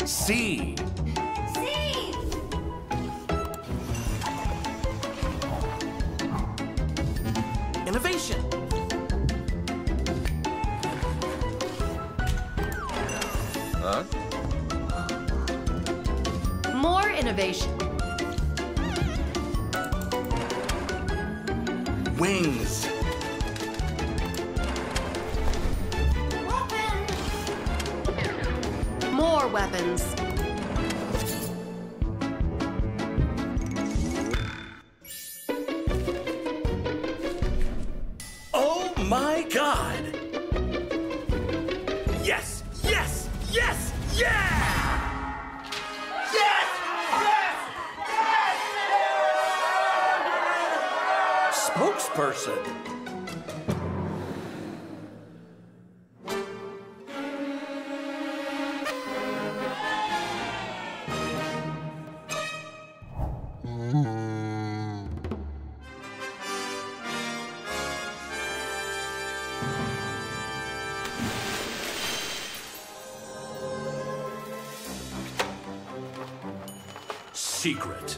C. C. Innovation. Huh? More innovation. Wings. Weapon. More weapons. Oh my God! Yes! Yes! Yes! Yeah! Yes! Yes! Yes! Spokesperson. Secret.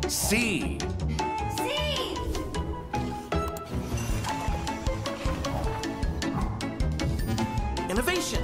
C. C. Innovation.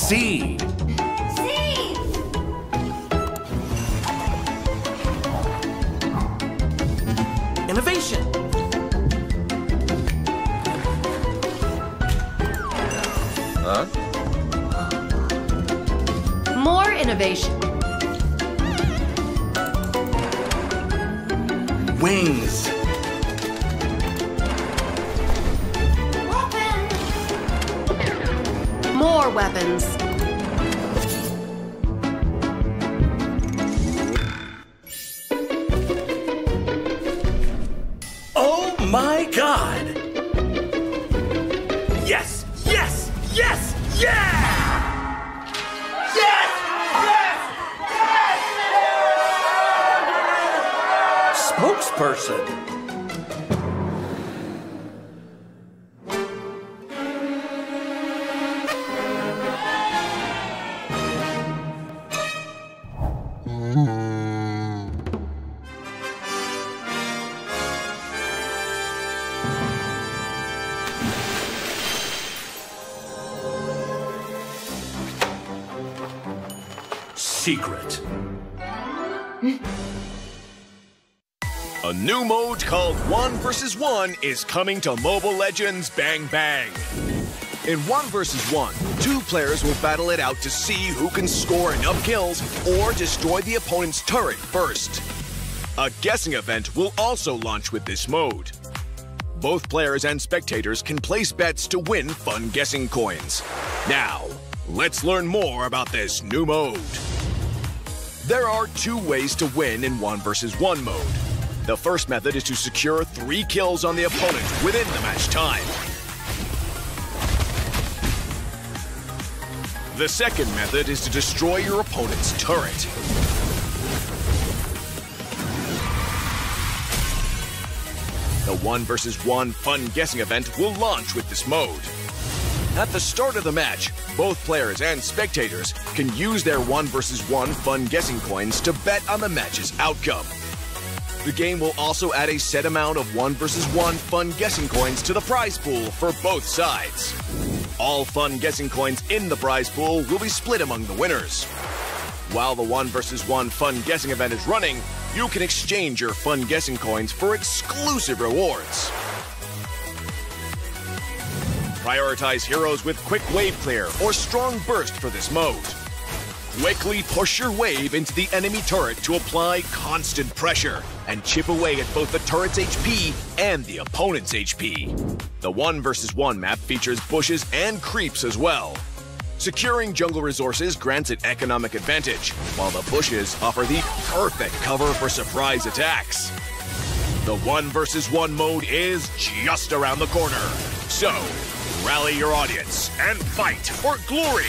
C. C. Innovation. Huh? More innovation. Wings. Weapon. More weapons. Oh my God! Yes! Yes! Yes! Yeah! Yes! Yes! Yes! Spokesperson. Secret. A new mode called 1 vs. 1 is coming to Mobile Legends Bang Bang. In 1 vs. 1, 2 players will battle it out to see who can score enough kills or destroy the opponent's turret first. A guessing event will also launch with this mode. Both players and spectators can place bets to win fun guessing coins. Now, let's learn more about this new mode. There are 2 ways to win in 1 vs. 1 mode. The first method is to secure 3 kills on the opponent within the match time. The second method is to destroy your opponent's turret. The 1 vs. 1 fun guessing event will launch with this mode. At the start of the match, both players and spectators can use their 1 vs. 1 fun guessing coins to bet on the match's outcome. The game will also add a set amount of 1 vs. 1 fun guessing coins to the prize pool for both sides. All fun guessing coins in the prize pool will be split among the winners. While the 1 vs. 1 fun guessing event is running, you can exchange your fun guessing coins for exclusive rewards. Prioritize heroes with Quick Wave Clear or Strong Burst for this mode. Quickly push your wave into the enemy turret to apply constant pressure and chip away at both the turret's HP and the opponent's HP. The 1 vs. 1 map features bushes and creeps as well. Securing jungle resources grants an economic advantage, while the bushes offer the perfect cover for surprise attacks. The 1 vs. 1 mode is just around the corner. So, rally your audience and fight for glory!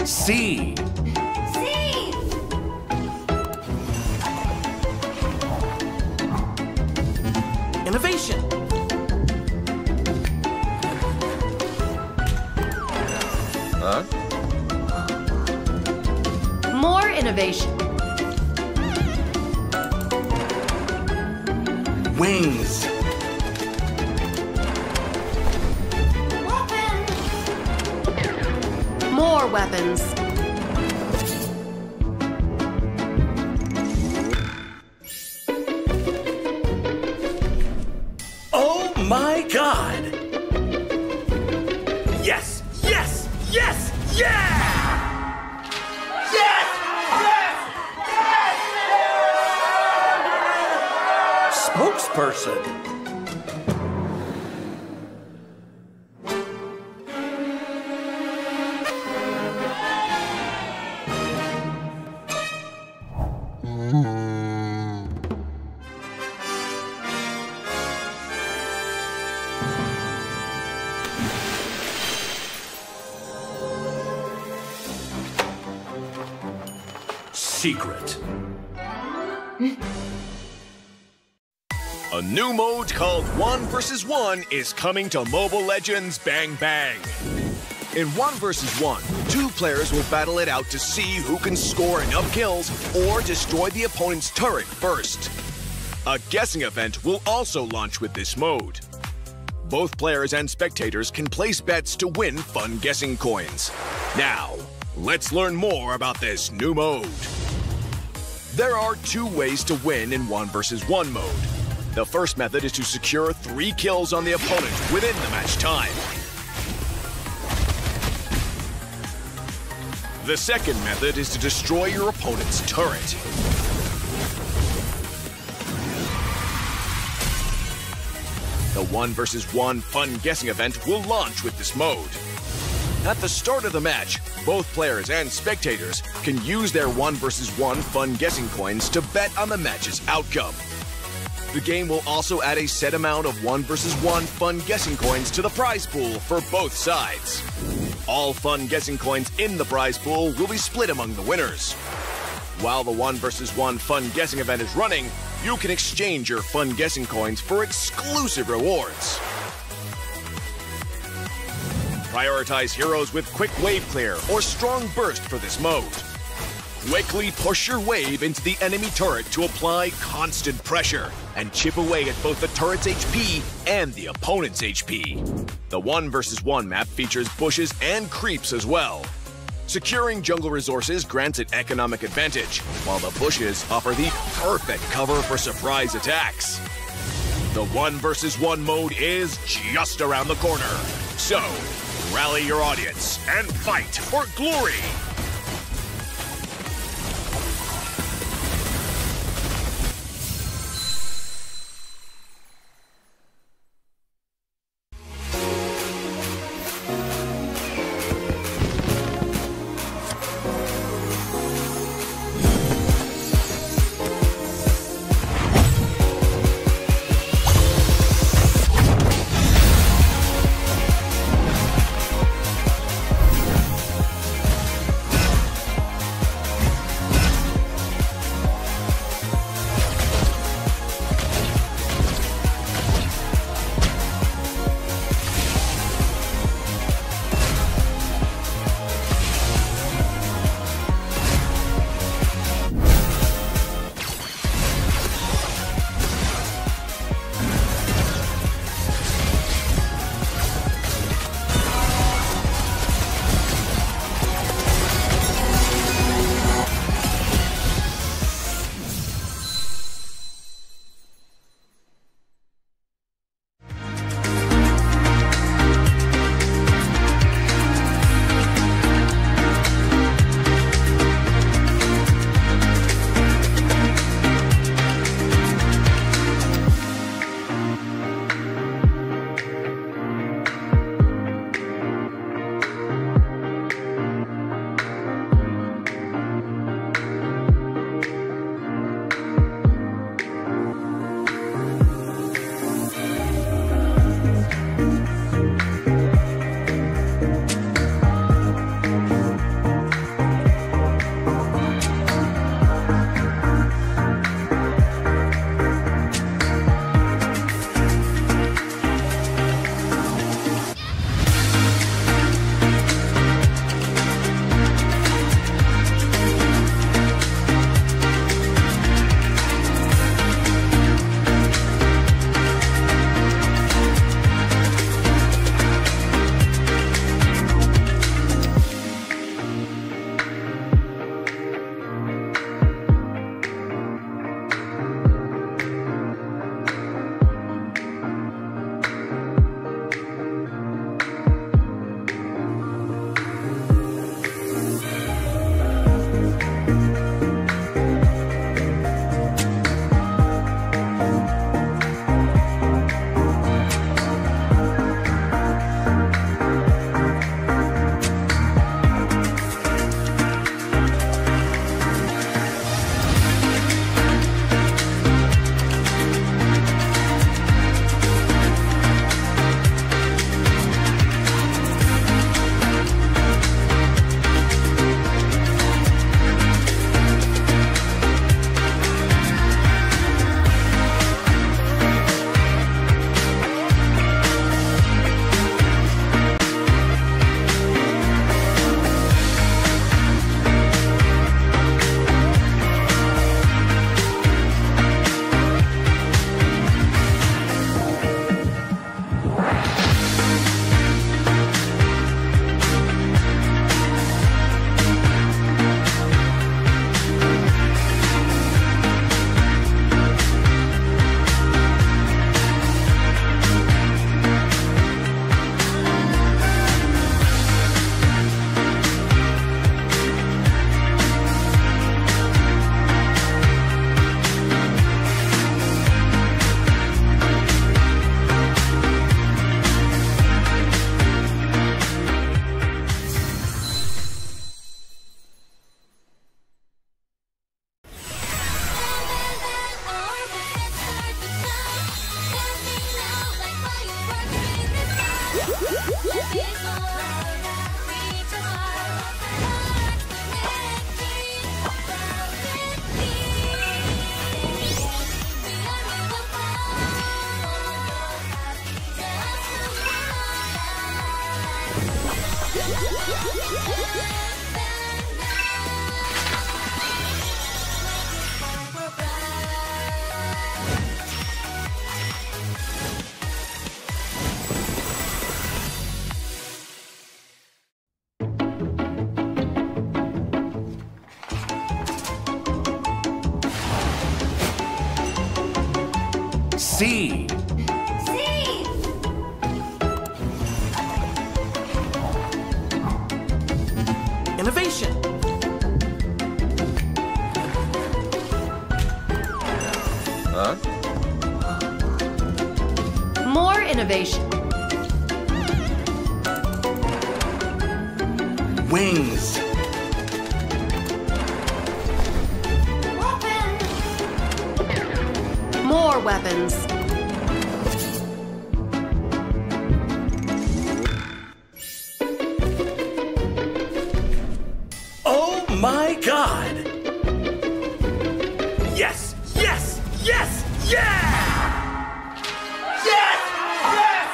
C. C. Innovation. Huh? More innovation. Wings. Weapon. More weapons. Oh my God! Yes! Yes! Yes! Yeah! Yes! Yes! Spokesperson. Secret. A new mode called 1 vs 1 is coming to Mobile Legends Bang Bang. In 1 vs 1, 2 players will battle it out to see who can score enough kills or destroy the opponent's turret first. A guessing event will also launch with this mode. Both players and spectators can place bets to win fun guessing coins. Now, let's learn more about this new mode. There are 2 ways to win in 1 vs 1 mode. The first method is to secure 3 kills on the opponent within the match time. The second method is to destroy your opponent's turret. The 1 vs 1 fun guessing event will launch with this mode. At the start of the match, both players and spectators can use their 1 vs 1 fun guessing coins to bet on the match's outcome. The game will also add a set amount of 1 vs 1 fun guessing coins to the prize pool for both sides. All fun guessing coins in the prize pool will be split among the winners. While the 1 vs 1 fun guessing event is running, you can exchange your fun guessing coins for exclusive rewards. Prioritize heroes with quick wave clear or strong burst for this mode. Quickly push your wave into the enemy turret to apply constant pressure and chip away at both the turret's HP and the opponent's HP. The 1 vs 1 map features bushes and creeps as well. Securing jungle resources grants an economic advantage, while the bushes offer the perfect cover for surprise attacks. The 1 vs 1 mode is just around the corner. So, rally your audience and fight for glory! C. C. Innovation. Huh? More innovation. Wings. Weapon. More weapons. Oh my God! Yes! Yes! Yes! Yeah! Yes! Yes!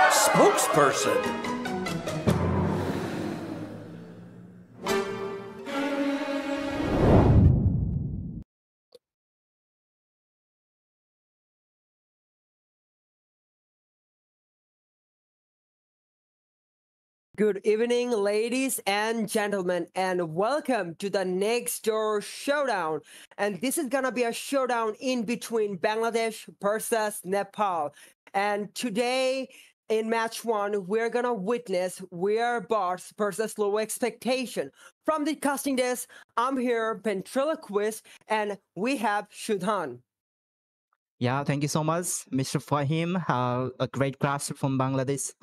Yes! Spokesperson. Good evening, ladies and gentlemen, and welcome to the next door showdown. And this is gonna be a showdown in between Bangladesh versus Nepal. And today, in match one, we're gonna witness We're Bots versus Low Expectation. From the casting desk, I'm here, ventriloquist, and we have Shudhan. Yeah, thank you so much, Mr. Fahim. A great crafter from Bangladesh,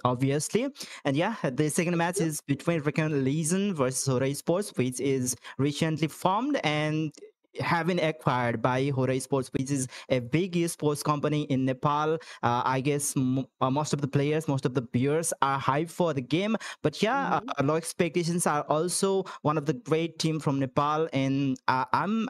obviously. And yeah, the second match is between RECON Legion versus HORA ESPORTS, which is recently formed and have been acquired by HORA ESPORTS, which is a big esports company in Nepal. I guess most of the players, most of the viewers are hyped for the game. But yeah, low expectations are also one of the great team from Nepal, and I'm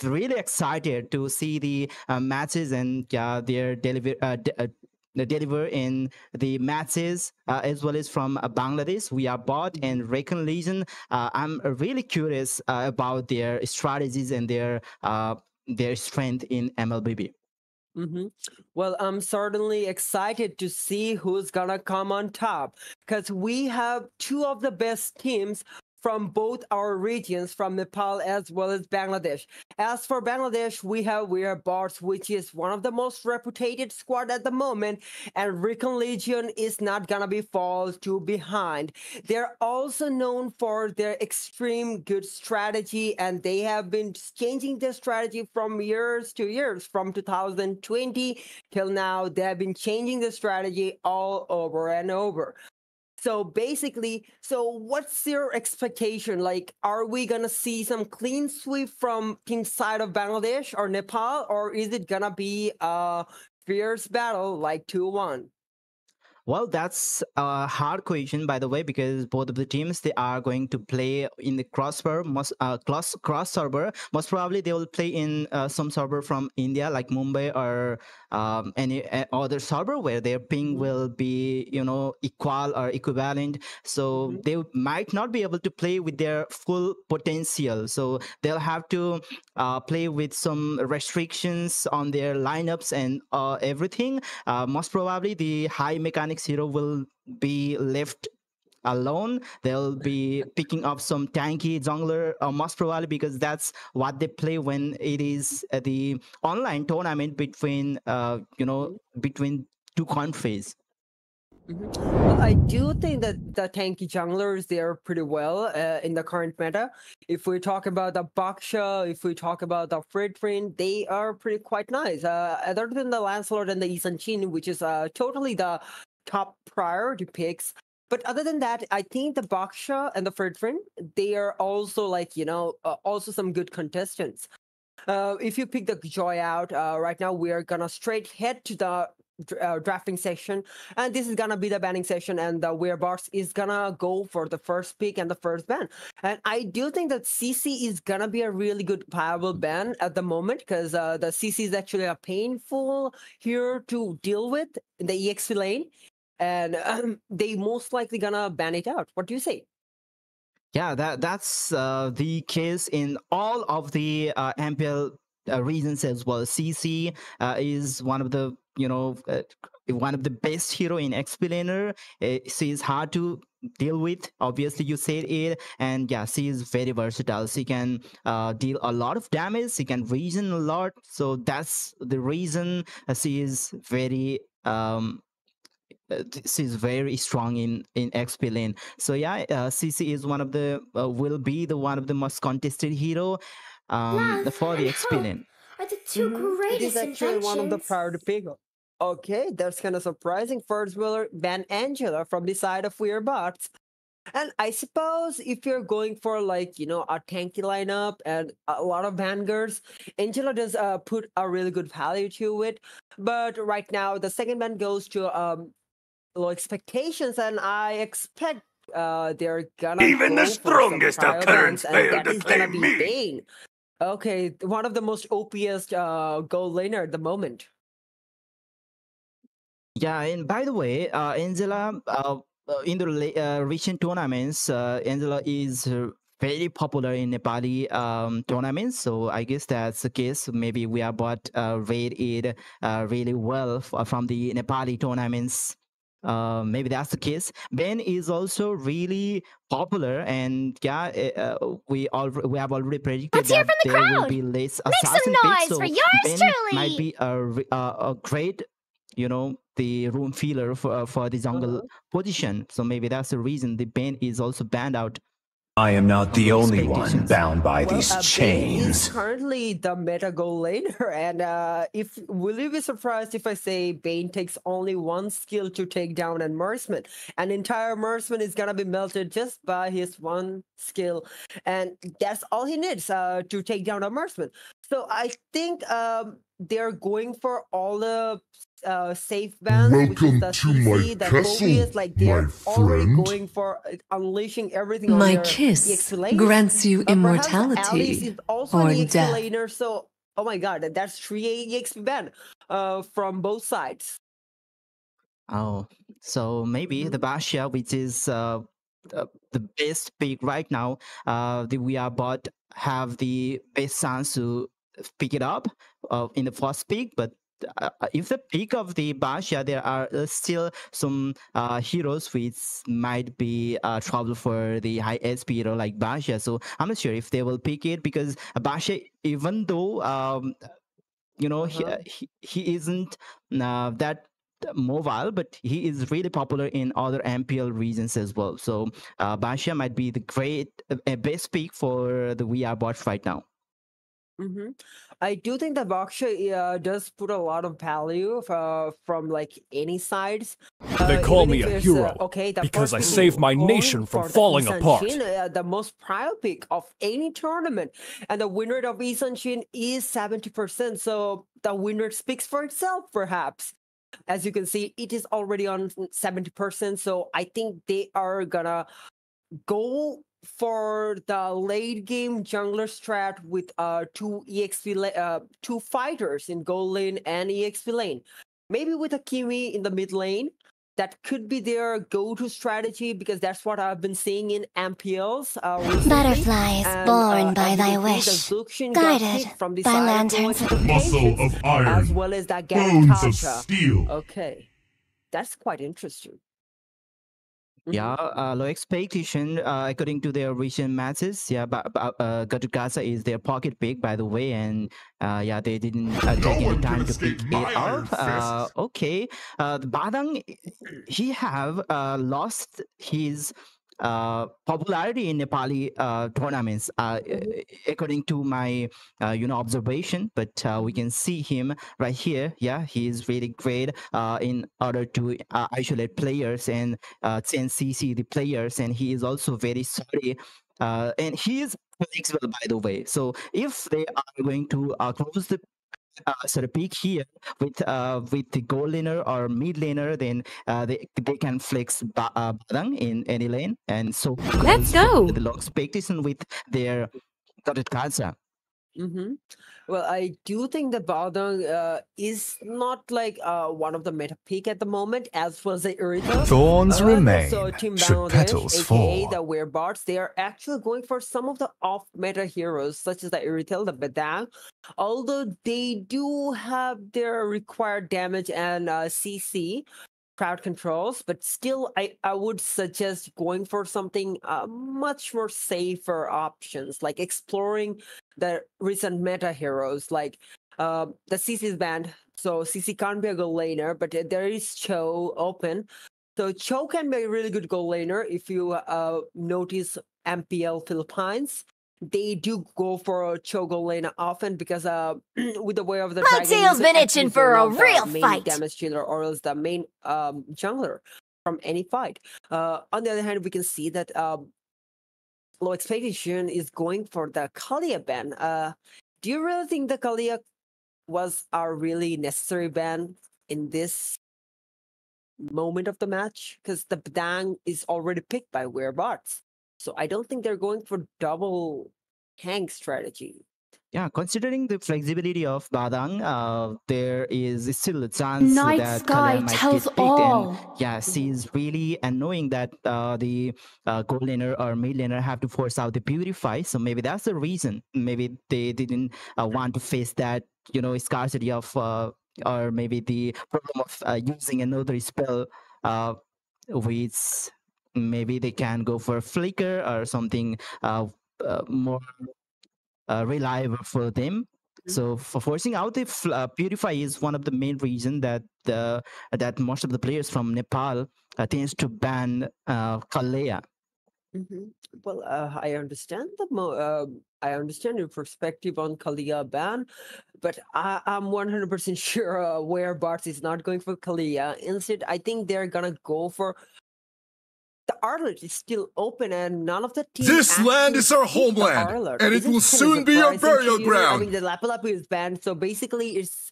really excited to see the matches and their deliver in the matches as well as from Bangladesh. We are bought and RECON Legion. I'm really curious about their strategies and their strength in MLBB. Well, I'm certainly excited to see who's gonna come on top because we have two of the best teams from both our regions, from Nepal as well as Bangladesh. As for Bangladesh, we are Bots, which is one of the most reputed squad at the moment, and RECON Legion is not gonna be fall too behind. They're also known for their extreme good strategy, and they have been changing their strategy from years to years, from 2020 till now. They have been changing the strategy all over and over. So basically, what's your expectation? Like, are we gonna see some clean sweep from team side of Bangladesh or Nepal, or is it gonna be a fierce battle like 2-1? Well, that's a hard question, by the way, because both of the teams they are going to play in the cross server. Most probably, they will play in some server from India, like Mumbai or any other server where their ping will be, equal or equivalent. So they might not be able to play with their full potential. So they'll have to play with some restrictions on their lineups and everything. Most probably, the high mechanics hero will be left alone. They'll be picking up some tanky jungler, most probably because that's what they play when it is the online tournament between between two countries. Well, I do think that the tanky junglers, they are pretty well in the current meta. If we talk about the Baksha, if we talk about the Fredrin, they are pretty quite nice. Other than the Lancelot and the Isan Chin, which is totally the top priority picks. But other than that, I think the Baksha and the Fredrin, they are also also some good contestants. If you pick the Joy out, right now we are gonna straight head to the drafting session, and this is gonna be the banning session, and the Werebarts is gonna go for the first pick and the first ban. And I do think that CC is gonna be a really good viable ban at the moment, because the CC is actually a painful here to deal with in the EXP lane, and they most likely gonna ban it out. What do you say? Yeah, that's the case in all of the MPL reasons as well. CC is one of the one of the best hero in XP laner. She is hard to deal with. Obviously, you said it, and yeah, she is very versatile. She can deal a lot of damage. She can regen a lot. So that's the reason she is very she's very strong in XP lane. So yeah, CC is one of the will be the one of the most contested hero for the XP lane. Are the two It greatest is actually one of the inventions. priority pick. Okay, that's kind of surprising. First Wheeler ban Angela from the side of Weirbots. And I suppose if you're going for like, a tanky lineup and a lot of vanguards, Angela does put a really good value to it. But right now, the second ban goes to low expectations, and I expect they're gonna Even go the for some strongest of trial currents bans, and fail that to is gonna claim be me. Bane. Okay, one of the most OPest gold laner at the moment. Yeah, and by the way, Angela, in the recent tournaments, Angela is very popular in Nepali tournaments. So I guess that's the case. Maybe we are but rate it really well from the Nepali tournaments. Maybe that's the case. Ben is also really popular, and yeah, we have already predicted Let's hear that from the there will crowd. be less Make some assassin picks. noise for So yours Ben might truly. be a great the room filler for the jungle position. So maybe that's the reason the ban is also banned out I am not from the the only one expectations. bound by Well, these Bane is chains. currently the meta goal laner, and if will you be surprised if I say Bane takes only one skill to take down an marksman? An entire marksman is gonna be melted just by his one skill, and that's all he needs to take down a marksman. So I think they're going for all the safe bans, which is Welcome the to my CC, the castle, Phobias. Like my they're already friend. going for unleashing everything on My their kiss EXP lanes. grants you Perhaps Alice immortality is also or an EXP death. laner, so oh my god, that's 3 EXP ban from both sides. Oh, so maybe the Basha, which is the best pick right now, the We Are Bot have the best chance to pick it up in the first pick, but if the pick of the Basha, there are still some heroes which might be trouble for the high SP hero like Basha. So I'm not sure if they will pick it, because Basha, even though he isn't that mobile, but he is really popular in other MPL regions as well. So Basha might be the great best pick for the VR bots right now. I do think that Baksha does put a lot of value from like any sides. They call Even me if a it's, hero okay, the because I person saved my going nation from for the falling Isan apart. Shin, the most prior pick of any tournament, and the win rate of Isan Shin is 70%. So the win rate speaks for itself, perhaps. As you can see, it is already on 70%. So I think they are gonna go for the late game jungler strat with two fighters in gold lane and EXP lane. Maybe with a Kiwi in the mid lane. That could be their go-to strategy, because that's what I've been seeing in MPLs recently. Butterflies And, born as by you thy can see, wish, the Zuxian got guided hit from the by side lanterns. of Muscle of iron, as well as that bones of Garakacha. steel. Okay, that's quite interesting. Yeah, low expectation according to their recent matches. Yeah, but Gatukasa is their pocket pick, by the way, and yeah, they didn't take any one can time to escape pick my it iron up. fist. Okay, the Badang, he have lost his popularity in Nepali tournaments, according to my observation. But we can see him right here. Yeah, he is really great in order to isolate players and send CC the players, and he is also very sorry. And he is flexible, by the way. So if they are going to close the pick here with the goal laner or mid laner, then they can flex Badang in any lane, and so Let's goes for go. the low expectation with their Dotted Kansa. Mm-hmm. Well, I do think the Baodong is not like one of the meta pick at the moment, as was the Irita. Thorns remain, So Team should Bangladesh, petals aka fall. the Werebots, they are actually going for some of the off-meta heroes, such as the Iritel, the Badang. Although they do have their required damage and CC, crowd controls, but still I would suggest going for something much more safer options, like exploring the recent meta heroes, like the CC is banned, so CC can't be a goal laner, but there is Cho open. So Cho can be a really good goal laner if you notice MPL Philippines. They do go for a Cho goal laner often because with the way of the My dragon, tail's you been can itching actually for zone a out the real main fight. damage dealer or else the main jungler from any fight. On the other hand, we can see that Low Expectation is going for the Kalia ban. Do you really think the Kalia was a really necessary ban in this moment of the match? Because the Badang is already picked by Werebots. So I don't think they're going for double tank strategy. Yeah, considering the flexibility of Badang, there is still a chance Night that sky Kalia might tells get picked. all. And yeah, she's really annoying that the gold laner or mid laner have to force out the purify. So maybe that's the reason. Maybe they didn't want to face that, scarcity of, or maybe the problem of using another spell, which maybe they can go for flicker or something more reliable for them. So for forcing out the purify is one of the main reason that that most of the players from Nepal tends to ban Kalea. Mm-hmm. Well, I understand I understand your perspective on Kalia ban, but I'm 100% sure where Bart is not going for Kalia. Instead, I think they're gonna go for the Arlet is still open, and none of the teams. This land actually is our picked the homeland, Arlet. and it Isn't will kinda soon be our surprising to burial you? I ground. mean, the Lapu Lapu is banned, so basically it's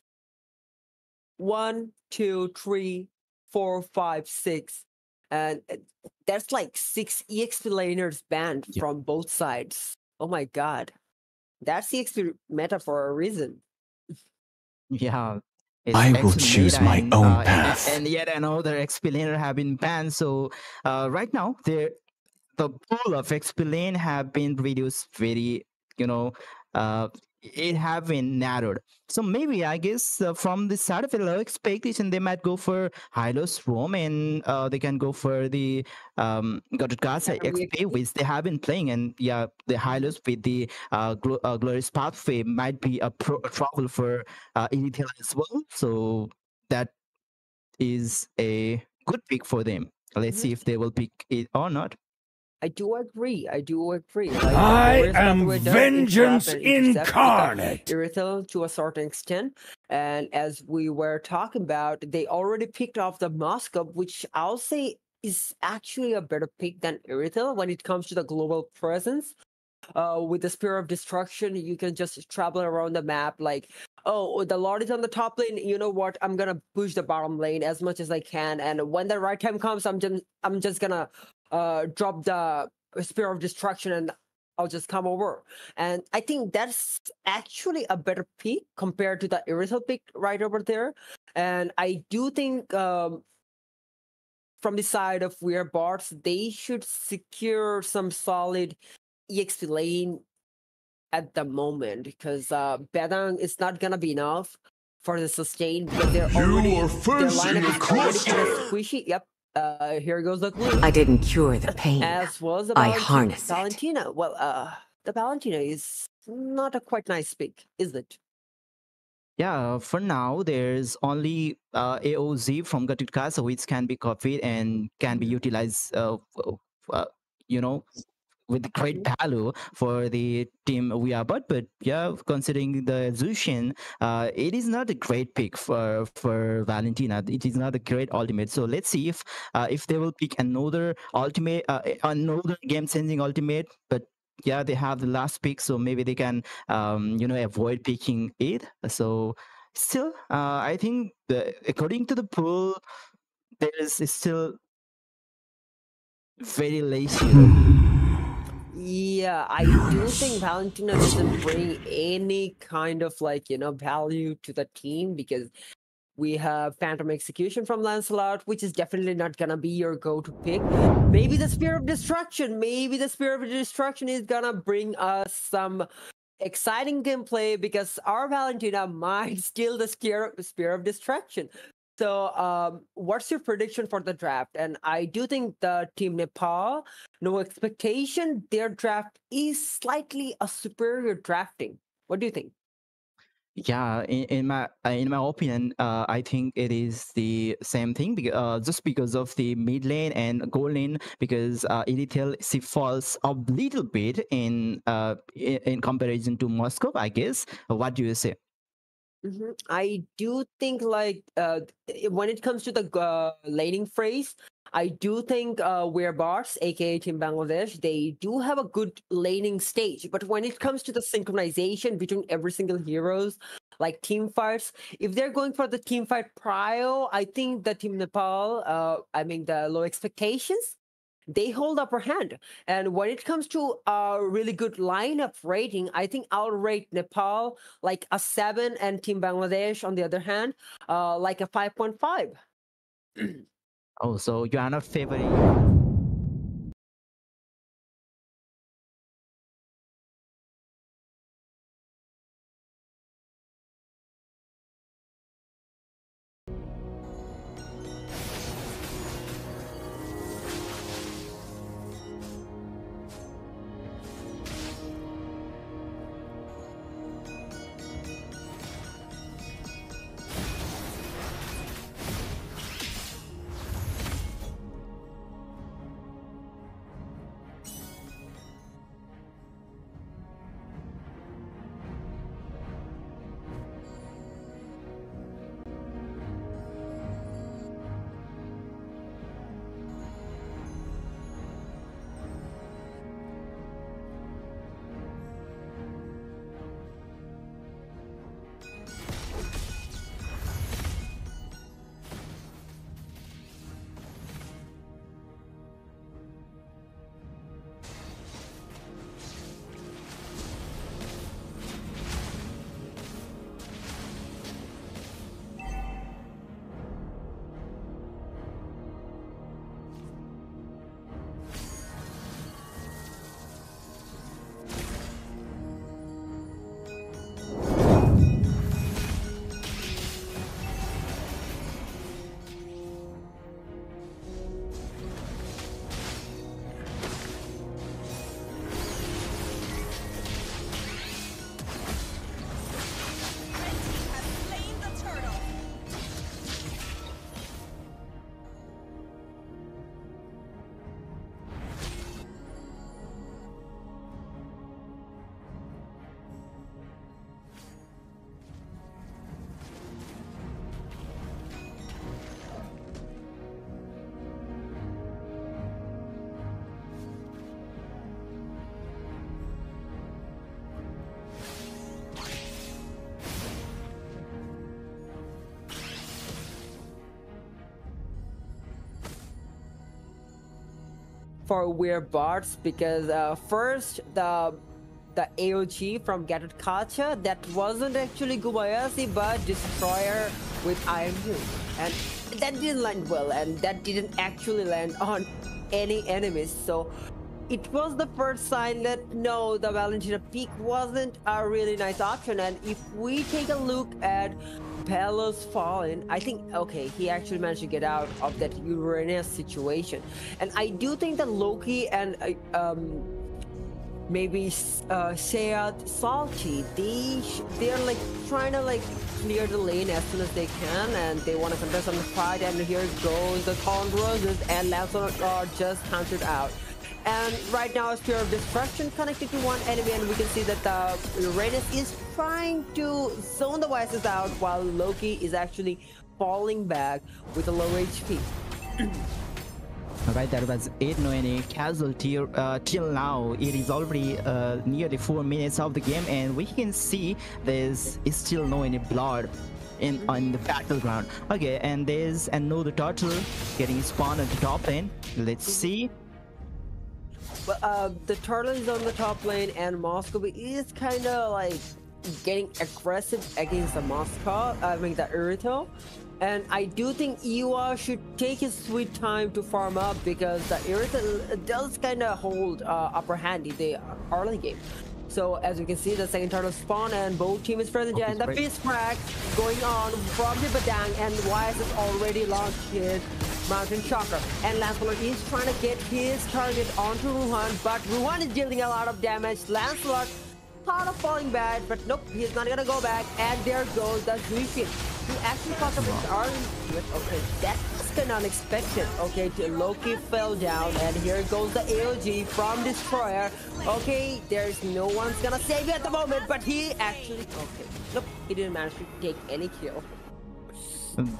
1, 2, 3, 4, 5, 6, and that's like 6 EXP laners banned Yeah. from both sides. Oh my god, that's EXP meta for a reason. Yeah. It's I will actually choose meta my and, own and- path. And, yet another explainer have been banned. So right now the pool of explain have been reduced very, it have been narrowed. So maybe I guess from the side of a low expectation, they might go for Hylos Rome and they can go for the Godkasa XP, which they have been playing. And yeah, the Hylos with the Glorious Pathway might be a trouble for Elite as well. So that is a good pick for them. Let's see if they will pick it or not. I do agree. Like, I am vengeance incarnate. Irithel to a certain extent, and as we were talking about, they already picked off the Moscow, which I'll say is actually a better pick than Irithel when it comes to the global presence. With the Spear of Destruction, you can just travel around the map like, oh, the Lord is on the top lane. You know what? I'm gonna push the bottom lane as much as I can, and when the right time comes, I'm just gonna drop the Spear of Destruction and I'll just come over. And I think that's actually a better pick compared to the Irithel pick right over there. And I do think from the side of Werebots, they should secure some solid EXP lane at the moment because Badang is not gonna be enough for the sustain because they're already their lineup is already kind of squishy. Yep. Here goes the glue. I didn't cure the pain. As was the I harnessed it. Valentina. Well, the Valentina is not a quite nice pick, is it? Yeah, for now, there's only AOZ from Gatukasa, which can be copied and can be utilized, you know, with great value for the team we are. But yeah, considering the Zushin, it is not a great pick for Valentina. It is not a great ultimate. So let's see if they will pick another ultimate, another game-changing ultimate. But yeah, they have the last pick, so maybe they can avoid picking it. So still, I think according to the pool, there is still very lazy. Yeah, I do think Valentina doesn't bring any kind of like, value to the team because we have Phantom Execution from Lancelot, which is definitely not gonna be your go-to pick. Maybe the Spear of Destruction. Maybe the Spear of Destruction is gonna bring us some exciting gameplay because our Valentina might steal the Spear of Destruction. So, what's your prediction for the draft? And I do think the Team Nepal, no expectation, their draft is slightly a superior drafting. What do you think? Yeah, in my opinion, I think it is the same thing because just because of the mid lane and gold lane, because Elithel she falls a little bit in comparison to Moscow, I guess. What do you say? I do think like when it comes to the laning phrase, I do think we're bars, aka Team Bangladesh, they do have a good laning stage. But when it comes to the synchronization between every single heroes, like team fights, if they're going for the team fight prio, I think the Team Nepal, the low expectations, they hold upper hand. And when it comes to a really good lineup rating, I think I'll rate Nepal like a 7 and Team Bangladesh, on the other hand, like a 5.5. Oh, so you are not favoring. For weird bots because first the AOG from Gatot Kacha, that wasn't actually Gubayasi but Destroyer with IMU, and that didn't land well, and that didn't actually land on any enemies. So it was the first sign that no, the Valentina peak wasn't a really nice option. And if we take a look at Pelos Fallen, I think, okay, he actually managed to get out of that Uranus situation. And I do think that Loki and maybe Shayad, Salty, they're like trying to like clear the lane as soon as they can, and they want to contest on the fight. And here goes the Colin Roses, and Lancelot are just countered out. And right now, a Spear of Destruction connected to one enemy, and we can see that the Uranus is trying to zone the Vices out, while Loki is actually falling back with a low HP. Alright, that was 8 no any casualty till now. It is already nearly 4 minutes of the game, and we can see there's still no any blood on the battleground. Okay, and there's another turtle getting spawned at the top lane. Let's see. The turtle is on the top lane, and Moscow is kind of like getting aggressive against the Moscow. I mean the Irito. And I do think Iwa should take his sweet time to farm up because the Irito does kind of hold upper hand in the early game. So as you can see, the second turtle spawn and both team is present here, and the fist crack going on from the Badang, and YS has already launched his Mountain Shocker. And Lancelot is trying to get his target onto Ruhan, but Ruhan is dealing a lot of damage. Lancelot thought of falling back, but nope, he's not gonna go back. And there goes the Zuishin. He actually caught up with Arlen. Okay, that was kind of unexpected. Okay, Loki fell down, and here goes the AOG from Destroyer. Okay, there's no one's gonna save you at the moment, but he actually, okay, nope, he didn't manage to take any kill.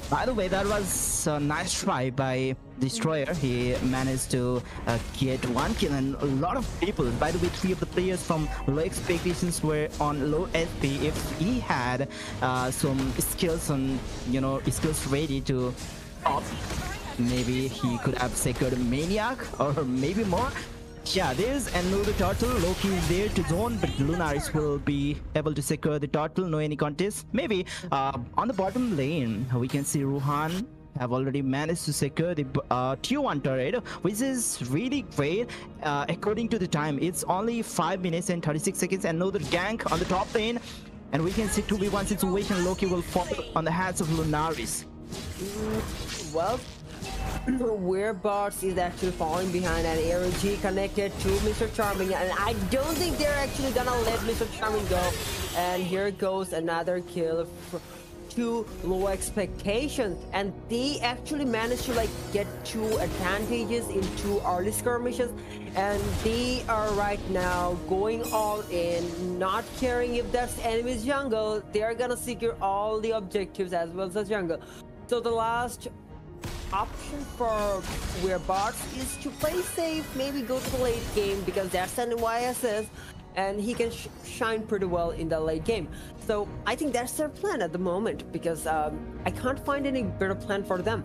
By the way, that was a nice try by Destroyer. He managed to get one kill, and a lot of people, by the way, 3 of the players from low expectations were on low SP. If he had some skills on, skills ready to top, maybe he could have secured a Maniac or maybe more. Yeah, there's another turtle. Loki is there to zone, but Lunaris will be able to secure the turtle. No any contest. Maybe on the bottom lane, we can see Ruhan have already managed to secure the tier 1 turret, which is really great. According to the time, it's only 5 minutes and 36 seconds. Another gank on the top lane, and we can see 2v1 situation. Loki will fall on the hands of Lunaris. Well, where Bots is actually falling behind, and ARG connected to Mr. Charming, and I don't think they're actually gonna let Mr. Charming go. And here goes another kill for 2 low expectations, and they actually managed to like get 2 advantages in 2 early skirmishes, and they are right now going all in, not caring if that's enemy's jungle. They're gonna secure all the objectives as well as the jungle. So the last option for where Bots is to play safe, maybe go to the late game, because that's an YSS and he can shine pretty well in the late game. So I think that's their plan at the moment, because I can't find any better plan for them.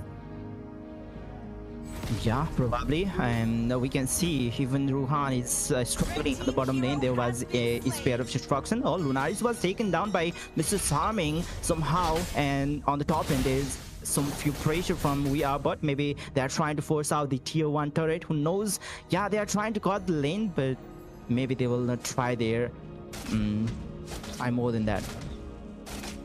Yeah, probably. And we can see even Ruhan is struggling in the bottom lane. There was a spear of destruction. Oh, Lunaris was taken down by Mr. Charming somehow, and on the top end there's some few pressure from VR, but maybe they're trying to force out the tier 1 turret. Who knows? Yeah, they are trying to cut the lane, but maybe they will not try there. Try more than that.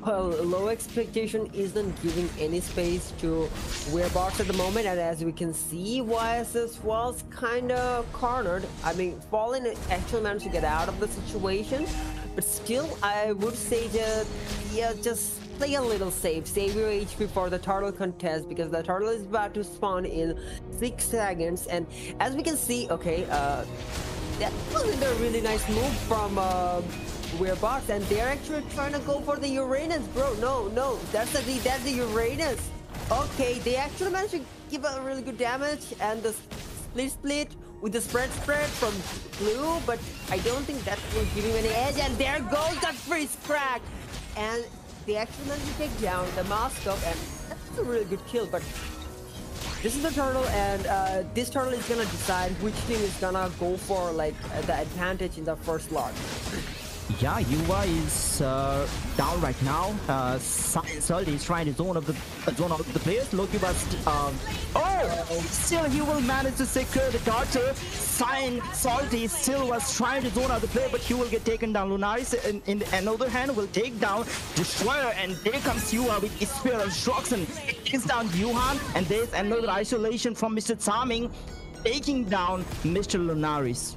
Well, low expectation isn't giving any space to Weirbox at the moment, and as we can see, YSS was kind of cornered. I mean, Fallen actually managed to get out of the situation, but still, I would say that, yeah, just play a little safe. Save your HP for the turtle contest, because the turtle is about to spawn in 6 seconds, and as we can see, okay, that wasn't a really nice move from Weirbox, and they're actually trying to go for the Uranus, bro. No, that's the Uranus. Okay, they actually managed to give a really good damage, and the split with the spread from blue, but I don't think that will give him any edge, and there goes the freeze crack, and they actually managed to take down the Moscow, and that's a really good kill. But this is the turtle, and this turtle is gonna decide which team is gonna go for like the advantage in the first lot. Yeah, Yuva is down right now. Salty is trying to zone out the players. Loki was still he will manage to secure the torture. Salty still was trying to zone out the player, but he will get taken down. Lunaris in another hand will take down Destroyer, and there comes Yuva with his spear of destruction. It takes down Yuhan, and there's another isolation from Mr. Charming, taking down Mr. Lunaris.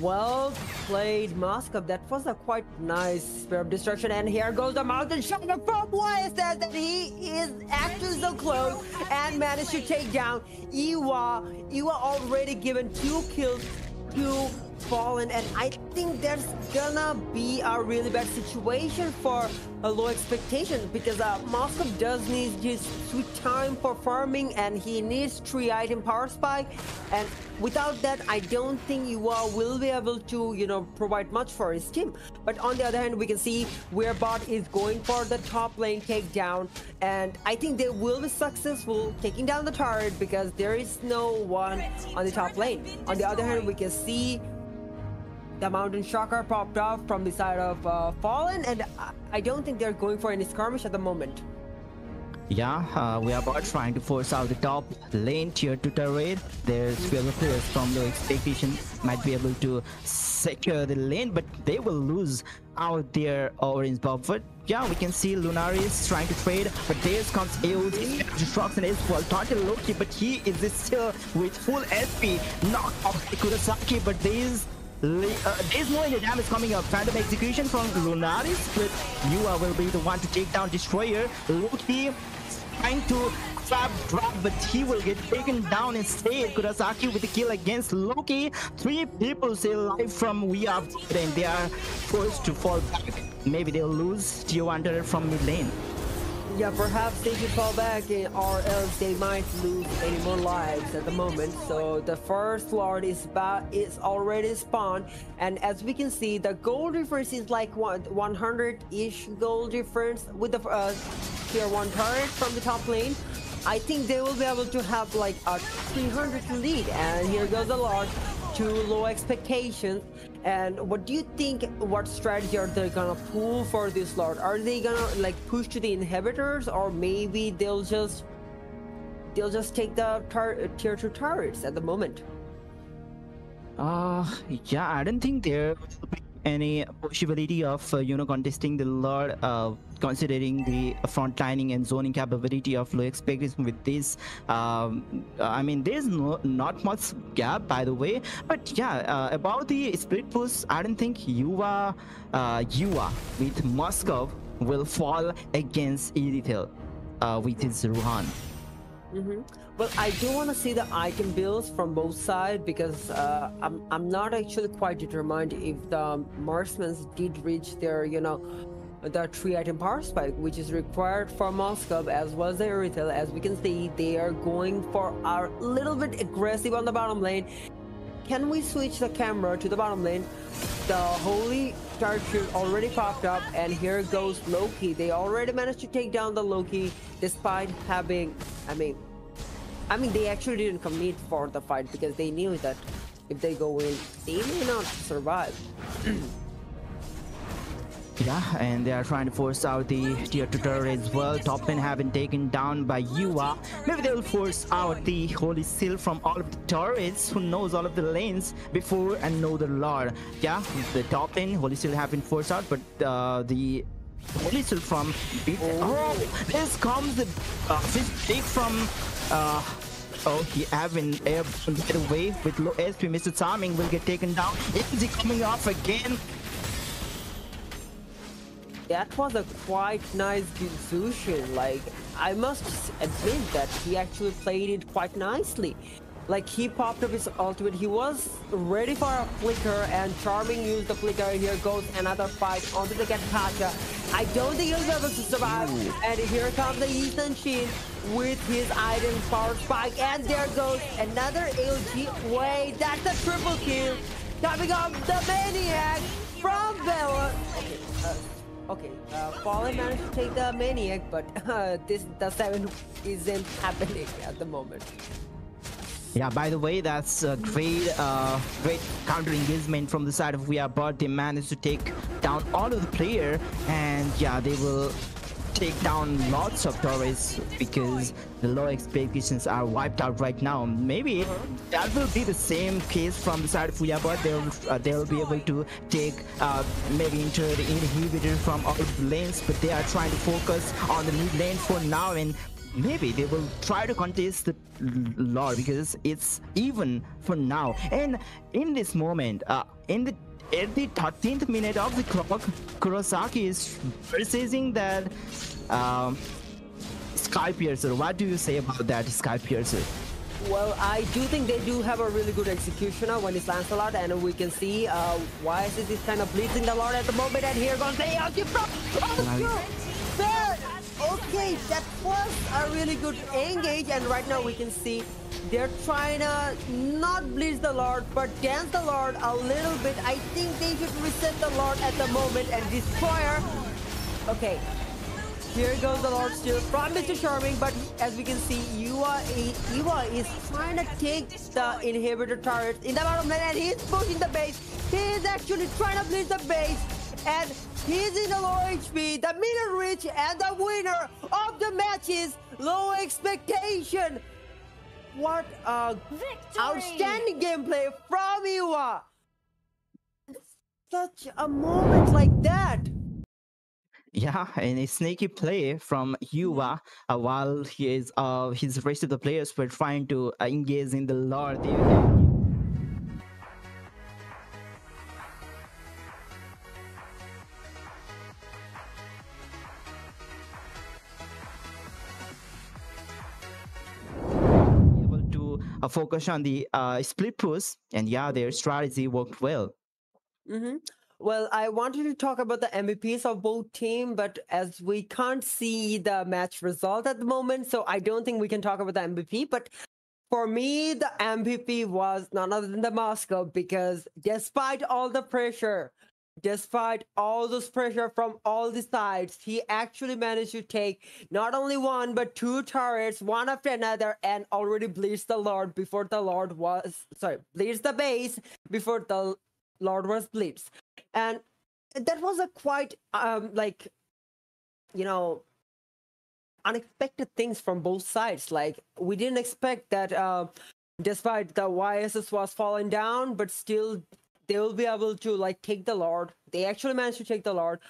Well played, Moscow. That was a quite nice spear of destruction, and here goes the Mountain Shocker from YSS, and he is actually so close and managed to take down Iwa. Iwa already given 2 kills to Fallen, and I think there's gonna be a really bad situation for a low expectation because Moscow does need his sweet time for farming and he needs 3-item power spike, and without that I don't think Yua will be able to, you know, provide much for his team. But on the other hand, we can see where bot is going for the top lane takedown, and I think they will be successful taking down the turret because there is no one on the top lane. On the other hand, we can see the Mountain Shocker popped off from the side of Fallen, and I don't think they're going for any skirmish at the moment. Yeah, we are about trying to force out the top lane tier 2 turret. There's fewer players from low expectation might be able to secure the lane, but they will lose out their orange buffer. Yeah, we can see Lunaris trying to trade, but there comes AOT, Destructs and Espoir, taunted Loki, but he is still with full SP, knock off Kurosaki, but there's no any damage coming up. Phantom execution from Lunaris, but Yua will be the one to take down Destroyer. Loki trying to trap drop, but he will get taken down instead. Kurosaki with the kill against Loki. 3 people still alive from We Are, and they are forced to fall back. Maybe they'll lose Tier 1 turret from mid lane. Yeah, perhaps they should fall back or else they might lose any more lives at the moment. So the first Lord is already spawned, and as we can see, the gold difference is like 100-ish gold difference with the tier 1 turret from the top lane. I think they will be able to have like a 300 lead, and here goes the Lord to low expectations. And what do you think, what strategy are they gonna pull for this Lord? Are they gonna like push to the inhibitors, or maybe they'll just take the tier 2 turrets at the moment? Yeah, I don't think there will be any possibility of contesting the Lord, considering the frontlining and zoning capability of low expectation with this. I mean, there's not much gap, by the way, but yeah, about the split push, I don't think Yua with Moscow will fall against Edithel with his Ruhan. Well, I do want to see the item builds from both sides because I'm not actually quite determined if the marksmen did reach their, you know, the 3-item power spike, which is required for Moscow as well as the Erythel. As we can see, they are going for a little bit aggressive on the bottom lane. Can we switch the camera to the bottom lane? The Holy Star Shield already popped up, and here goes Loki. They already managed to take down the Loki despite having, I mean, they actually didn't commit for the fight because they knew that if they go in, they may not survive. Yeah, and they are trying to force out the tier 2 turret as well. Top lane have been taken down by Yua. Maybe they will force out the Holy Seal from all of the turrets who knows all of the lanes before and know the Lord. Yeah, the top lane, Holy Seal have been forced out, but the Holy Seal from... Oh, this comes the fish take from... Oh, he have been able to get away with low SP. Mr. Charming will get taken down. Is he coming off again? That was a quite nice execution. Like, I must admit that he actually played it quite nicely. Like, he popped up his ultimate, he was ready for a flicker, and Charming used the flicker. Here goes another fight onto the Getacha. I don't think he'll be able to survive. And here comes the Ethan Shin with his item power spike, and there goes another AOG. Wait, that's a triple kill coming up, the Maniac from Bella. Okay, Fallen managed to take the Maniac, but the 7 isn't happening at the moment. Yeah, by the way, that's a great counter engagement from the side of We Are Bot. They managed to take down all of the player, and yeah, they will take down lots of turrets because the low expectations are wiped out right now. Maybe that will be the same case from the side of We Are Bot. They'll be able to take maybe into the inhibitor from all of the lanes, but they are trying to focus on the mid lane for now, and maybe they will try to contest the Lord because it's even for now. And in this moment, at the 13th minute of the clock, Kurosaki is purchasing that Sky Piercer. What do you say about that Sky Piercer? Well, I do think they do have a really good executioner when it's Lancelot, and we can see YSS is kind of bleeding a lot at the moment, and here goes the AOG from there. Okay, that was a really good engage, and right now we can see they're trying to not bleed the Lord, but dance the Lord a little bit. I think they should reset the Lord at the moment, and Destroyer. Okay. Here goes the Lord still from Mr. Charming, but as we can see, Eva is trying to take the inhibitor turret in the bottom lane, and he's pushing the base. He is actually trying to bleed the base, and he's in the low HP, the middle reach, and the winner of the match is Low Expectation. What a outstanding gameplay from Eva. Such a moment like that. Yeah, and a sneaky play from Yuva while his rest of the players were trying to engage in the Lord. Able to focus on the split push, and yeah, their strategy worked well. Well, I wanted to talk about the MVPs of both teams, but as we can't see the match result at the moment, so I don't think we can talk about the MVP. But for me, the MVP was none other than the Moscow, because despite all the pressure, despite all this pressure from all the sides, he actually managed to take not only one, but two turrets, one after another, and already bleeds the Lord before the Lord was, bleeds the base before the Lord was bleeds. And that was a quite unexpected things from both sides. Like, we didn't expect that despite the YSS was falling down, but still they will be able to take the Lord. They actually managed to take the Lord,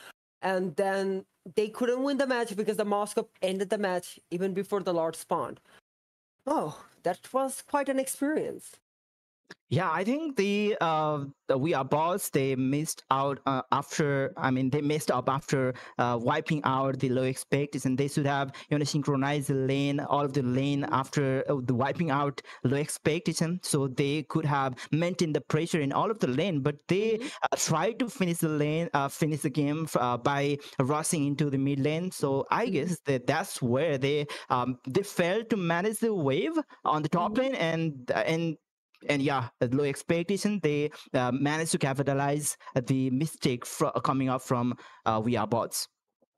and then they couldn't win the match because the Moscow ended the match even before the Lord spawned. Oh, that was quite an experience. Yeah, I think the We Are Boss, they missed out they messed up after wiping out the low expectation. They should have synchronized the lane, all of the lane after the wiping out low expectation, so they could have maintained the pressure in all of the lane. But they tried to finish the game by rushing into the mid lane. So I guess that's where they failed to manage the wave on the top lane, and yeah, low expectation, they managed to capitalize the mistake coming up from We Are Bots.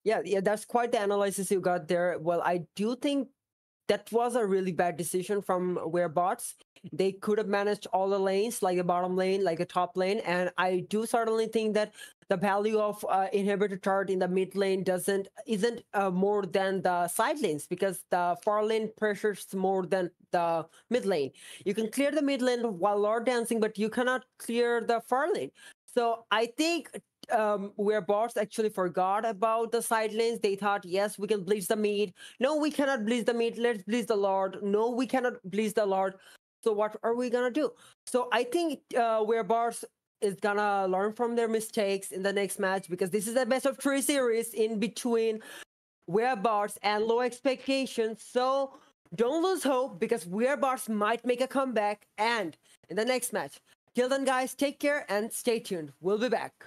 Yeah, that's quite the analysis you got there. Well, I do think that was a really bad decision from We're Bots. They could have managed all the lanes, like a bottom lane, like a top lane, and I do certainly think that the value of inhibitor turret in the mid lane isn't more than the side lanes, because the far lane pressures more than the mid lane. You can clear the mid lane while Lord dancing, but you cannot clear the far lane. So I think where bots actually forgot about the side lanes. They thought, yes, we can bleed the mid. No, we cannot bleed the mid. Let's bleed the Lord. No, we cannot bleed the Lord. So what are we gonna do? So I think where bots is gonna learn from their mistakes in the next match, because this is a best of 3 series in between Werebards and Low Expectations. So don't lose hope, because Werebards might make a comeback and in the next match. Till then, guys, take care and stay tuned. We'll be back.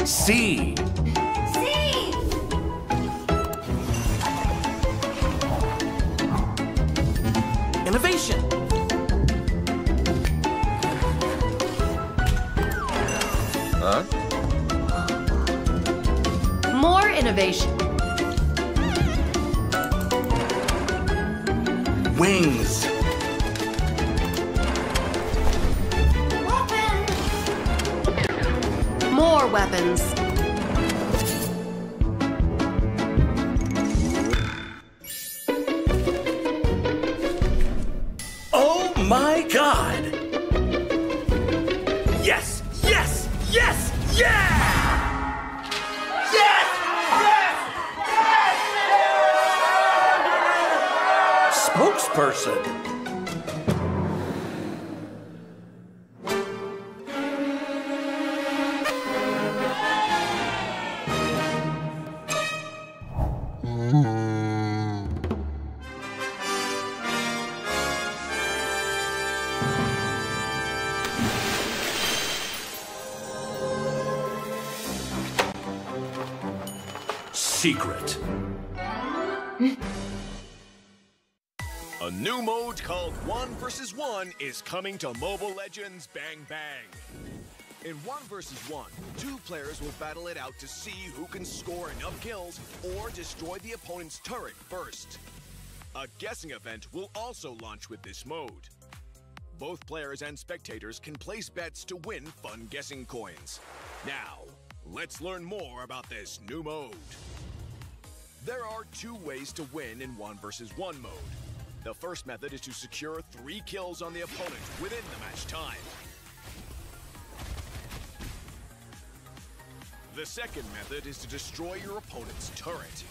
C. Innovation. Huh? More innovation. Wings. More weapons. Oh my God! Yes! Yes! Yes! Yeah! Yes! Yes! Spokesperson. Secret. A new mode called 1 vs 1 is coming to Mobile Legends Bang Bang. In 1 vs 1, 2 players will battle it out to see who can score enough kills or destroy the opponent's turret first. A guessing event will also launch with this mode. Both players and spectators can place bets to win fun guessing coins. Now, let's learn more about this new mode. There are 2 ways to win in 1 vs 1 mode. The first method is to secure 3 kills on the opponent within the match time. The second method is to destroy your opponent's turret.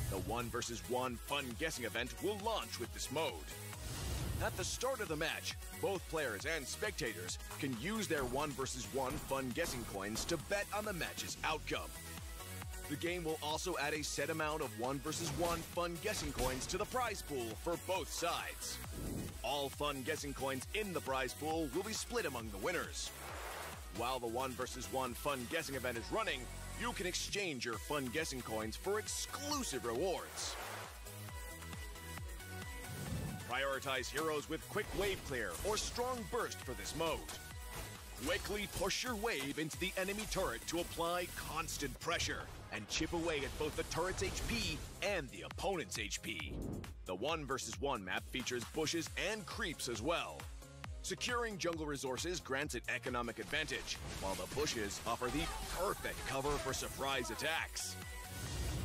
The 1 vs 1 fun guessing event will launch with this mode. At the start of the match, both players and spectators can use their 1 vs 1 fun guessing coins to bet on the match's outcome. The game will also add a set amount of 1 vs 1 fun guessing coins to the prize pool for both sides. All fun guessing coins in the prize pool will be split among the winners. While the 1 vs 1 fun guessing event is running, you can exchange your fun guessing coins for exclusive rewards. Prioritize heroes with quick wave clear or strong burst for this mode. Quickly push your wave into the enemy turret to apply constant pressure and chip away at both the turret's HP and the opponent's HP. The 1 vs 1 map features bushes and creeps as well. Securing jungle resources grants an economic advantage, while the bushes offer the perfect cover for surprise attacks.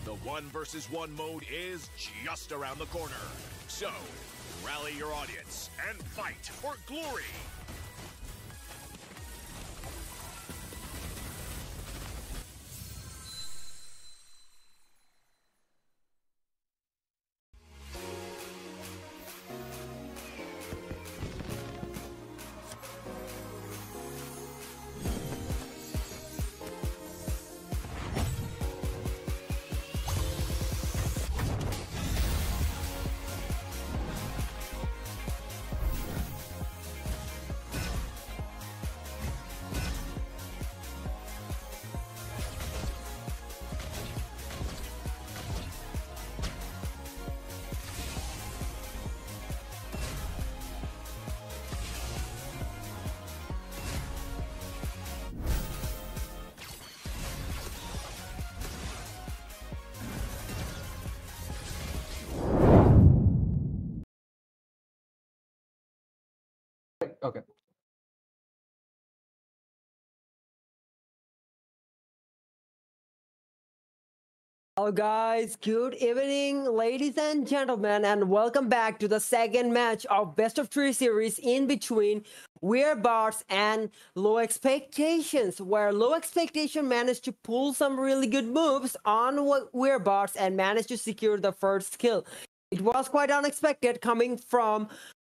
The 1 vs 1 mode is just around the corner. So, rally your audience and fight for glory! Okay. Hello guys, good evening ladies and gentlemen, and welcome back to the second match of best of 3 series in between Weird Bars and Low Expectations, where Low Expectation managed to pull some really good moves on Weird Bars and managed to secure the first kill. It was quite unexpected coming from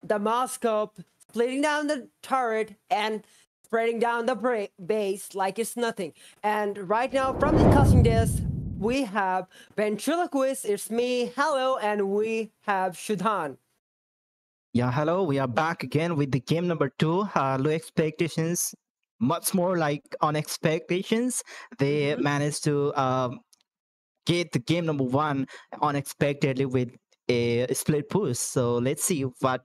the Moscow splitting down the turret and spreading down the base like it's nothing. And right now, from the casting desk, we have Ventriloquist, it's me, hello, and we have Showdown. Yeah, hello. We are back again with the game number 2. Low expectations, much more like on expectations. They managed to get the game number 1 unexpectedly with a split push. So let's see what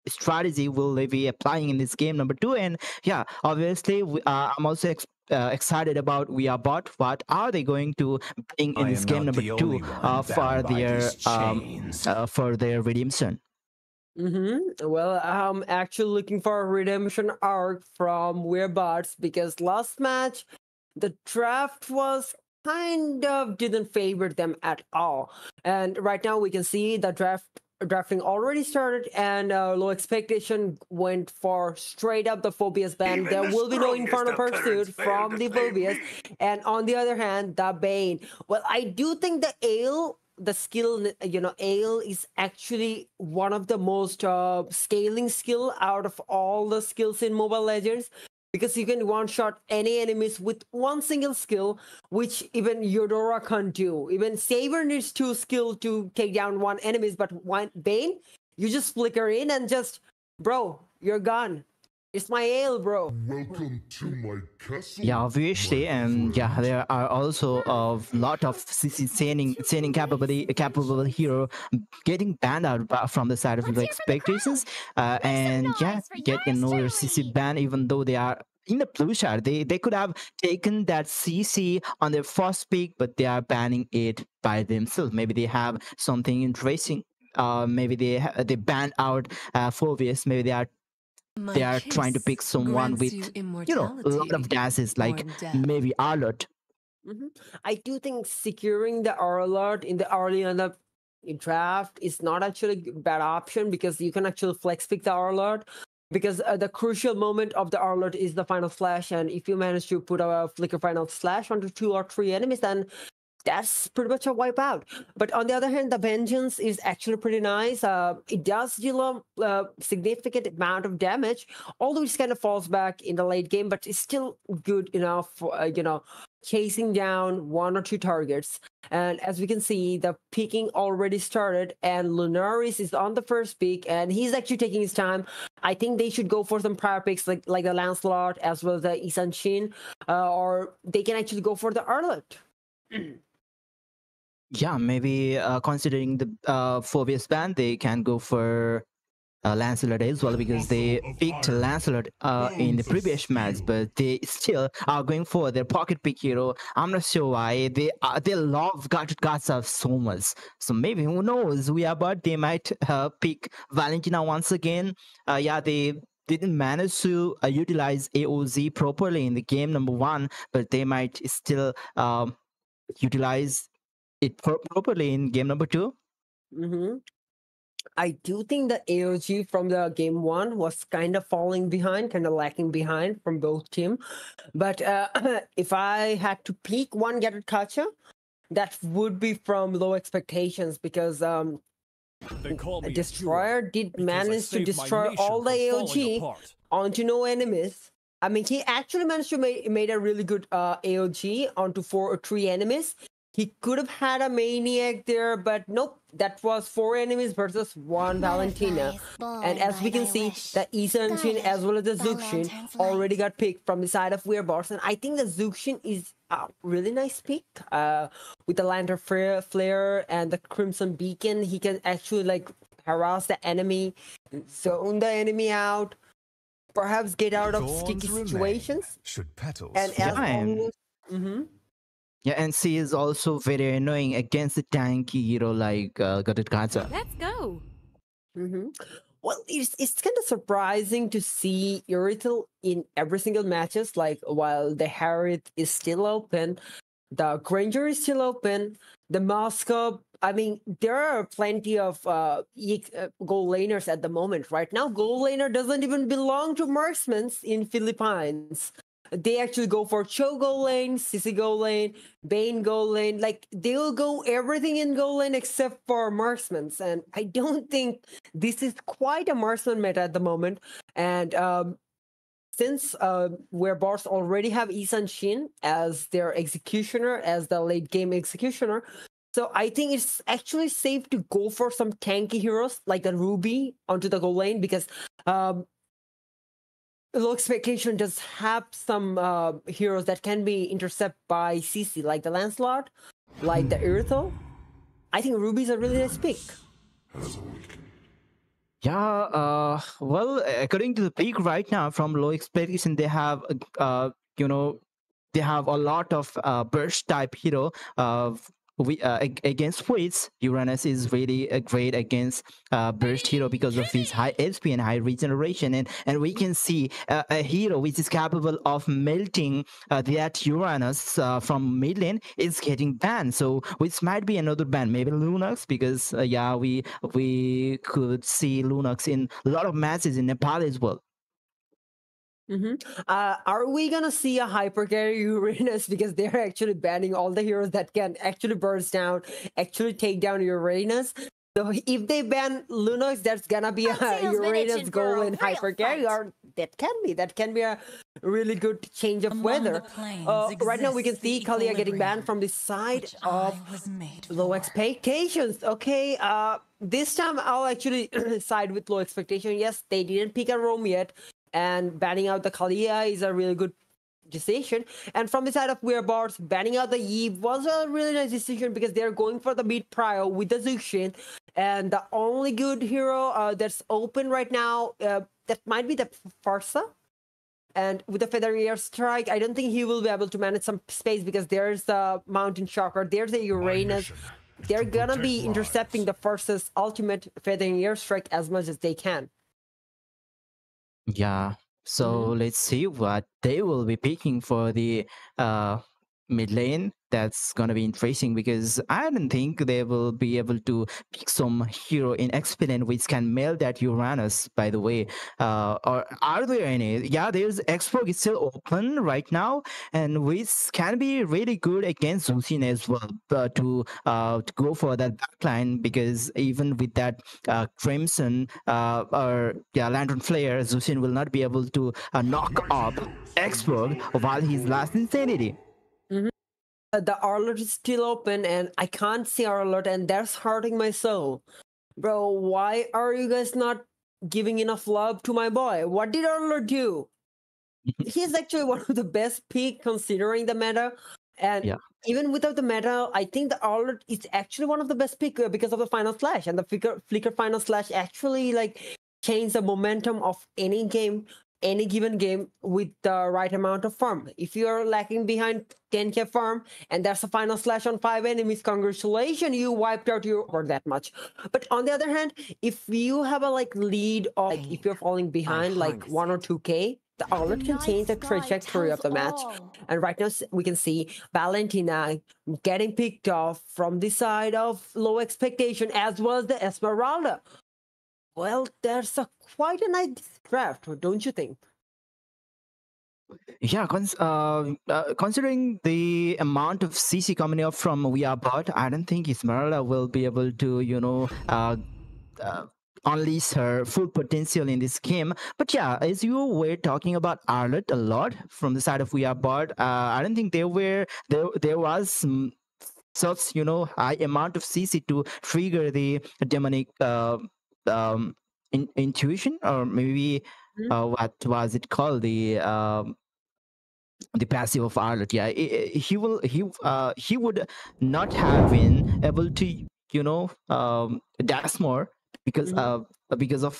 strategy will they be applying in this game number 2. And yeah, obviously, I'm also excited about We Are Bot. What are they going to bring in this game number 2 for their redemption? Well, I'm actually looking for a redemption arc from We're Bots because last match, the draft was kind of didn't favor them at all. And right now we can see the drafting already started and low expectation went for straight up the Phobias ban. There will be no Infernal Pursuit from the Phobias. And on the other hand, the Bane. Well, I do think the skill, Ale is actually one of the most scaling skill out of all the skills in Mobile Legends, because you can one-shot any enemies with one single skill, which even Eudora can't do. Even Saber needs 2 skill to take down 1 enemies, but one Bane, you just flicker in and just, bro, you're gone. It's my Ale, bro. Welcome to my castle. Yeah, obviously, and yeah, there are also a lot of CC sailing capable hero getting banned out from the side of the expectations, and yeah, get another CC ban even though they are in the blue shard. They could have taken that CC on their first pick, but they are banning it by themselves. Maybe they have something interesting. Maybe they banned out Phobias. Maybe they are trying to pick someone with a lot of dances, like maybe Arlot. I do think securing the Arlot in the early on the draft is not actually a bad option, because you can actually flex pick the Arlot, because the crucial moment of the Arlot is the final slash, and if you manage to put a flicker final slash onto 2 or 3 enemies, then that's pretty much a wipeout. But on the other hand, the Vengeance is actually pretty nice. It does deal a significant amount of damage, although it kind of falls back in the late game, but it's still good enough for, chasing down 1 or 2 targets. And as we can see, the picking already started, and Lunaris is on the first pick, and he's actually taking his time. I think they should go for some prior picks like the Lancelot as well as the Isan Shin, or they can actually go for the Arlot. Yeah, maybe considering the Phobias ban, they can go for Lancelot as well, because they picked Lancelot in the previous match, but they still are going for their pocket pick hero. I'm not sure why. They love Gatsa so much. So maybe, who knows? But they might pick Valentina once again. Yeah, they didn't manage to utilize AOZ properly in the game number 1, but they might still utilize it properly in game number 2. I do think the AOG from the game 1 was kind of falling behind, kind of lacking behind from both teams. But if I had to pick one Gathered Kacha, that would be from low expectations, because Destroyer did manage to destroy all the AOG onto no enemies. I mean, he actually managed to made a really good AOG onto 4 or 3 enemies. He could have had a Maniac there, but nope, that was 4 enemies versus 1 Valentina. And as we can see, the Isan Shin as well as the Zuxin already got picked from the side of Weirbots. And I think the Zuxin is a really nice pick. With the Lantern Flare and the Crimson Beacon, he can actually harass the enemy, zone the enemy out, perhaps get out of sticky situations. And as always, yeah, and she is also very annoying against the tanky hero like Gathered Kacha. Let's go. Well, it's kind of surprising to see Uritel in every single matches. Like, while the Harriet is still open, the Granger is still open, the Moscow. I mean, there are plenty of gold laners at the moment. Right now, gold laner doesn't even belong to marksmen in Philippines. they actually go for Cho goal lane, Sissy goal lane, Bane goal lane. Like they'll go everything in goal lane except for marksmans. And I don't think this is quite a marksman meta at the moment. And since where Bars already have Isan Shin as their executioner, as the late game executioner, so I think it's actually safe to go for some tanky heroes like the Ruby onto the goal lane because Low Expectation does have some heroes that can be intercepted by CC, like the Lancelot, like the Irithel. I think Ruby's a really nice pick. Yeah, well, according to the peak right now from Low Expectation, they have, they have a lot of burst type hero. Against which Uranus is really great against burst hero because of his high HP and high regeneration, and we can see a hero which is capable of melting that Uranus from mid lane is getting banned. So which might be another ban, maybe Lunox, because yeah, we could see Lunox in a lot of matches in Nepal as well. Are we gonna see a hyper carry Uranus because they're actually banning all the heroes that can actually burst down, actually take down Uranus? So if they ban Lunox, that's gonna be a Uranus goal in hyper carry, or that can be a really good change of weather. Right now we can see Kalia getting banned from the side of Low Expectations. Okay, this time I'll actually side with Low Expectation. Yes, they didn't pick a roam yet. And banning out the Kalia is a really good decision. And from the side of Weird Bars, banning out the Eve was a really nice decision because they're going for the mid prio with the Zuxian. And the only good hero that's open right now, that might be the Farsa. And with the Feather Air Strike, I don't think he will be able to manage some space because there's the Mountain Shocker, there's the Uranus. They're gonna be intercepting the Farsa's ultimate Feather Air Strike as much as they can. Yeah, so let's see what they will be picking for the mid lane. That's gonna be interesting because I don't think they will be able to pick some hero in Expedient which can melt that Uranus, by the way. Or are there any? Yeah, there's Expo is still open right now, and which can be really good against Zusin as well to go for that backline, because even with that Crimson or Lantern Flare, Zusin will not be able to knock up Expo while he's last Insanity. The Arlot is still open and I can't see Arlot, and that's hurting my soul. Bro, why are you guys not giving enough love to my boy? What did Arlot do? He's actually one of the best pick considering the meta. And even without the meta, I think the Arlot is actually one of the best pick because of the Final Slash. And the Flicker Final Slash actually like changed the momentum of any game, any given game with the right amount of farm. If you're lacking behind 10k farm and there's a Final Slash on 5 enemies, congratulations, you wiped out your over that much. But on the other hand, if you have a like lead of like if you're falling behind like 1 or 2k, the Arlot can change the trajectory of the match. And right now we can see Valentina getting picked off from the side of Low Expectation as well as the Esmeralda. Well, there's quite a nice draft, don't you think? Yeah, considering the amount of CC coming up from We Are Bot, I don't think Esmeralda will be able to, unleash her full potential in this game. But yeah, as you were talking about Arlot a lot from the side of We Are Bot, I don't think there was such high amount of CC to trigger the demonic intuition, or maybe what was it called, the passive of Arlot. Yeah, he would not have been able to dash more because of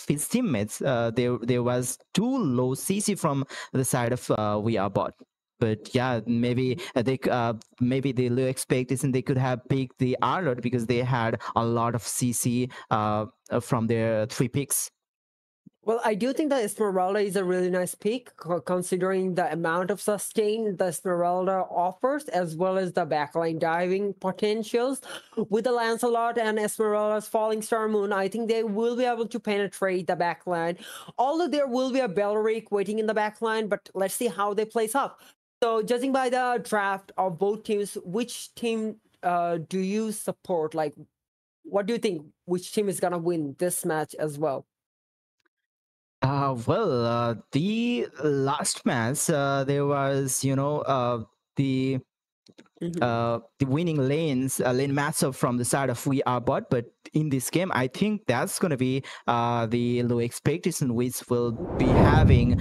his teammates. There was too low CC from the side of We Are Bot. But yeah, maybe maybe the Low Expectation they could have picked the Arlot because they had a lot of CC from their 3 picks. Well, I do think that Esmeralda is a really nice pick, considering the amount of sustain the Esmeralda offers, as well as the backline diving potentials. With the Lancelot and Esmeralda's Falling Star Moon, I think they will be able to penetrate the backline. Although there will be a Belleric waiting in the backline, but let's see how they place up. So, judging by the draft of both teams, which team do you support? Like, what do you think? Which team is gonna win this match as well? The last match, there was, the the winning lane matchup from the side of We Are Bot, but in this game, I think that's going to be the low expectation, which will be having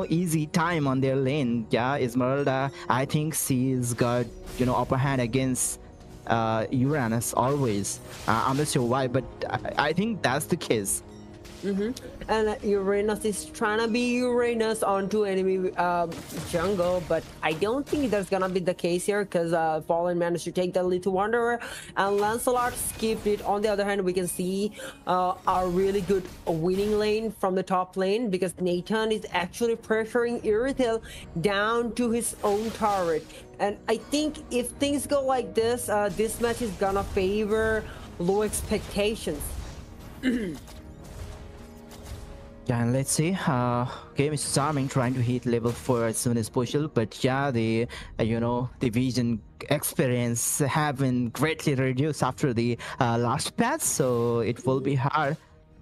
easy time on their lane. Yeah, Esmeralda, I think she's got upper hand against Uranus always. I'm not sure why, but I think that's the case. And Uranus is trying to be Uranus onto enemy jungle, but I don't think that's gonna be the case here because Fallen managed to take the Little Wanderer and Lancelot skipped it. On the other hand, we can see a really good winning lane from the top lane because Nathan is actually pressuring Irithel down to his own turret. And I think if things go like this, this match is gonna favor low expectations. Yeah, and let's see. Game is charming, trying to hit level 4 as soon as possible. But yeah, the the vision experience have been greatly reduced after the last patch, so it will be hard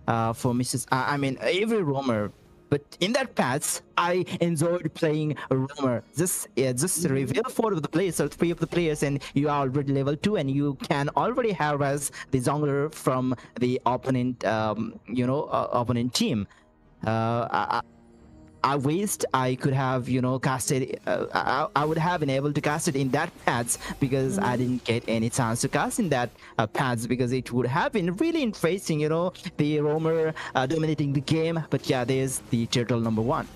for Mrs. I mean, every roamer. But in that patch, I enjoyed playing a roamer. Just reveal 4 of the players or 3 of the players, and you are already level 2, and you can already harass the jungler from the opponent, opponent team. I wished I could have, casted. I would have been able to cast it in that patch because I didn't get any chance to cast in that patch because it would have been really interesting, the roamer dominating the game. But yeah, there's the turtle number 1.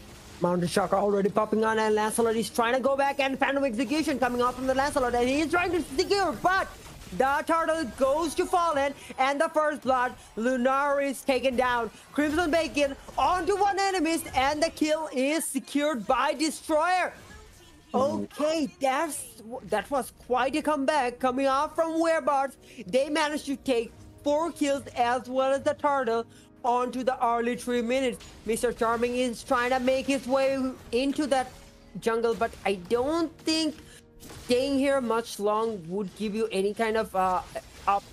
Mountain Shocker already popping on, and Lancelot is trying to go back, and Phantom Execution coming off from the Lancelot, and he's trying to secure, but the turtle goes to Fallen, and the first blood. Lunar is taken down. Crimson Bacon onto one enemy, and the kill is secured by Destroyer. Okay, that was quite a comeback coming off from Werebards. They managed to take 4 kills as well as the turtle onto the early 3 minutes. Mr. Charming is trying to make his way into that jungle, but I don't think staying here much long would give you any kind of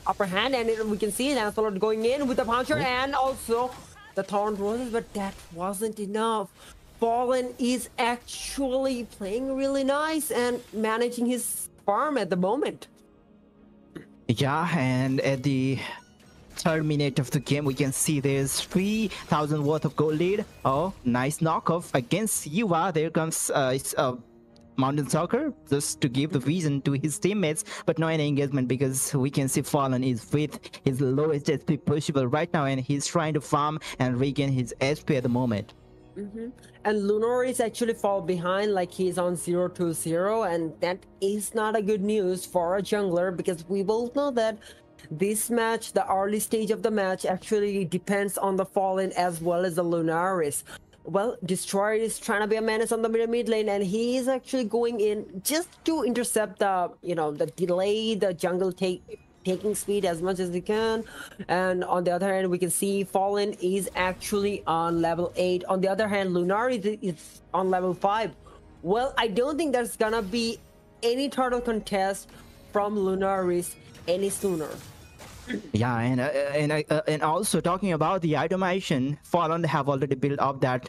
upper hand, and we can see Lancelot going in with the puncher and also the Thorn Roses, but that wasn't enough. Fallen is actually playing really nice and managing his farm at the moment. Yeah, and at the 3rd minute of the game, we can see there's 3,000 worth of gold lead. Oh, nice knockoff against Yuva. There comes Mountain Soccer just to give the vision to his teammates, but no any engagement because we can see Fallen is with his lowest HP possible right now, and he's trying to farm and regain his HP at the moment. And Lunar is actually fall behind, like he's on 0-2-0, and that is not a good news for a jungler because we both know that this match, the early stage of the match, actually depends on the Fallen as well as the Lunaris. Well, Destroyer is trying to be a menace on the mid lane, and he is actually going in just to intercept the, the delay, the jungle taking speed as much as he can. And on the other hand, we can see Fallen is actually on level 8. On the other hand, Lunar is on level 5. Well, I don't think there's gonna be any turtle contest from Lunaris any sooner. Yeah, and also talking about the itemization, Fallen have already built up that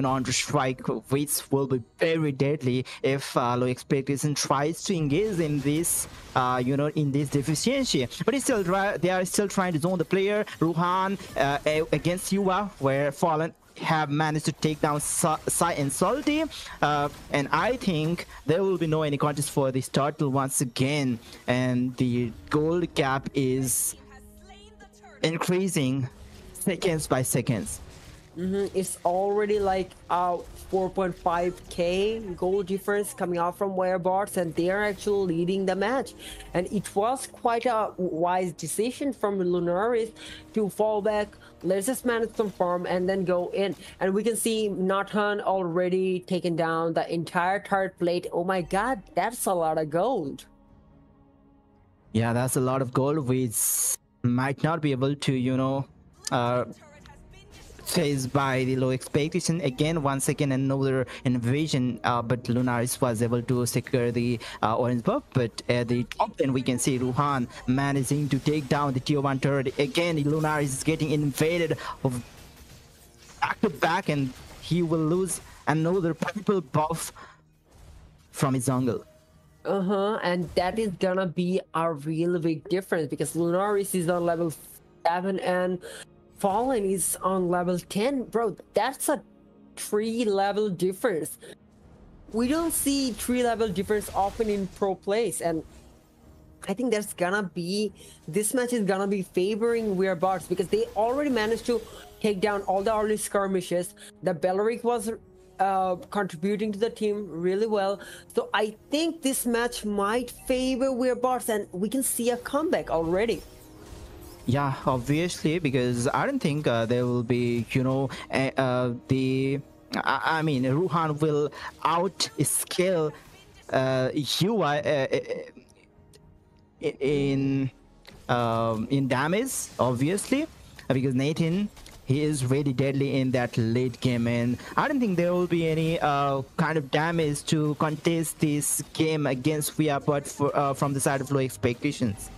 under strike, which will be very deadly if low expectation tries to engage in this in this deficiency. But it's still they are still trying to zone the player. Ruhan against Yuva, where Fallen have managed to take down Sai and Salty, and I think there will be no any contest for this turtle once again, and the gold gap is increasing seconds by seconds. It's already like 4.5k goal difference coming out from Wirebots, and they are actually leading the match. And it was quite a wise decision from Lunaris to fall back, let's just manage some farm, and then go in. And we can see Nathan already taken down the entire third plate. Oh my god, that's a lot of gold. Yeah, that's a lot of gold, which might not be able to, faced by the low expectation. Again, once again, another invasion, but Lunaris was able to secure the orange buff. But at the top end, we can see Ruhan managing to take down the tier 1 turret. Again, Lunaris is getting invaded of back to back, and he will lose another purple buff from his jungle. And that is gonna be a really big difference because Lunaris is on level 7 and Fallen is on level 10. Bro, that's a 3-level difference. We don't see 3-level difference often in pro plays, and I think that's gonna be, this match is gonna be favoring Wirebots because they already managed to take down all the early skirmishes. The Belleric was contributing to the team really well, so I think this match might favor Wirebots, and we can see a comeback already. Yeah, obviously, because I don't think there will be, I mean, Ruhan will outscale UI in damage, obviously, because Nathan, he is really deadly in that late game, and I don't think there will be any kind of damage to contest this game against Wirebots from the side of low expectations.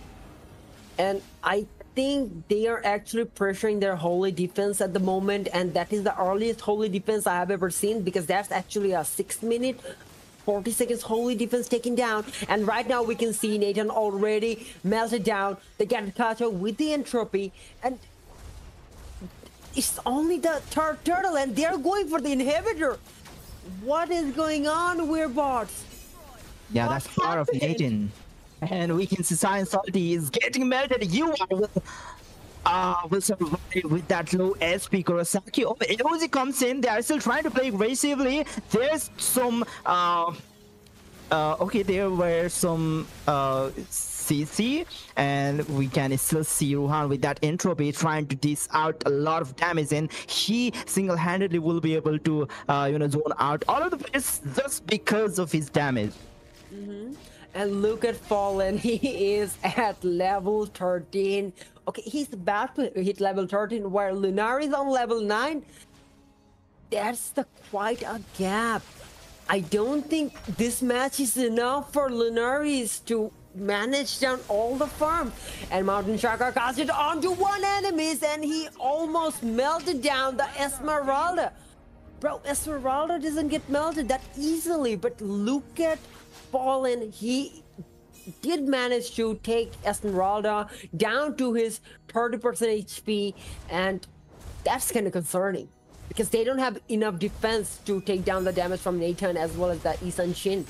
And I think they are actually pressuring their holy defense at the moment, and that is the earliest holy defense I have ever seen, because that's actually a 6-minute 40 seconds holy defense taken down. And right now we can see Nathan already melted down the Gatakato with the entropy, and it's only the third turtle and they're going for the inhibitor. What is going on, Wirebots? Yeah, that's part of Nathan. And we can see Science Salty is getting melted. You will survive with that low SP. Kurosaki. Oh, Eozi comes in. They are still trying to play aggressively. There's some okay, there were some CC, and we can still see Ruhan with that entropy trying to dish out a lot of damage, and he single-handedly will be able to zone out all of the players just because of his damage. And look at Fallen, he is at level 13. Okay, he's about to hit level 13, while Lunar is on level 9. That's quite a gap. I don't think this match is enough for Lunaris to manage down all the farm. And Mountain Shaka cast it onto one enemy, and he almost melted down the Esmeralda. Bro, Esmeralda doesn't get melted that easily, but look at Fallen. He did manage to take Esmeralda down to his 30% HP, and that's kind of concerning because they don't have enough defense to take down the damage from Nathan as well as the Isan Shin.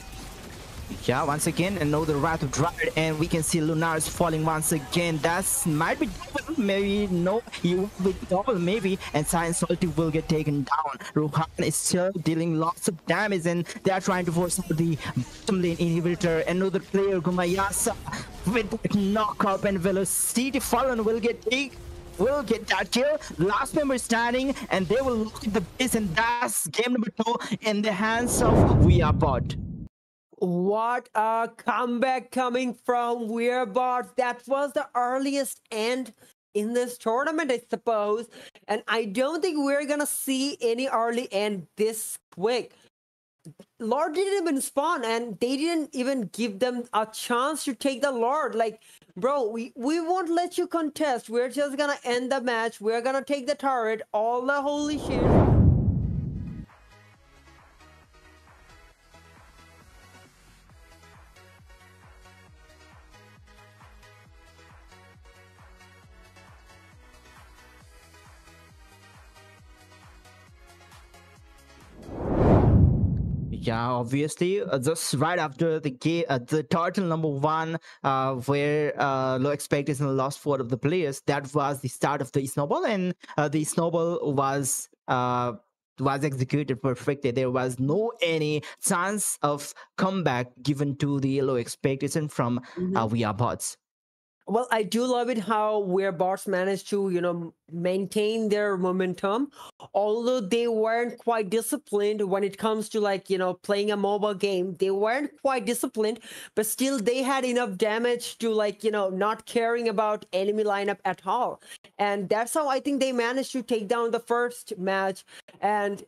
Yeah, once again, another Wrath of Dryad, and we can see Lunaris falling once again. That might be double, maybe no, he will be double maybe, and Science Salty will get taken down. Ruhan is still dealing lots of damage, and they are trying to force out the bottom lane inhibitor. Another player, Gumayasa, with that knock-up and velocity. Fallen will get that kill. Last member standing, and they will look at the base, and that's game number 2 in the hands of Wirebots. What a comeback coming from Wirebots. That was the earliest end in this tournament, I suppose. And I don't think we're gonna see any early end this quick. Lord didn't even spawn, and they didn't even give them a chance to take the Lord. Like, bro, we won't let you contest. We're just gonna end the match. We're gonna take the turret, all the holy shit. Yeah, obviously, just right after the game, the turtle number 1, where low expectation lost 4 of the players, that was the start of the snowball, and the snowball was was executed perfectly. There was no any chance of comeback given to the low expectation from We Are Bots. Well, I do love it how Bots managed to, maintain their momentum, although they weren't quite disciplined when it comes to playing a mobile game. They weren't quite disciplined, but still they had enough damage to not caring about enemy lineup at all. And that's how I think they managed to take down the first match. And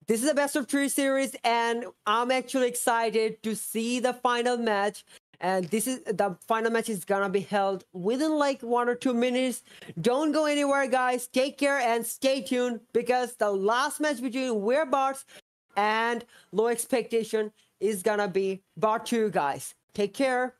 this is a best of 3 series, and I'm actually excited to see the final match. And the final match is gonna be held within 1 or 2 minutes. Don't go anywhere, guys. Take care and stay tuned, because the last match between Bots and Low Expectation is gonna be Bot 2, guys. Take care.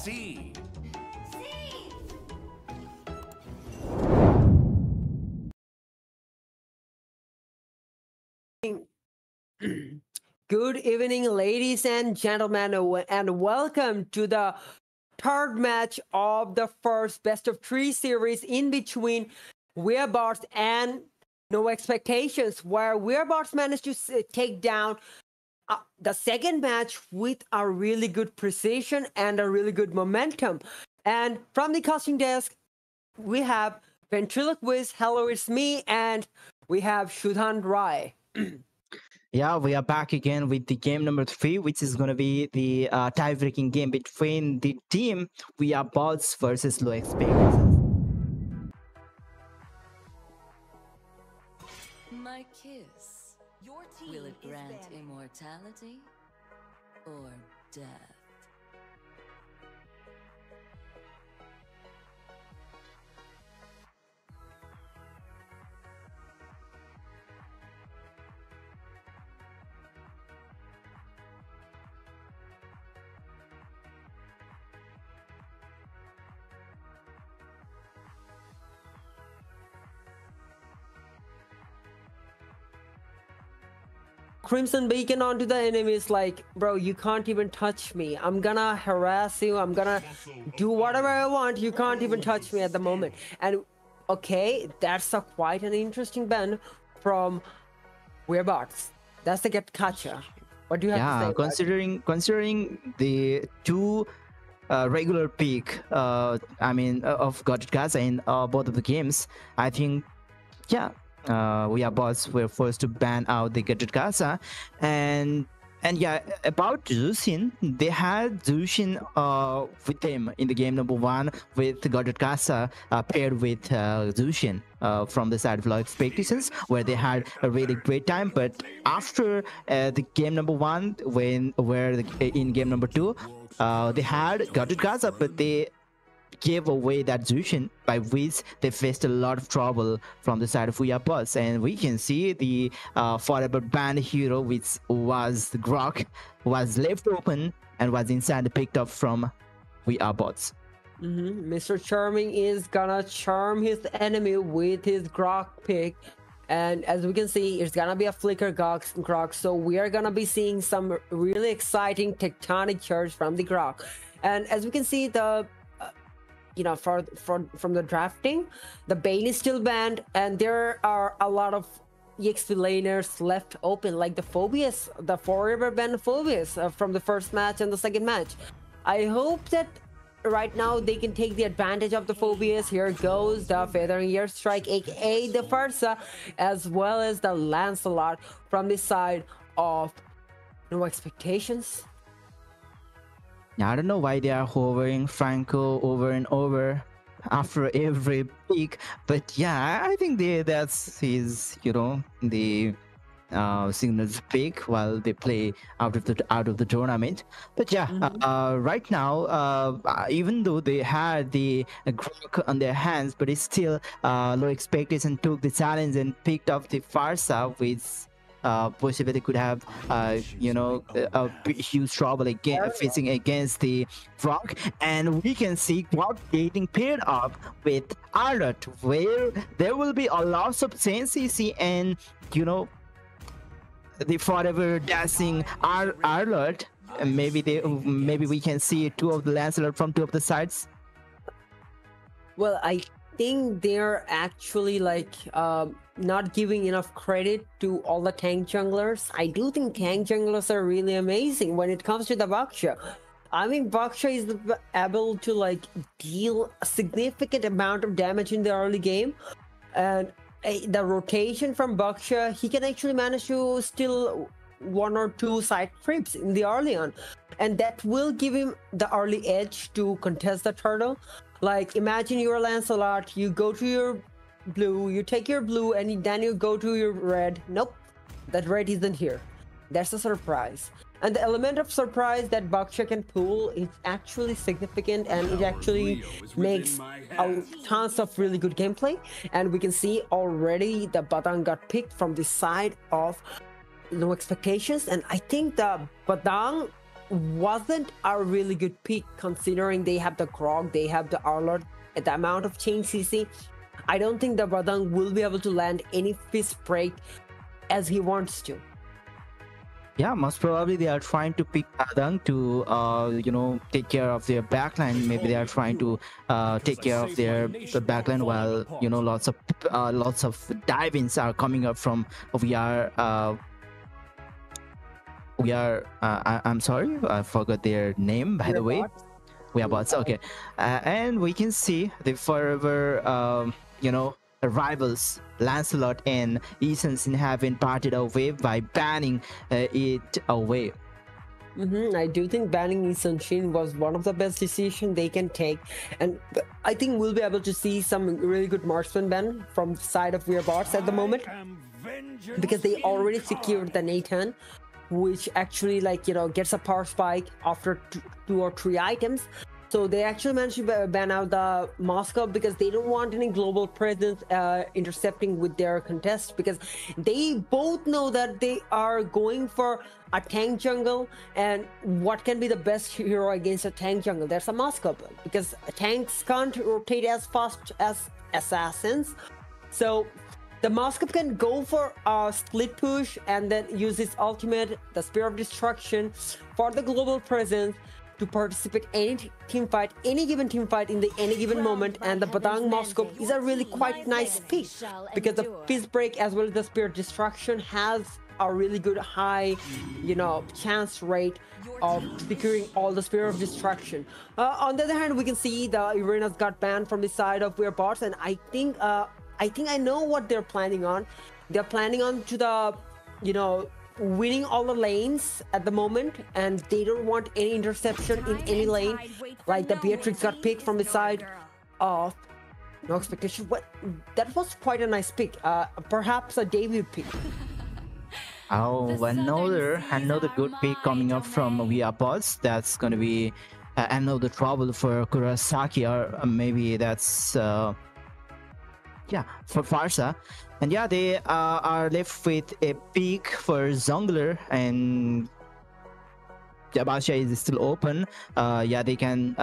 C. Good evening, ladies and gentlemen, and welcome to the third match of the first best of three series in between Wearbots and No Expectations, where Wearbots managed to take down the second match with a really good precision and a really good momentum. And from the casting desk, we have Ventriloquist, hello, it's me, and we have Shudhan Rai. Yeah, we are back again with the game number 3, which is going to be the tie-breaking game between the team We Are Bots versus Low Expectations. My kiss. Will it grant immortality or death? Crimson Beacon onto the enemies like, bro, you can't even touch me. I'm gonna harass you. I'm gonna do whatever I want. You can't even touch me at the moment. And okay, that's quite an interesting ban from Wearbots. That's the get catcher. What do you have to say? Considering the two regular peak, of Got Gaza in both of the games, I think, yeah. We Are Bots were forced to ban out the Gadget Gaza, and yeah, about Zushin, they had Zushin with them in the game number 1 with Gadget Gaza paired with Zushin from the side of Low Expectations, where they had a really great time. But after the game number 1, in game number 2, they had Gadget Gaza, but they gave away that Zushin, by which they faced a lot of trouble from the side of We Are Bots. And we can see the forever banned hero, which was the Grok, was left open and was instead picked up from We Are Bots. Mr. Charming is gonna charm his enemy with his Grok pick. And as we can see, it's gonna be a flicker Grok. So we are gonna be seeing some really exciting tectonic charge from the Grok. And as we can see, the from the drafting, the Bane is still banned, and there are a lot of EXP laners left open, like the Phobius, the forever banned Phobius from the first match and the second match. I hope that right now they can take the advantage of the Phobius. Here goes the Feathering Airstrike, aka the Farsa, as well as the Lancelot from the side of No Expectations. I don't know why they are hovering Franco over and over after every peak, but yeah, I think that's his, the signals pick while they play out of the tournament. But yeah, right now, even though they had the Grok on their hands, but it's still Low Expectation took the challenge and picked up the Farsa, which possibly they could have a huge trouble again facing against the Grok. And we can see Grok getting paired up with Alert, where there will be a loss of CC and the forever dashing Alert. And maybe we can see 2 of the Lancelot from 2 of the sides. Well, I think they're actually not giving enough credit to all the tank junglers. I do think tank junglers are really amazing when it comes to the Baksha. I mean, Baksha is able to deal a significant amount of damage in the early game, and the rotation from Baksha, he can actually manage to steal 1 or 2 side creeps in the early on, and that will give him the early edge to contest the turtle. Like, imagine you're Lancelot, you go to your blue, you take your blue, and then you go to your red. Nope, that red isn't here. That's a surprise. And the element of surprise that Baksha can pull is actually significant, and it actually makes tons of really good gameplay. And we can see already the Badang got picked from the side of No Expectations, and I think the Badang wasn't a really good pick considering they have the Grog, they have the Arlord, the amount of change CC. I don't think the Badang will be able to land any fist break as he wants to. Yeah, most probably they are trying to pick Padang to, take care of their backline. Maybe they are trying to take care of their backline while, lots of dive-ins are coming up from I'm sorry, I forgot their name, by the way. We are bots. Okay, and we can see the forever, rivals Lancelot and Easonsin have been parted away by banning it away. I do think banning Easonshin was one of the best decisions they can take, and I think we'll be able to see some really good marksman ban from the side of Weirbots at the moment, because they already secured the Nathan, which actually gets a power spike after 2 or 3 items. So they actually managed to ban out the Moscow because they don't want any global presence intercepting with their contest, because they both know that they are going for a tank jungle, and what can be the best hero against a tank jungle? There's a Moscow, because tanks can't rotate as fast as assassins. So the Moscow can go for a split push and then use his ultimate, the Spear of Destruction, for the global presence to participate any team fight, any given team fight in the any given moment. And the Badang Moscow is a really quite nice pick, because the Fizz Break as well as the Spear of Destruction has a really good high, chance rate of securing all the Spear of Destruction. On the other hand, we can see the Arenas got banned from the side of Weirbots, and I think I know what they're planning on. They're planning on to the, winning all the lanes at the moment, and they don't want any interception in any lane. Like the Beatrix got picked from the side of No Expectation. What? That was quite a nice pick. Perhaps a debut pick. Oh, another good pick coming up from Weirbots. That's going to be another trouble for Kurosaki, or maybe that's for Farsa. And yeah, they are left with a pick for Zongler, and Jabasha is still open. They can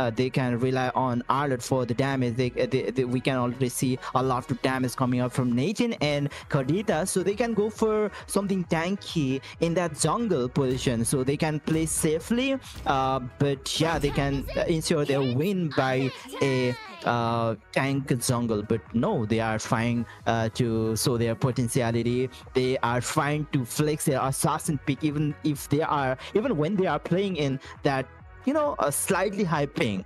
rely on Arlott for the damage. We can already see a lot of damage coming up from Nathan and Kardita, so they can go for something tanky in that jungle position, so they can play safely. But yeah, they can ensure their win by a tank jungle. But no, they are trying to show their potentiality. They are trying to flex their assassin pick, even when they are playing in that a slightly high ping.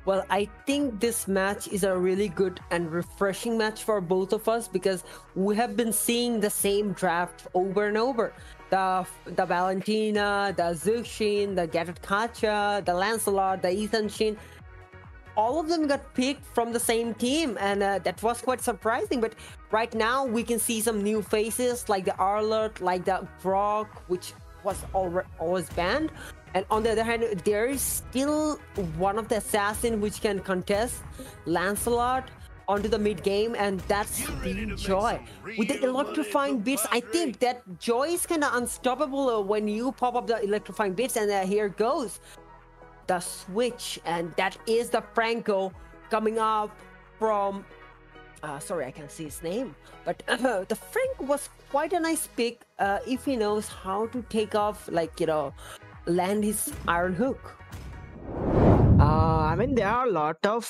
Well, I think this match is a really good and refreshing match for both of us, because we have been seeing the same draft over and over. The Valentina, the Zuxin, the Gadget Kacha, the Lancelot, the Ethan Shin, all of them got picked from the same team, and that was quite surprising. But right now we can see some new faces like the Arlott, like the Grog, which was always banned. And on the other hand, there is still one of the assassin which can contest Lancelot onto the mid game, and that's the Joy. With the electrifying bits, I think that Joy is kind of unstoppable when you pop up the electrifying bits, and here goes the switch, and that is the Franco coming up from sorry, I can't see his name, but the Frank was quite a nice pick if he knows how to take off, land his Iron Hook. I mean, there are a lot of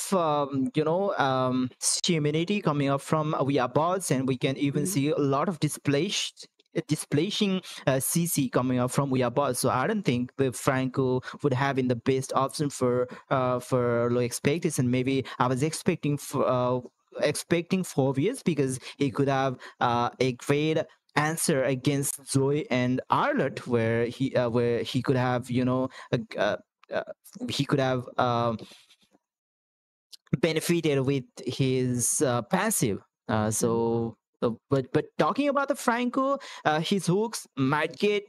immunity coming up from Weirbots, and we can even see a lot of displacing CC coming up from Weirbots. So I don't think the Franco would have been the best option for low expectation. Maybe I was expecting Phobius, because he could have a great answer against Zoe and Arlott, where he could have benefited with his passive. But talking about the Franco, his hooks might get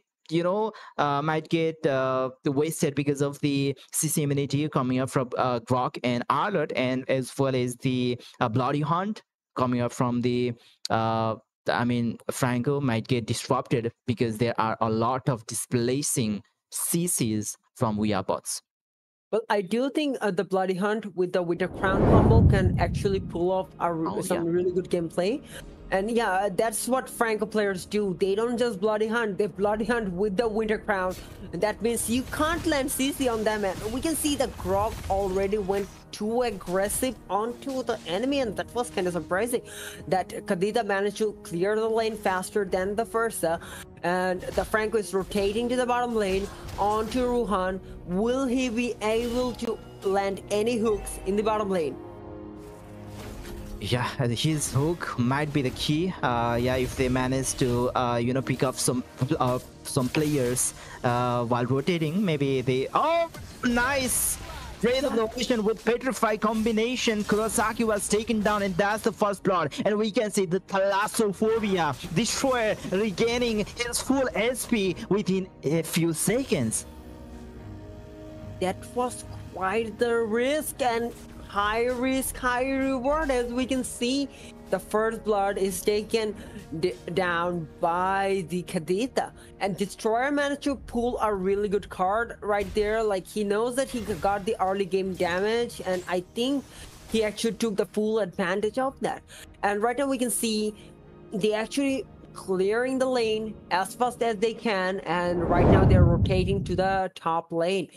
wasted because of the CC immunity coming up from Grok and Arlott, and as well as the Bloody Hunt coming up from the Franco might get disrupted because there are a lot of displacing CCs from ESPORTS. Well, I do think the Bloody Hunt with the Winter Crown combo can actually pull off some really good gameplay. And yeah, that's what Franco players do. They don't just Bloody Hunt, they Bloody Hunt with the Winter Crown. And that means you can't land CC on them. And we can see the Grog already went too aggressive onto the enemy, and that was kind of surprising that Kadita managed to clear the lane faster than the Versa. And the Franco is rotating to the bottom lane onto Ruhan. Will he be able to land any hooks in the bottom lane? Yeah, his hook might be the key. Yeah, if they manage to pick up some players while rotating, maybe they. Oh, nice! Great innovation with Petrify combination. Kurosaki was taken down, and that's the first blood. And we can see the Thalassophobia Destroyer regaining his full SP within a few seconds. That was quite the risk, and high risk, high reward. As we can see, the first blood is taken down by the Kadita, and Destroyer managed to pull a really good card right there. Like, he knows that he got the early game damage, and I think he actually took the full advantage of that. And right now we can see they actually clearing the lane as fast as they can, and right now they're rotating to the top lane.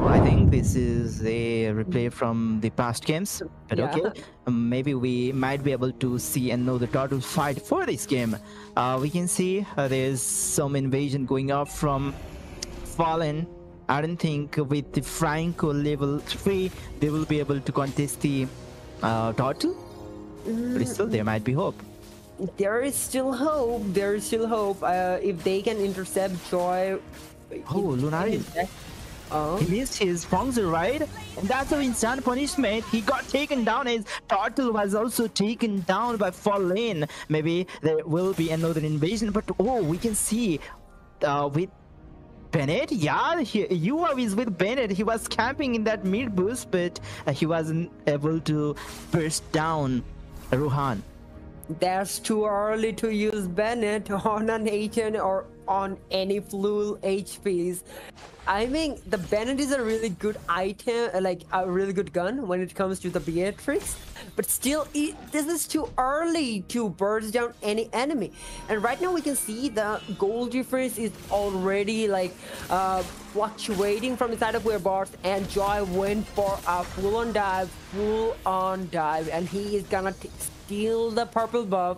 I think this is a replay from the past games, but Yeah. okay, maybe we might be able to see and know the total fight for this game. We can see there's some invasion going up from Fallen. I don't think with the Franco level 3 they will be able to contest the turtle, but still there might be hope. There is still hope. There is still hope. If they can intercept Joy. Oh, Lunaris. He missed his Fongzer, right? And that's an instant punishment. He got taken down. His turtle was also taken down by Fallen. Maybe there will be another invasion, but oh, we can see with Bennett. Yeah, you is with Bennett. He was camping in that mid boost, but he wasn't able to burst down Ruhan. That's too early to use Bennett on an agent or on any full HPs. I mean, the Bennett is a really good item, like a really good gun when it comes to the Beatrix, but still, this is too early to burst down any enemy. And right now we can see the goal difference is already like fluctuating from the side of Weirbots, and Joy went for a full-on dive, and he is gonna steal the purple buff,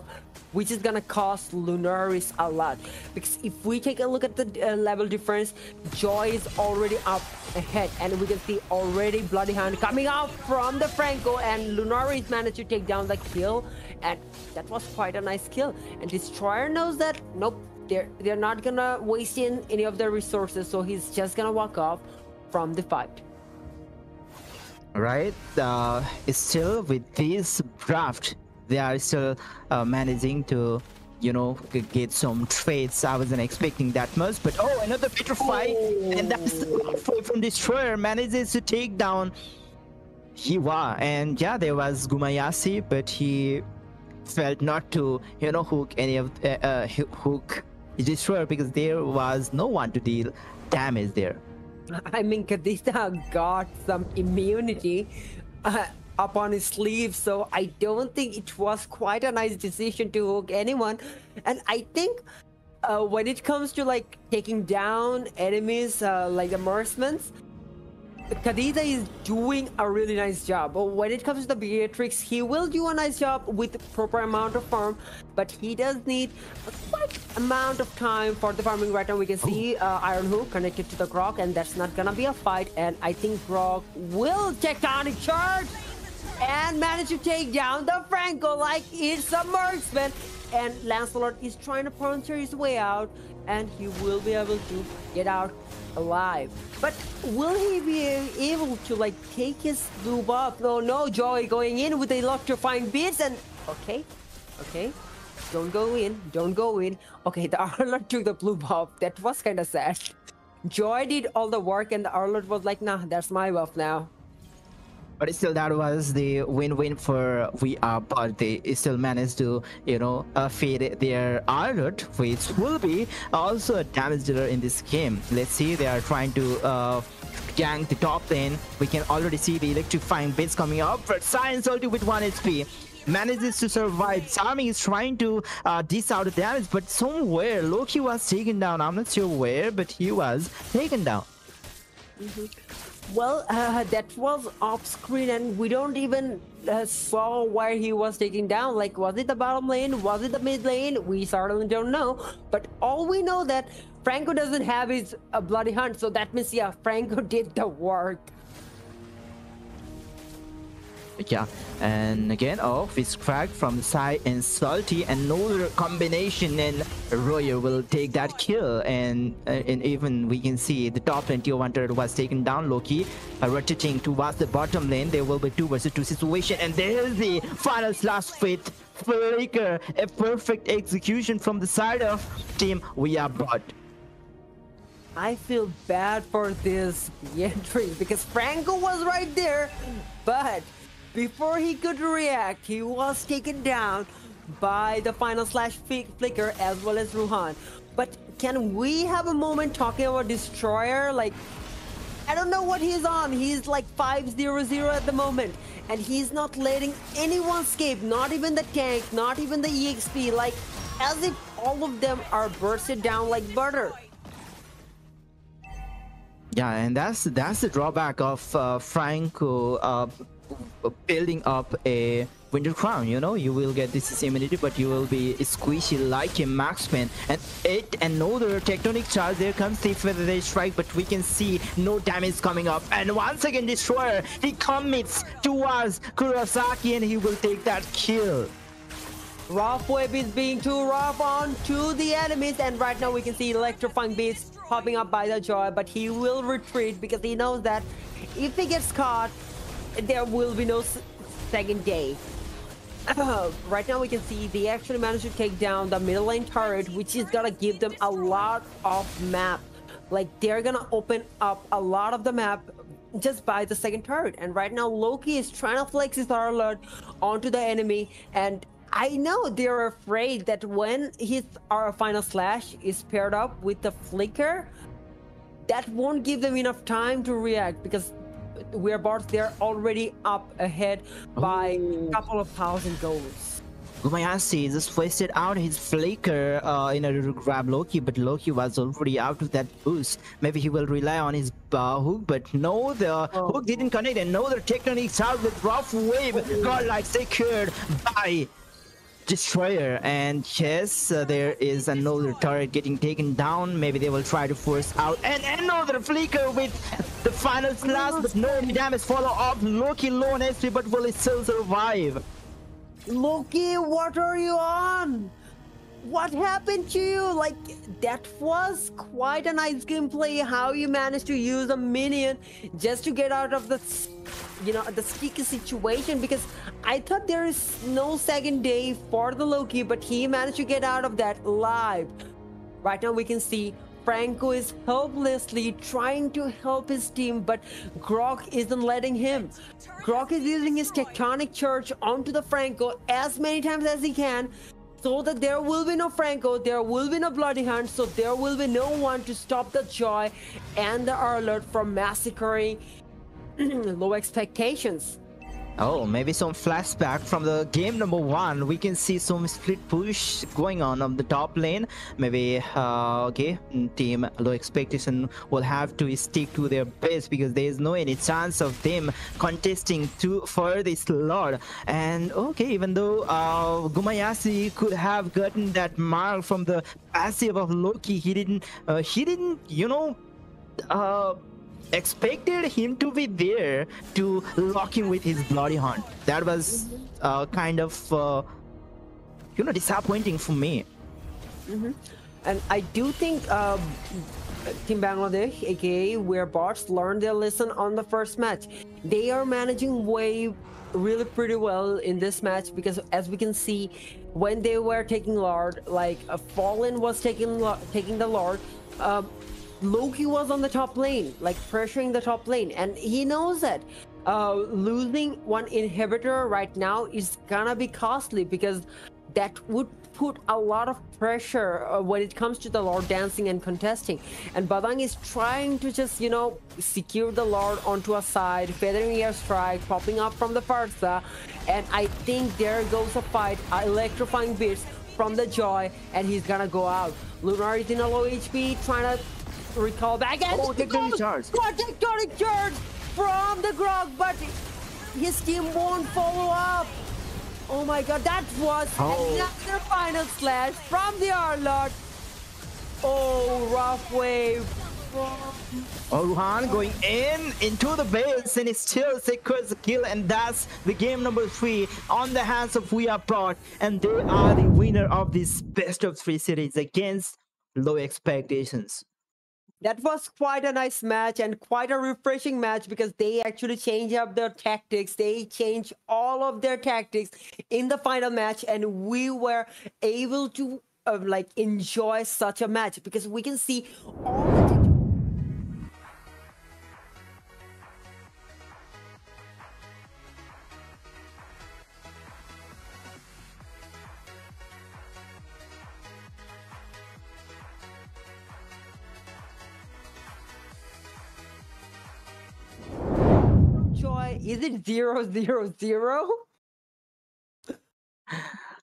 which is gonna cost Lunaris a lot. Because if we take a look at the level difference, Joy is already up ahead, and we can see already Bloody Hand coming out from the Franco, and Lunaris managed to take down the kill, and that was quite a nice kill. And Destroyer knows that, nope, they're not gonna waste in any of their resources, so he's just gonna walk off from the fight. Right, still with this draft, they are still managing to, get some trades. I wasn't expecting that much, but oh, another Petrify, and that's from Destroyer manages to take down Hiwa. And yeah, there was Gumayasi, but he felt not to, hook any of hook Destroyer because there was no one to deal damage there. I mean, Kadita got some immunity up on his sleeve, so I don't think it was quite a nice decision to hook anyone. And I think when it comes to like taking down enemies like the Mercemans, Kadita is doing a really nice job. But when it comes to the Beatrix, he will do a nice job with the proper amount of farm, but he does need a quite amount of time for the farming. Right now we can see Iron Hook connected to the Grog, and that's not gonna be a fight. And I think Grog will tectonic charge and manage to take down the Franco like it's a marksman. And Lancelot is trying to puncture his way out, and he will be able to get out alive. But will he be able to like take his blue buff? Oh no, Joy going in with electrifying beats, and okay, don't go in. Okay, the Arlott took the blue buff. That was kind of sad. Joy did all the work, and the Arlott was like, nah, that's my buff now. But still, that was the win-win for VR, but they still managed to, feed their alert, which will be also a damage dealer in this game. Let's see, they are trying to gank the top lane. We can already see the electrifying bits coming up, but Science ulti with 1 HP manages to survive. Charming is trying to dish out the damage, but somewhere Loki was taken down. I'm not sure where, but he was taken down. Well, that was off screen, and we don't even saw where he was taken down. Like, was it the bottom lane? Was it the mid lane? We certainly don't know. But all we know that Franco doesn't have his bloody hunt, so that means, yeah, Franco did the work. Yeah, and again, it's cracked from the side, and Salty, another combination, and Royer will take that kill. And even we can see the top lane tier 1 turret was taken down. Loki rotating towards the bottom lane. There will be 2 versus 2 situation, and there's the final slash with Flicker. A perfect execution from the side of team We Are Bot. I feel bad for this entry because Franco was right there, but before he could react, he was taken down by the final slash flicker as well as Ruhan. But can we have a moment talking about Destroyer? Like, I don't know what he's on. He's like 5-0-0 at the moment, and he's not letting anyone escape, not even the tank, not even the EXP, like as if all of them are bursted down like butter. Yeah, and that's the drawback of Franco building up a Winter Crown. You will get this immunity, but you will be squishy like a marksman. And another tectonic charge. There comes the feather strike, but we can see no damage coming up. And once again, Destroyer, he commits towards Kurosaki, and he will take that kill. Rough Wave is being too rough on to the enemies, and right now we can see electrifying beats popping up by the Joy, but he will retreat because he knows that if he gets caught, there will be no second day. Right now we can see they actually managed to take down the middle lane turret, which is gonna give them a lot of map. Like, they're gonna open up a lot of the map just by the second turret. And right now Loki is trying to flex his alert onto the enemy, and I know they're afraid that when his final slash is paired up with the flicker, that won't give them enough time to react, because we're bots, they're already up ahead by a couple of thousand golds. Gumayasi just wasted out his flicker in order to grab Loki, but Loki was already out of that boost. Maybe he will rely on his hook, but no, the hook didn't connect, and no, the techniques out with Rough Wave got like secured by Destroyer. And yes, there is another turret getting taken down. Maybe they will try to force out, and another flicker with the final slash, but no damage follow up. Loki low on HP, but will still survive. Loki, what are you on? What happened to you? Like, that was quite a nice gameplay, how you managed to use a minion just to get out of the the sticky situation, because I thought there is no second day for the Loki, but he managed to get out of that live. Right now we can see Franco is helplessly trying to help his team, but Grok isn't letting him. Grok is using his tectonic charge onto the Franco as many times as he can, so that there will be no Franco, there will be no Bloody Hunt, so there will be no one to stop the Joy and the Alert from massacring low expectations. Oh, maybe some flashback from the game number 1. We can see some split push going on the top lane. Maybe, okay, team low expectation will have to stick to their base, because there is no any chance of them contesting for this Lord. And okay, even though Gumayasi could have gotten that mark from the passive of Loki, he didn't, expected him to be there to lock him with his Bloody Hunt. That was kind of disappointing for me. And I do think Team Bangladesh, aka We're Bots, learned their lesson on the first match. They are managing wave really pretty well in this match, because as we can see, when they were taking Lord, like Fallen was taking the Lord, Loki was on the top lane, like pressuring the top lane, and he knows that losing one inhibitor right now is gonna be costly because that would put a lot of pressure when it comes to the Lord dancing and contesting. And Badang is trying to just, you know, secure the Lord onto a side, feathering airstrike, popping up from the Farsa. And I think there goes a fight, electrifying bits from the Joy, and he's gonna go out. Lunar is in a low HP, trying to recall back. And tectonic charge. Tectonic charge from the Grog, but his team won't follow up. Oh my god, that was another final slash from the Arlot. Oh, rough wave. Orhan going into the base and it still secures the kill, and that's the game number 3 on the hands of We Are Proud, and they are the winner of this best of 3 series against low expectations. That was quite a nice match and quite a refreshing match because they actually changed up their tactics. They changed all of their tactics in the final match, and we were able to like enjoy such a match because we can see all the Joy. Is it 0-0-0?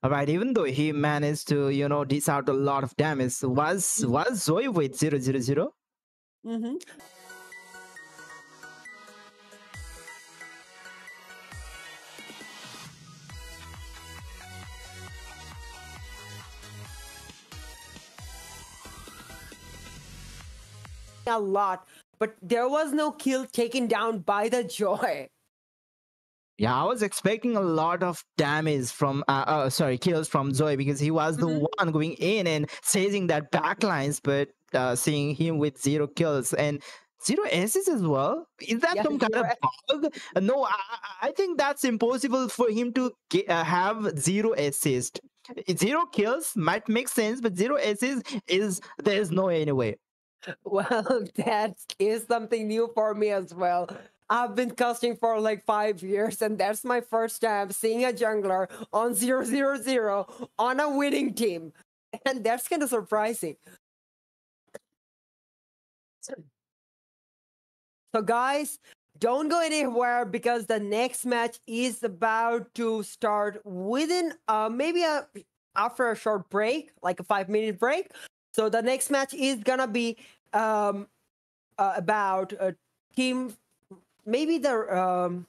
All right, even though he managed to, you know, dish out a lot of damage, was Zoe with 0-0-0? Mm-hmm. A lot, but there was no kill taken down by the Joy. Yeah, I was expecting a lot of damage from, kills from Zoe, because he was the one going in and chasing that backlines, but seeing him with 0 kills and 0 assists as well. Is that some kind of bug? No, I think that's impossible for him to have 0 assists. 0 kills might make sense, but 0 assists there's no any way. Well, that is something new for me as well. I've been casting for like 5 years, and that's my first time seeing a jungler on 0-0-0 on a winning team. And that's kind of surprising. So guys, don't go anywhere because the next match is about to start within after a short break, like a 5-minute break. So the next match is gonna be about team, maybe the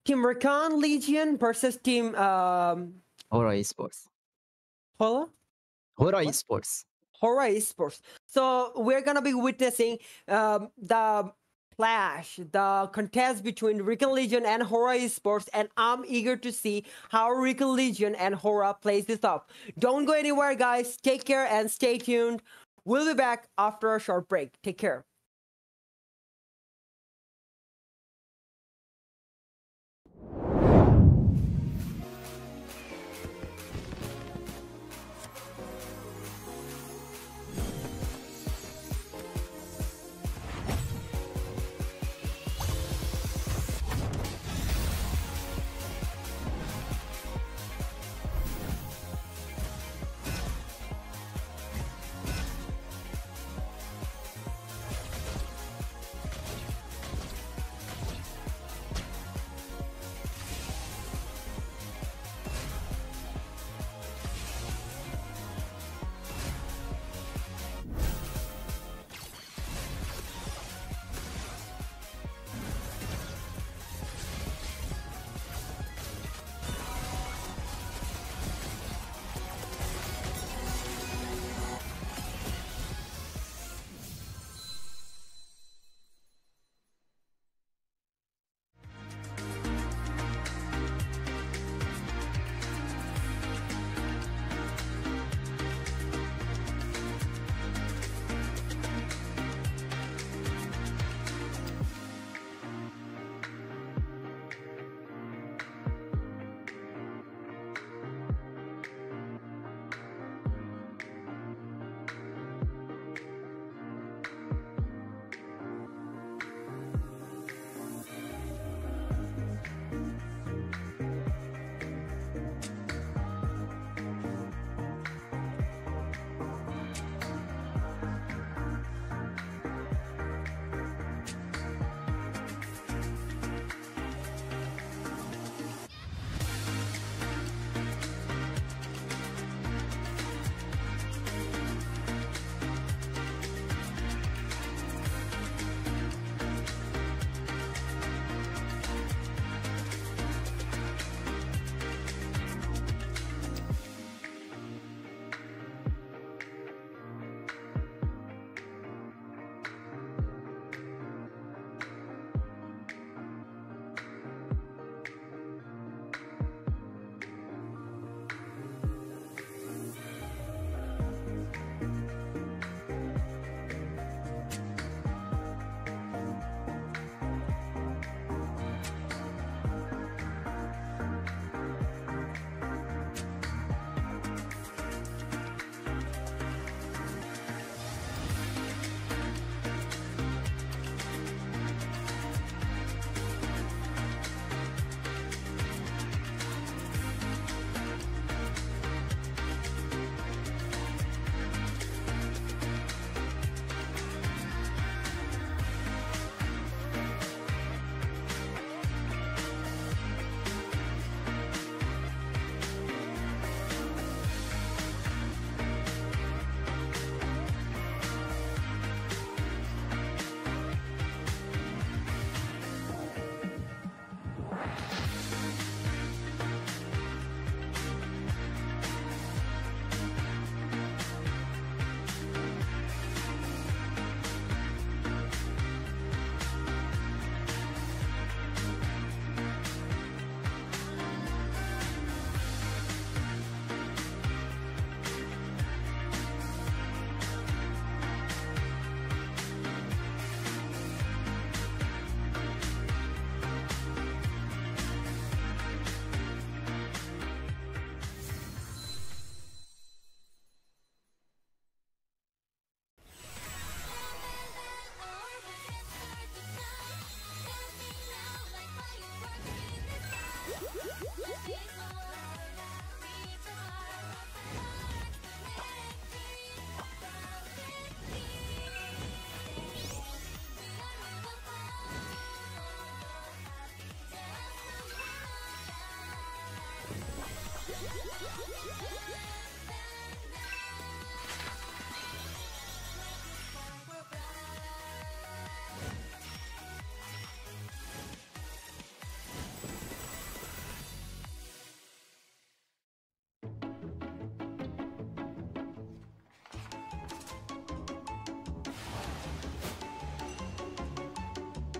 team RECON Legion versus team HORA Esports. HORA? HORA Esports. HORA Esports. So we're gonna be witnessing the clash, the contest between RECON Legion and HORA Esports, and I'm eager to see how RECON Legion and HORA plays this off. Don't go anywhere, guys. Take care and stay tuned. We'll be back after a short break. Take care.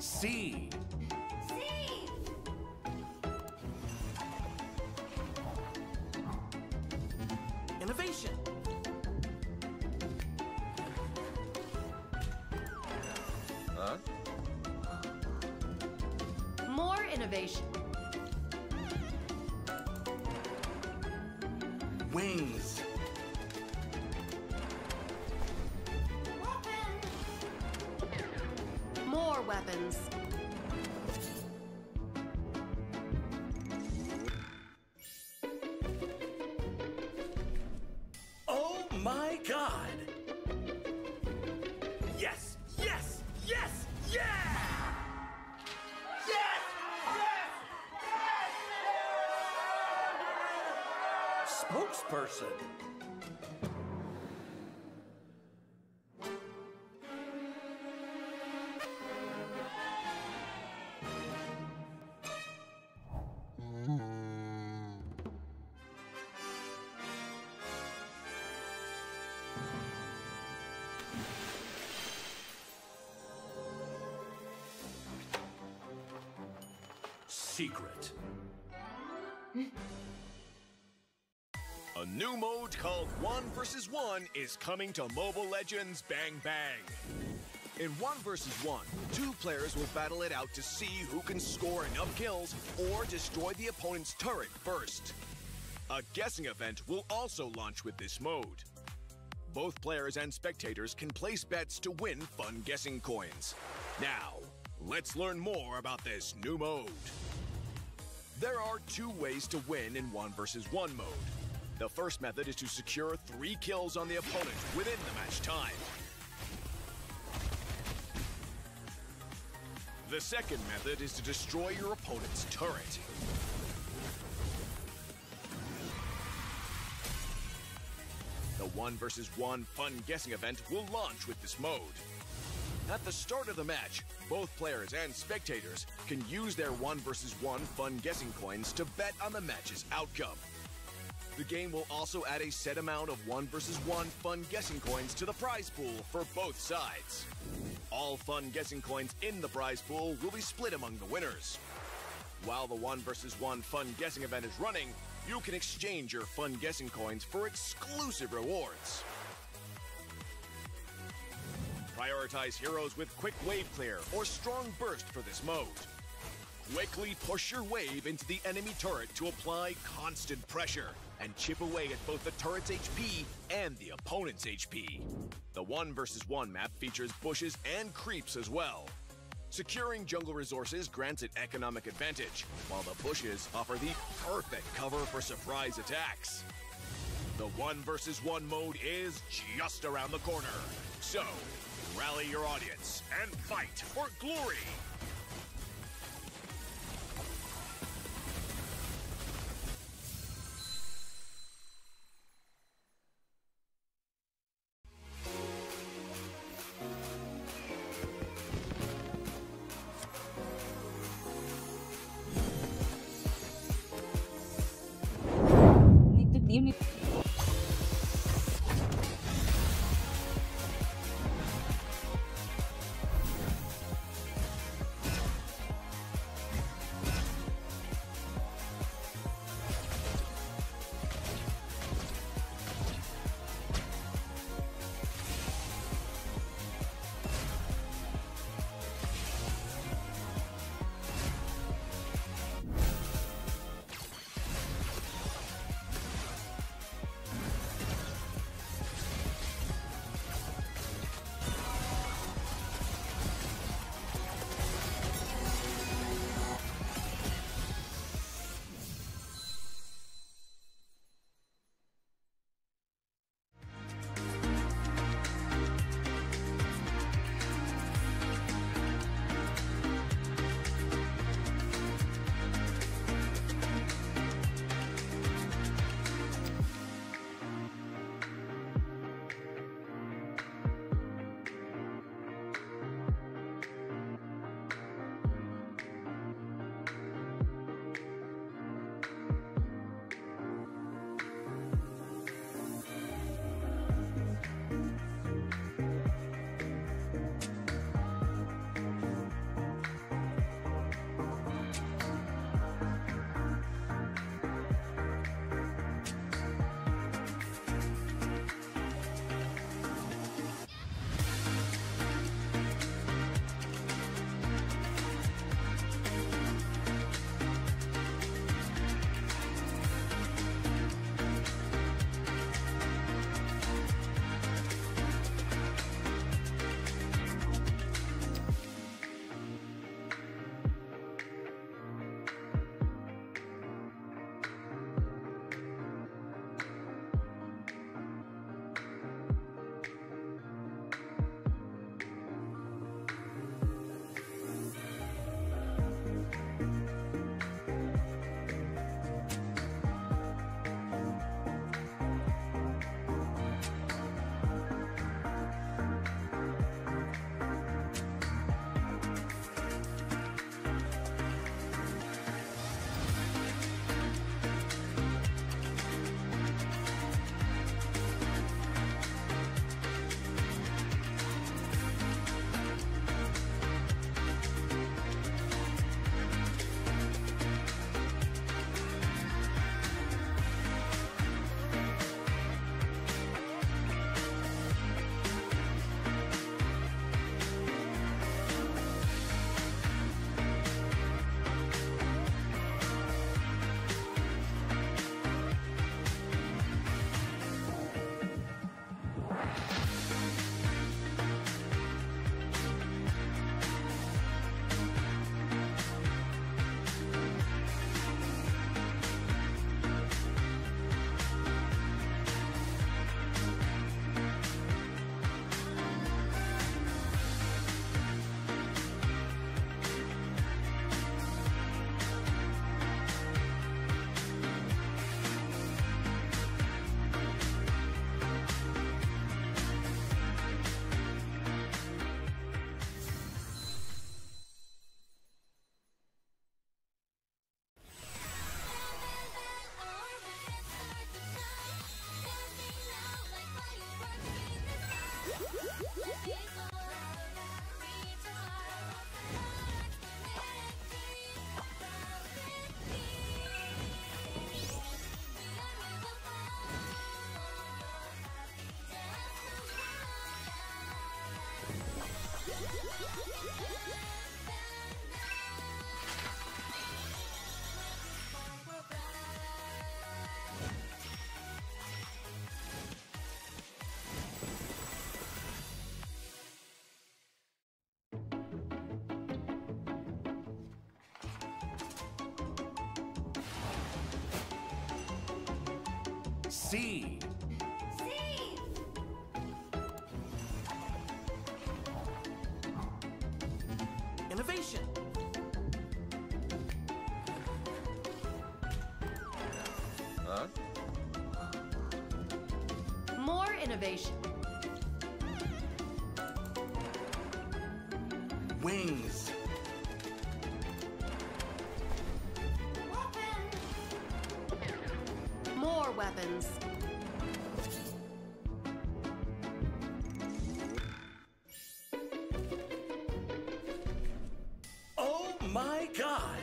C. Innovation. Huh? More innovation. Wings. More weapons. Oh my God! Yes! Yes! Yes! Yeah! Yes! Spokesperson. Secret. A new mode called 1 vs 1 is coming to Mobile Legends Bang Bang. In 1 vs 1, 2 players will battle it out to see who can score enough kills or destroy the opponent's turret first. A guessing event will also launch with this mode. Both players and spectators can place bets to win fun guessing coins. Now, let's learn more about this new mode. There are 2 ways to win in 1 vs 1 mode. The first method is to secure 3 kills on the opponent within the match time. The second method is to destroy your opponent's turret. The 1 vs 1 fun guessing event will launch with this mode. At the start of the match, both players and spectators can use their 1 vs 1 fun guessing coins to bet on the match's outcome. The game will also add a set amount of 1 vs 1 fun guessing coins to the prize pool for both sides. All fun guessing coins in the prize pool will be split among the winners. While the 1 vs 1 fun guessing event is running, you can exchange your fun guessing coins for exclusive rewards. Prioritize heroes with quick wave clear or strong burst for this mode. Quickly push your wave into the enemy turret to apply constant pressure and chip away at both the turret's HP and the opponent's HP. The 1 vs 1 map features bushes and creeps as well. Securing jungle resources grants it economic advantage, while the bushes offer the perfect cover for surprise attacks. The 1 vs 1 mode is just around the corner. So, rally your audience and fight for glory! C. Innovation. Huh? More innovation. Wings. More weapons. Oh my God!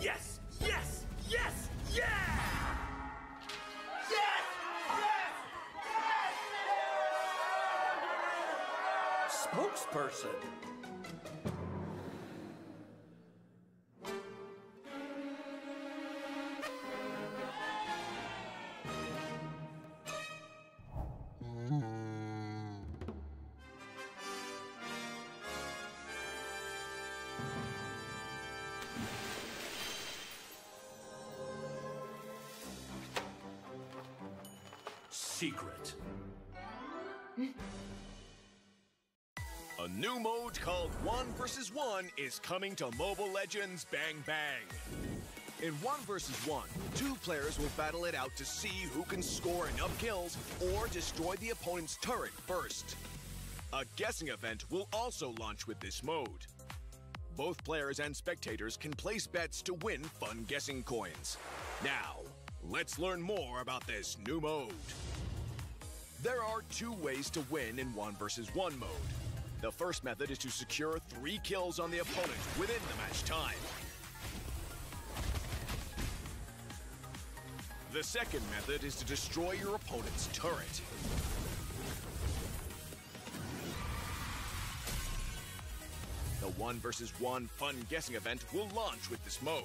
Yes! Yes! Yes! Yeah! Yes! Yes! Spokesperson. Secret. A new mode called 1 vs 1 is coming to Mobile Legends Bang Bang. In 1 vs 1, 2 players will battle it out to see who can score enough kills or destroy the opponent's turret first. A guessing event will also launch with this mode. Both players and spectators can place bets to win fun guessing coins. Now, let's learn more about this new mode. There are 2 ways to win in 1 vs 1 mode. The first method is to secure 3 kills on the opponent within the match time. The second method is to destroy your opponent's turret. The 1 vs 1 fun guessing event will launch with this mode.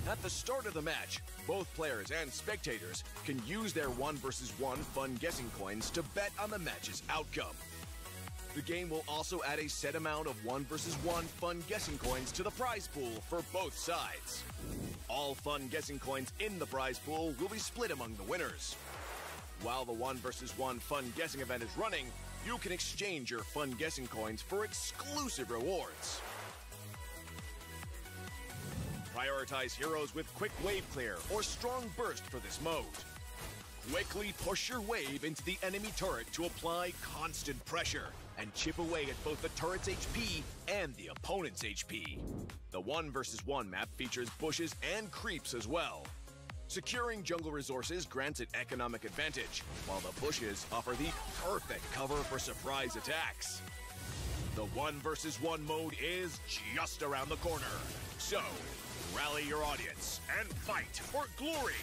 At the start of the match, both players and spectators can use their 1 vs 1 fun guessing coins to bet on the match's outcome. The game will also add a set amount of 1 vs 1 fun guessing coins to the prize pool for both sides. All fun guessing coins in the prize pool will be split among the winners. While the 1 vs 1 fun guessing event is running, you can exchange your fun guessing coins for exclusive rewards. Prioritize heroes with quick wave clear or strong burst for this mode. Quickly push your wave into the enemy turret to apply constant pressure and chip away at both the turret's HP and the opponent's HP. The 1 vs 1 map features bushes and creeps as well. Securing jungle resources grants it economic advantage, while the bushes offer the perfect cover for surprise attacks. The 1 vs 1 mode is just around the corner. So, rally your audience and fight for glory!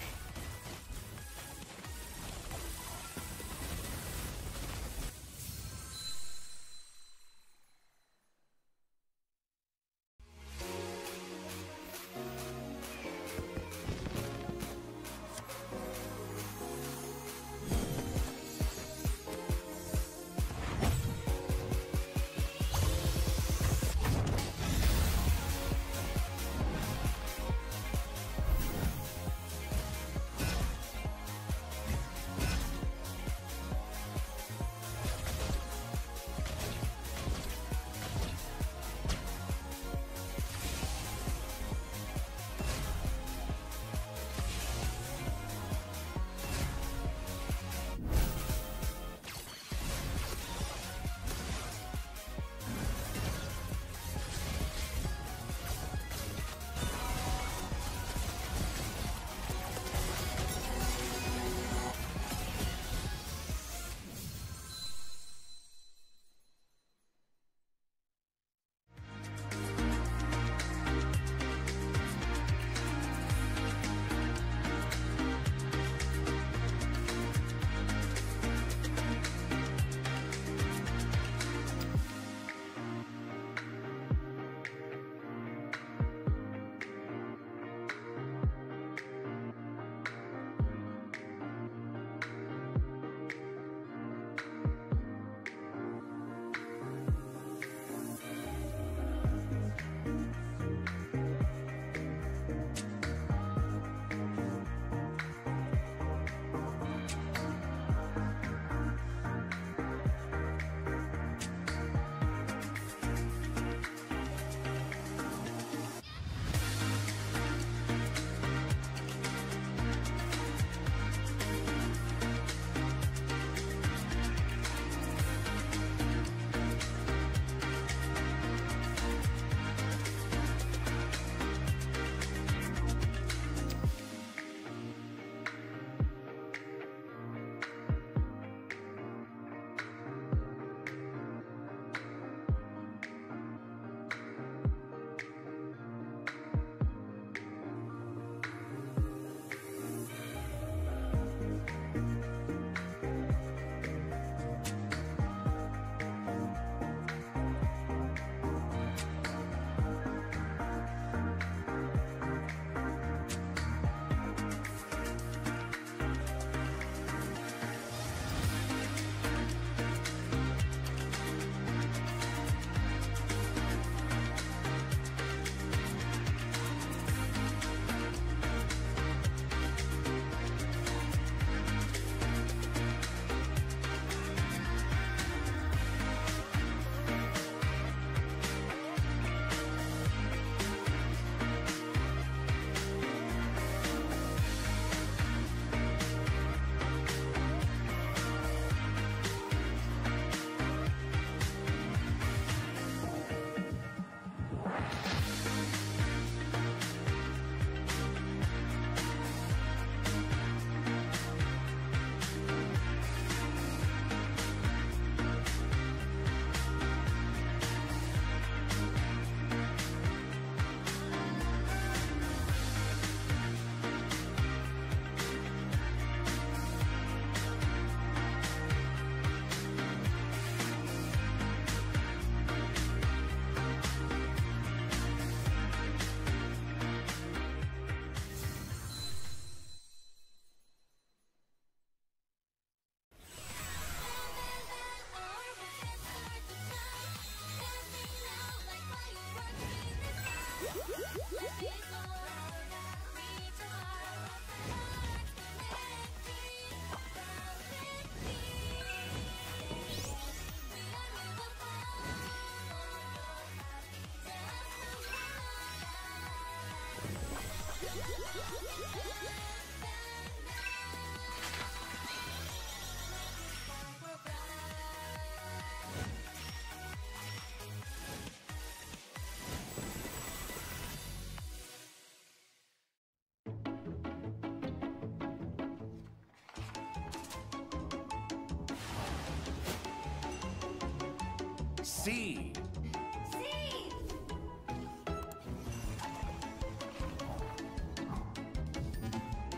C.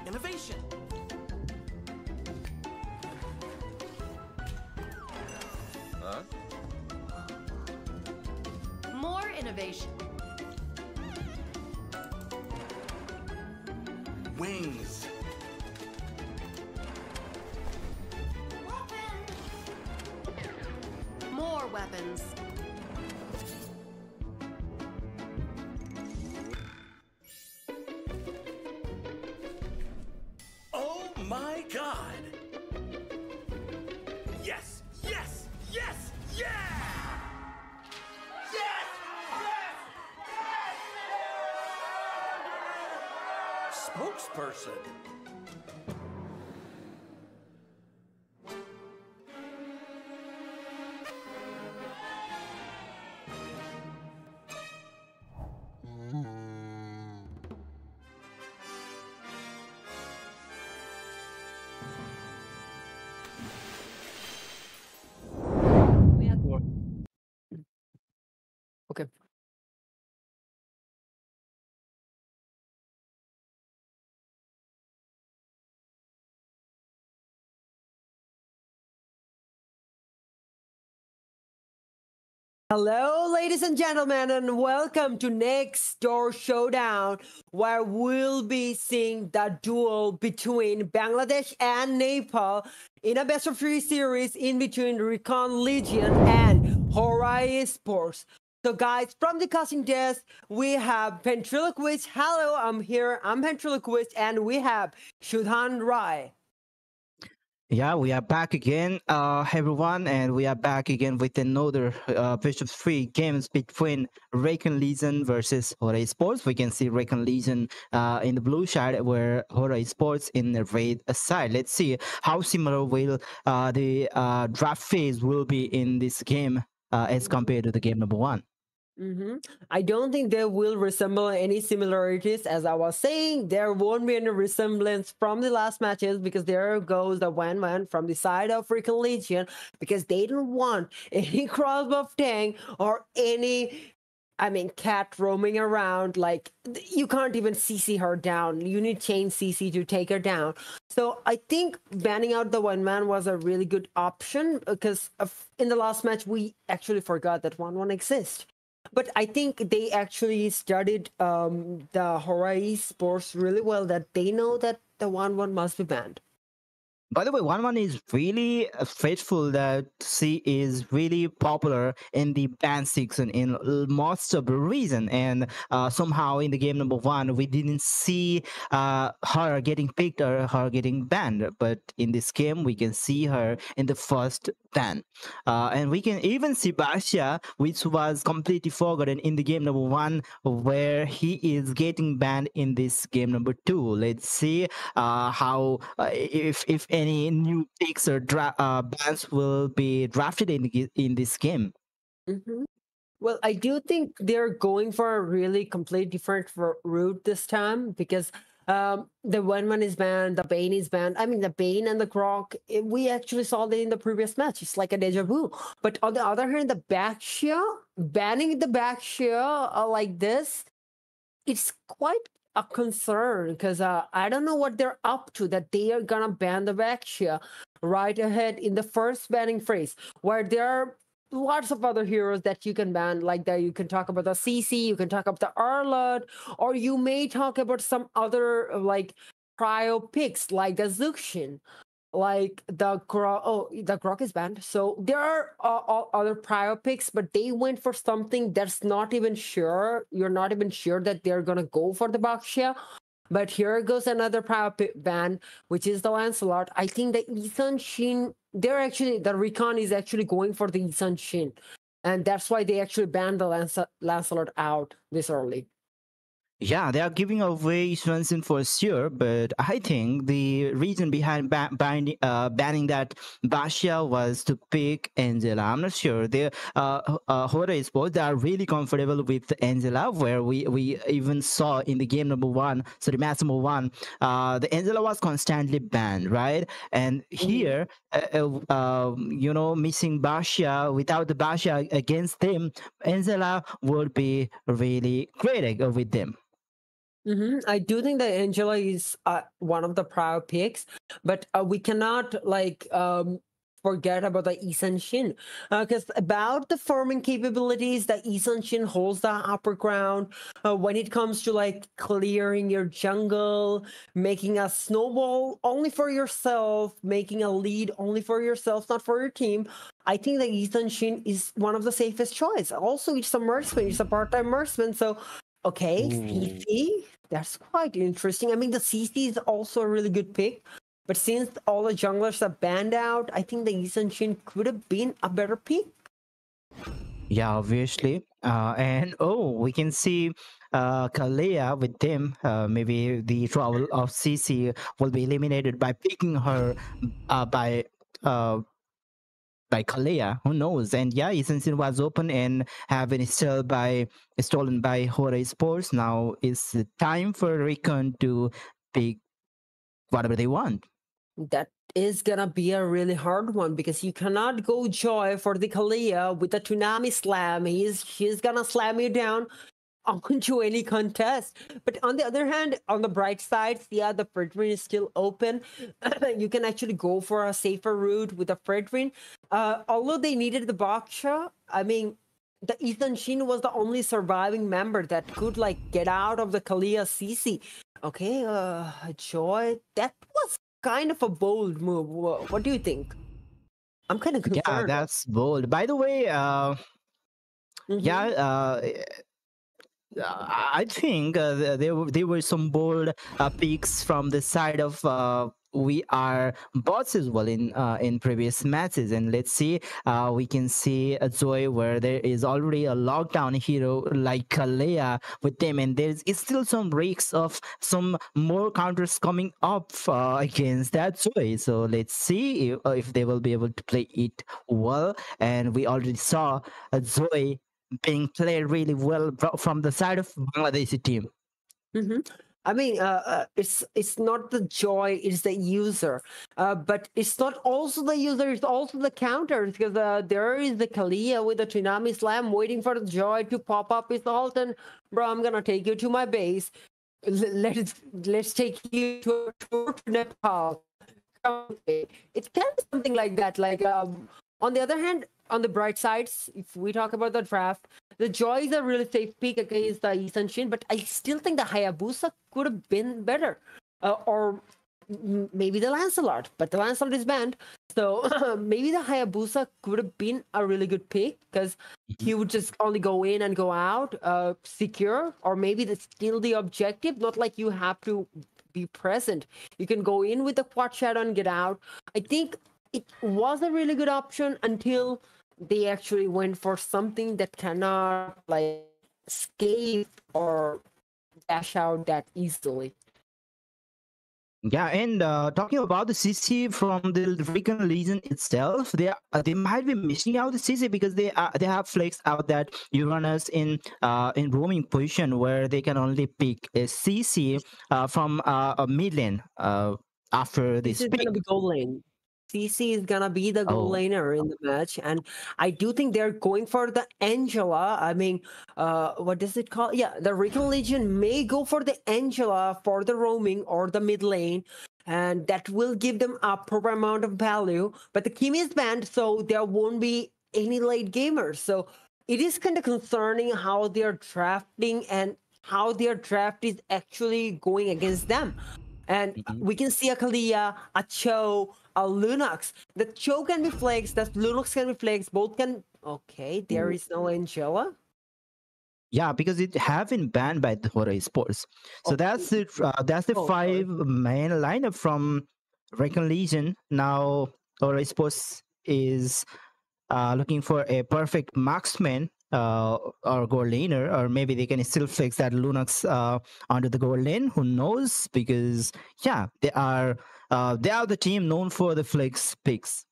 Innovation. Huh? More innovation. Wings. More weapons. Oh my God! Yes! Yes! Yes! Yeah! Spokesperson. Okay. Hello, ladies and gentlemen, and welcome to Next Door Showdown, where we'll be seeing the duel between Bangladesh and Nepal in a best of three series in between RECON Legion and HORA ESPORTS. So, guys, from the casting desk, we have Ventriloquist. Hello, I'm here. I'm Ventriloquist, and we have Shudhan Rai. Yeah, we are back again, everyone, and we are back again with another best of three games between RECON Legion versus HORA Sports. We can see RECON Legion in the blue side, where HORA Sports in the red side. Let's see how similar will the draft phase will be in this game as compared to the game number one. I don't think they will resemble any similarities. As I was saying, there won't be any resemblance from the last matches because there goes the 1-1 from the side of RECON Legion because they don't want any crossbow tank or any, cat roaming around. Like, you can't even CC her down. You need chain CC to take her down. So I think banning out the 1-man was a really good option because in the last match, we actually forgot that 1-1 exists. But I think they actually studied the HORA sports really well, that they know that the 1-1 must be banned. By the way, 1-1 is really faithful that she is really popular in the band section in most of the reason. And somehow in the game number one, we didn't see her getting picked or her getting banned. But in this game, we can see her in the first ban. And we can even see Basha, which was completely forgotten in the game number one, where he is getting banned in this game number two. Let's see how if any new picks or bans will be drafted in this game. Well, I do think they're going for a really complete different route this time because the 1-1 is banned, the Bane is banned. The Bane and the Grok, we actually saw that in the previous match. It's like a deja vu. But on the other hand, the Baxia, banning the Baxia like this, it's quite a concern because I don't know what they're up to that they are gonna ban the Baxia right ahead in the first banning phrase, where there are lots of other heroes that you can ban, like that. You can talk about the CC, you can talk about the Arlot, or you may talk about some other like prio picks like the Zuxin, like the Grok. Oh, the Grok is banned. So there are other prio picks, but they went for something that's not even sure. You're not even sure that they're gonna go for the Baxia. But here goes another prio ban, which is the Lancelot. I think the Ethan Shin, the RECON is actually going for the Ethan Shin. And that's why they actually banned the Lancelot out this early. Yeah, they are giving away Swenson for sure, but I think the reason behind banning that Basha was to pick Angela. I'm not sure. They HORA Sports, they are really comfortable with Angela, where we even saw in the game number one, sorry, match number one, the Angela was constantly banned, right? And Mhm. here, missing Basha, without the Basha against them, Angela would be really great with them. I do think that Angela is one of the prior picks, but we cannot forget about the Isan Shin, because about the farming capabilities, that Isan Shin holds the upper ground when it comes to like clearing your jungle, making a snowball only for yourself, making a lead only for yourself, not for your team. I think that Ethan Shin is one of the safest choice. Also, it's a marksman, it's a part-time marksman, so okay, Ooh. CC, that's quite interesting. I mean, the CC is also a really good pick, but since all the junglers are banned out, I think the Isan Shin could have been a better pick. Yeah, obviously. And we can see Kalea with them. Maybe the trouble of CC will be eliminated by picking her uh, by uh, by Kalea. Who knows? And yeah, Isensin was open and have been stolen by HORA Sports. Now it's time for Recon to pick whatever they want. That is gonna be a really hard one because you cannot go Joy for the Kalia with the Tsunami Slam. She's gonna slam you down onto any contest. But on the other hand, on the bright side, yeah, the Fredrin is still open. You can actually go for a safer route with the Fredrin. Although they needed the Baksha, I mean, the Ethan Sheen was the only surviving member that could like get out of the Kalia CC. Okay, Joy, that was kind of a bold move. What do you think? I'm kind of Yeah, concerned. that's bold. By the way, yeah, Mm-hmm. I think there were some bold picks from the side of we are bots as well in previous matches, and let's see, we can see a Zoe where there is already a lockdown hero like Kalea with them, and there's it's still some risks of some more counters coming up against that Zoe. So let's see if they will be able to play it well. And we already saw Zoe being played really well from the side of Bangladeshi team. Mm-hmm. I mean, it's not the Joy, it's the user. But it's not also the user, it's also the counters because there is the Kalia with the Tsunami Slam waiting for the Joy to pop up his ult and bro, I'm gonna take you to my base. Let's take you to a tour to Nepal. It's kind of something like that. Like on the other hand, on the bright sides, if we talk about the draft, the Joy is a really safe pick against the Isan Shin, but I still think the Hayabusa could have been better. Or maybe the Lancelot, but the Lancelot is banned. So maybe the Hayabusa could have been a really good pick because he would just only go in and go out secure, or maybe that's still the objective, not like you have to be present. You can go in with the quad shadow and get out. I think it was a really good option until they actually went for something that cannot like escape or dash out that easily. Yeah, and talking about the CC from the Recon Legion itself, they might be missing out the CC because they have flexed out that Uranus in roaming position where they can only pick a CC from a mid lane after This this is pick. gonna be goal lane. CC is gonna be the goal Oh, laner in the match, and I do think they're going for the Angela. I mean, what does it call? Yeah, the Recon Legion may go for the Angela for the roaming or the mid lane, and that will give them a proper amount of value. But the Kimi is banned, so there won't be any late gamers. So it is kind of concerning how they're drafting and how their draft is actually going against them. And mhm. we can see a Kalia, a Cho, a Linux. The Cho can be flexed, that Linux can be flexed, both can. Okay, there is no Angela. Yeah, because it have been banned by the HORA Sports. So Oh, that's it. That's the oh, sorry. five main lineup from Recon Legion. Now HORA Sports is looking for a perfect marksman or goal laner, or maybe they can still fix that Lunox onto the goal lane. Who knows? Because yeah, they are the team known for the flex picks.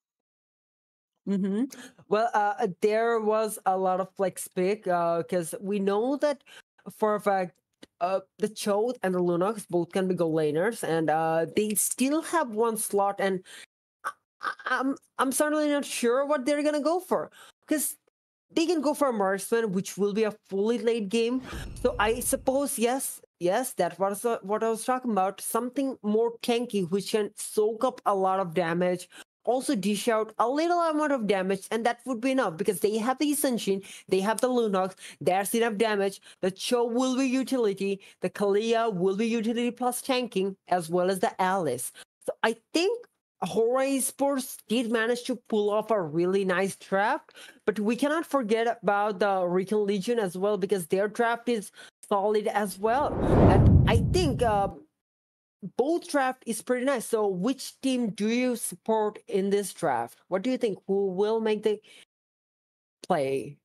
Well, there was a lot of flex pick because we know that for a fact the Chode and the Lunox both can be goal laners, and they still have one slot, and I'm certainly not sure what they're gonna go for because they can go for a marksman, which will be a fully late game. So I suppose yes, that was what I was talking about. Something more tanky, which can soak up a lot of damage, also dish out a little amount of damage, and that would be enough because they have the Essential, they have the Lunox, there's enough damage. The Cho will be utility, the Kalia will be utility plus tanking, as well as the Alice. So I think HORA Esports did manage to pull off a really nice draft, but we cannot forget about the RECON Legion as well because their draft is solid as well. And I think both draft is pretty nice. So which team do you support in this draft? What do you think? Who will make the play?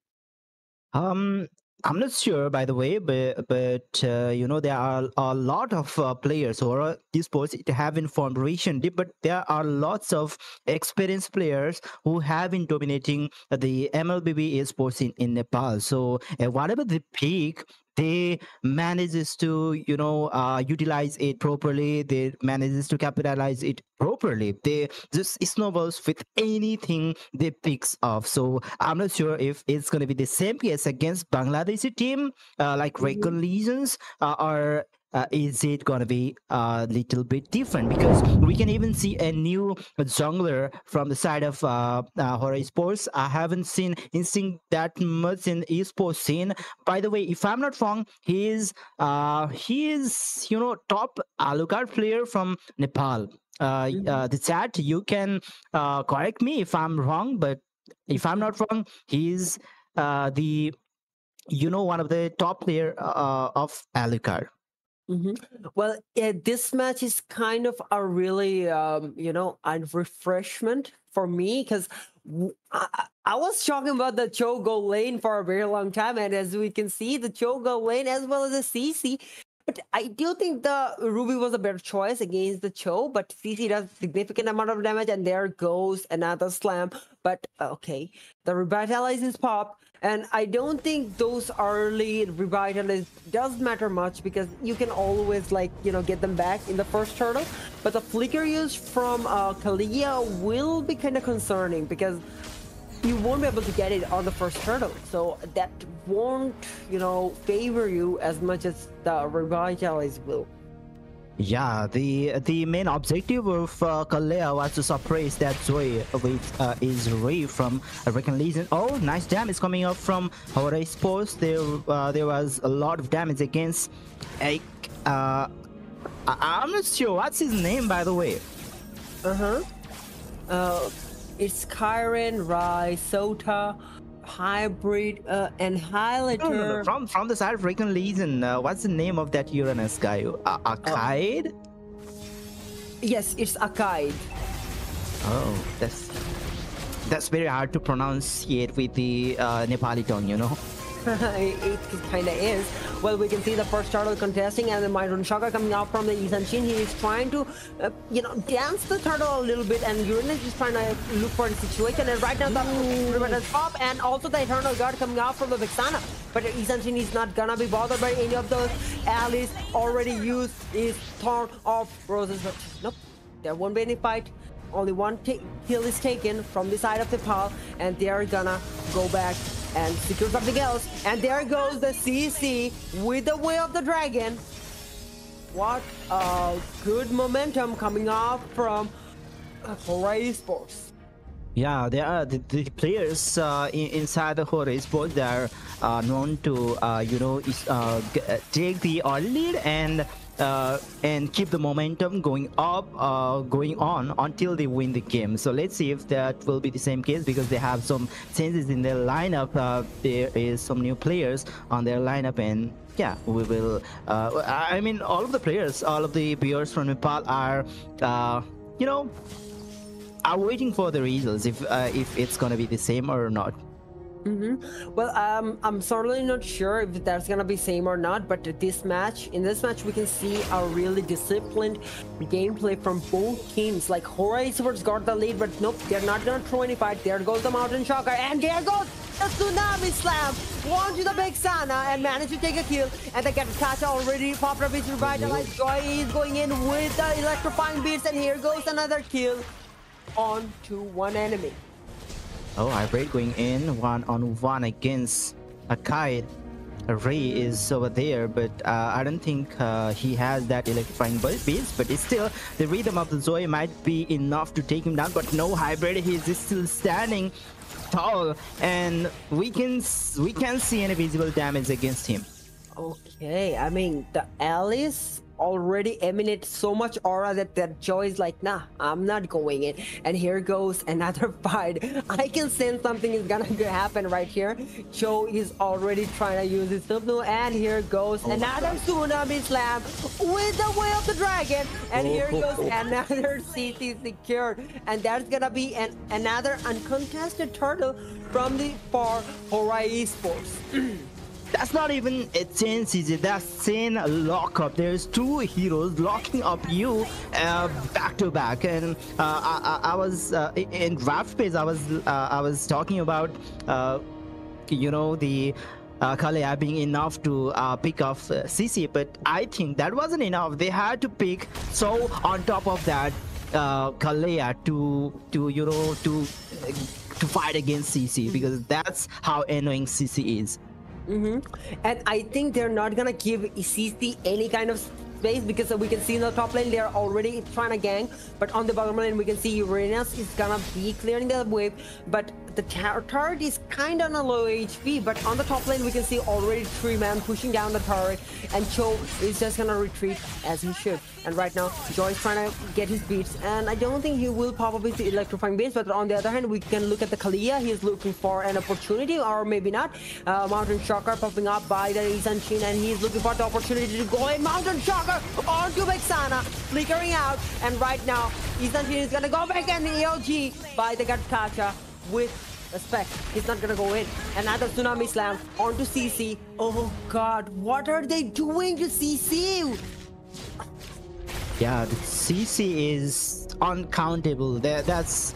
I'm not sure, by the way, but you know, there are a lot of players who are esports have informed recently, but there are lots of experienced players who have been dominating the MLBB esports in Nepal. So whatever they pick, they manages to utilize it properly. They manages to capitalize it properly. They just snowballs with anything they picks off. So I'm not sure if it's going to be the same case against Bangladeshi team like RECON Legions or is it gonna be a little bit different? Because we can even see a new jungler from the side of HORA Esports. I haven't seen Instinct that much in esports scene. By the way, if I'm not wrong, he is top Alucard player from Nepal. The chat, you can correct me if I'm wrong, but if I'm not wrong, he's the one of the top player of Alucard. Well, this match is kind of a really, a refreshment for me because I was talking about the Chogo lane for a very long time, and as we can see, the Chogo lane as well as the CC. But I do think the Ruby was a better choice against the Cho, but CC does significant amount of damage, and there goes another slam. But okay, the revitalizes pop, and I don't think those early revitalize does matter much because you can always get them back in the first turtle. But the flicker use from Kalia will be kind of concerning because you won't be able to get it on the first turtle, so that won't favor you as much as the revitalize will. Yeah, the main objective of Kalea was to suppress that Zoe with his Ray from RECON Legion. Oh, nice damage coming up from HORA Esports. There was a lot of damage against I'm not sure what's his name, by the way. It's Kyren, Rai, Sota, Hybrid, and Highlighter. No. From the side of RECON Legion, what's the name of that Uranus guy? Akaid? Yes, it's Akaid. Oh, that's very hard to pronunciate with the Nepali tongue, It kind of is. Well, we can see the first turtle contesting, and then Myron Shaka coming out from the Ethan Shin. He is trying to, dance the turtle a little bit, and Uranus is trying to look for the situation. And right now, the River pop, and also the Eternal Guard coming out from the Vexana. But Ethan Shin is not gonna be bothered by any of those. Alice already used his Thorn of Roses, but nope, there won't be any fight. Only one kill is taken from the side of Nepal, and they are gonna go back and secure something else. And there goes the CC with the Way of the Dragon. What a good momentum coming off from HORA Esports. Yeah, there are the players inside the HORA Esports that are known to take the early lead and keep the momentum going on until they win the game. So let's see if that will be the same case, because they have some changes in their lineup. There is some new players on their lineup, and yeah, we will I mean, all of the players, all of the viewers from Nepal are are waiting for the results if it's gonna be the same or not. Well, I'm certainly not sure if that's gonna be same or not, but in this match, we can see a really disciplined gameplay from both teams. Like HORA Esports got the lead, but nope, they're not gonna throw any fight. There goes the Mountain Shocker, and there goes the Tsunami Slam onto the Big Sana and managed to take a kill. And the Katata already popped up his revitalized. Joy is going in with the electrifying beats, and here goes another kill onto one enemy. Oh, Hybrid going in 1-on-1 against a kite. Ray is over there, but I don't think he has that electrifying beast. But it's still, the rhythm of the Zoe might be enough to take him down. But no, Hybrid, he's still standing tall, and we can see any visible damage against him. Okay, I mean, the Alice already emanates so much aura that Joy is like, nah, I'm not going in. And here goes another fight. I can sense something is gonna happen right here. Joe is already trying to use his Hypno, and here goes another Tsunami Slam with the Way of the Dragon. And here goes another CC secured. And that's gonna be another uncontested turtle from the for HORA Esports. That's not even a 10 CG, that's 10 lockup. There's two heroes locking up you back to back. And I was in draft phase, I was talking about you know, the Kalea being enough to pick off CC, but I think that wasn't enough. They had to pick so on top of that Kalea to fight against CC, because that's how annoying CC is. And I think they're not gonna give CC any kind of space, because we can see in the top lane they're already trying to gang, but on the bottom lane we can see Uranus is gonna be clearing the wave, but the turret is kind of on a low HP. But on the top lane we can see already 3 men pushing down the turret, and Cho is just gonna retreat as he should. And right now Joy is trying to get his beats, and I don't think he will pop up with the electrifying beats. But on the other hand, we can look at the Kalia. He's looking for an opportunity, or maybe not. Mountain Shocker popping up by the Isan Shin, and he's looking for the opportunity to go in. Mountain Shocker onto Vexana, flickering out, and right now Isan Shin is gonna go back, and the AOG by the Gatkacha with respect. He's not gonna go in. Another Tsunami Slam onto CC. Oh god, what are they doing to CC? Yeah, the CC is uncountable. That's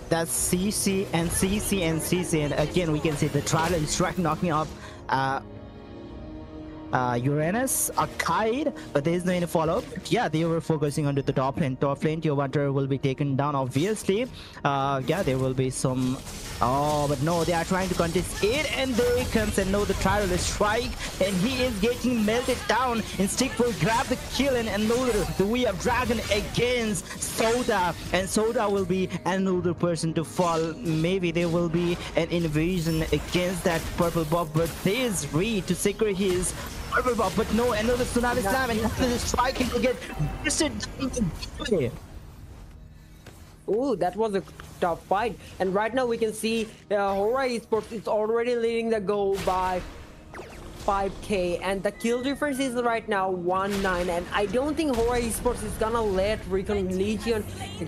CC and CC and CC, and again we can see the trial and strike knocking off Uranus, a kite, but there is no any follow-up. Yeah, they were focusing on the top lane. Top lane, Tier 1 turret will be taken down, obviously. Yeah, there will be some... Oh, but no, they are trying to contest it, and there comes another trial strike, and he is getting melted down. And Stick will grab the kill, and another, the Way of Dragon against Soda, and Soda will be another person to fall. Maybe there will be an invasion against that purple buff, but there is Reed to secure his purple buff, but no, another Tsunami Slam, and another strike to get boosted down. Oh, that was a tough fight. And right now we can see HORA Esports is already leading the goal by 5k, and the kill difference is right now 1-9, and I don't think HORA Esports is gonna let RECON Legion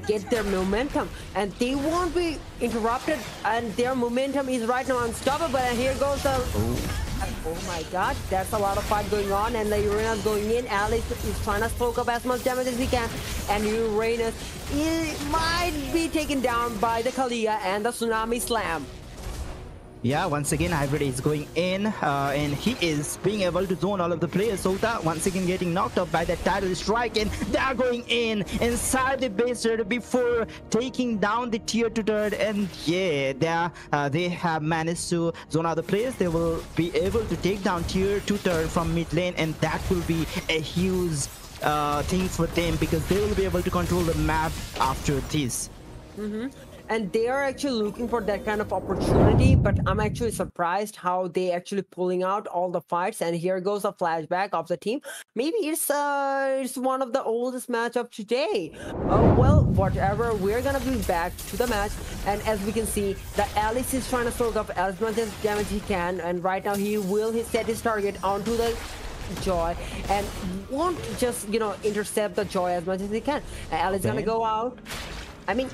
get their momentum, and they won't be interrupted, and their momentum is right now unstoppable. And here goes the... Oh my god, that's a lot of fight going on, and the Uranus going in. Alice is trying to soak up as much damage as he can, and Uranus might be taken down by the Kalia and the Tsunami Slam. Yeah, once again Hybrid is going in, and he is being able to zone all of the players. Sota once again getting knocked up by that tidal strike, and they are going in inside the base turret before taking down the tier 2 turret. And yeah, they have managed to zone out the players. They will be able to take down tier 2 turret from mid lane, and that will be a huge thing for them, because they will be able to control the map after this. And they are actually looking for that kind of opportunity, but I'm actually surprised how they actually pulling out all the fights. And here goes a flashback of the team. Maybe it's one of the oldest match of today. Well, whatever, we're gonna be back to the match, and as we can see, the Alice is trying to soak up as much as damage he can, and right now he will set his target onto the Joy, and won't just, you know, intercept the Joy as much as he can. Alice is gonna go out. I mean,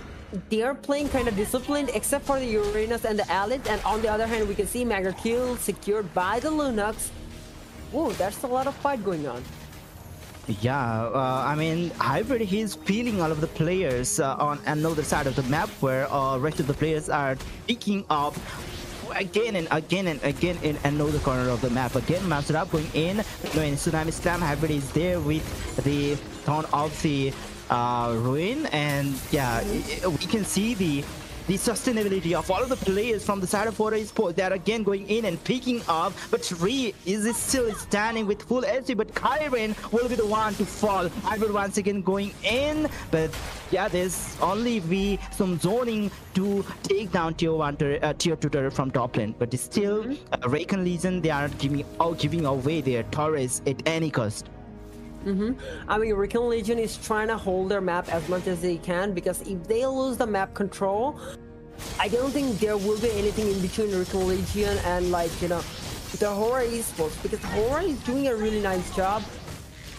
they're playing kind of disciplined, except for the Uranus and the Alice. And on the other hand, we can see Mega Kill secured by the Lunox. Whoa, that's a lot of fight going on. Yeah, I mean, Hybrid, he's feeling all of the players on another side of the map, where rest of the players are picking up again and again and again in another corner of the map. Again, Master Up going in. No, in Tsunami Slam, Hybrid is there with the Thorn of the Ruin, and yeah, we can see the sustainability of all of the players from the side of HORA Esports. They are again going in and picking up, but Ree is still standing with full HP, but Kyren will be the one to fall. Hybrid once again going in, but yeah, there's only some zoning to take down tier 2 turret from top lane, but still RECON Legion, they are giving away their turrets at any cost. I mean, RECON Legion is trying to hold their map as much as they can, because if they lose the map control, I don't think there will be anything in between RECON Legion and, like, you know, the HORA Esports, because HORA is doing a really nice job.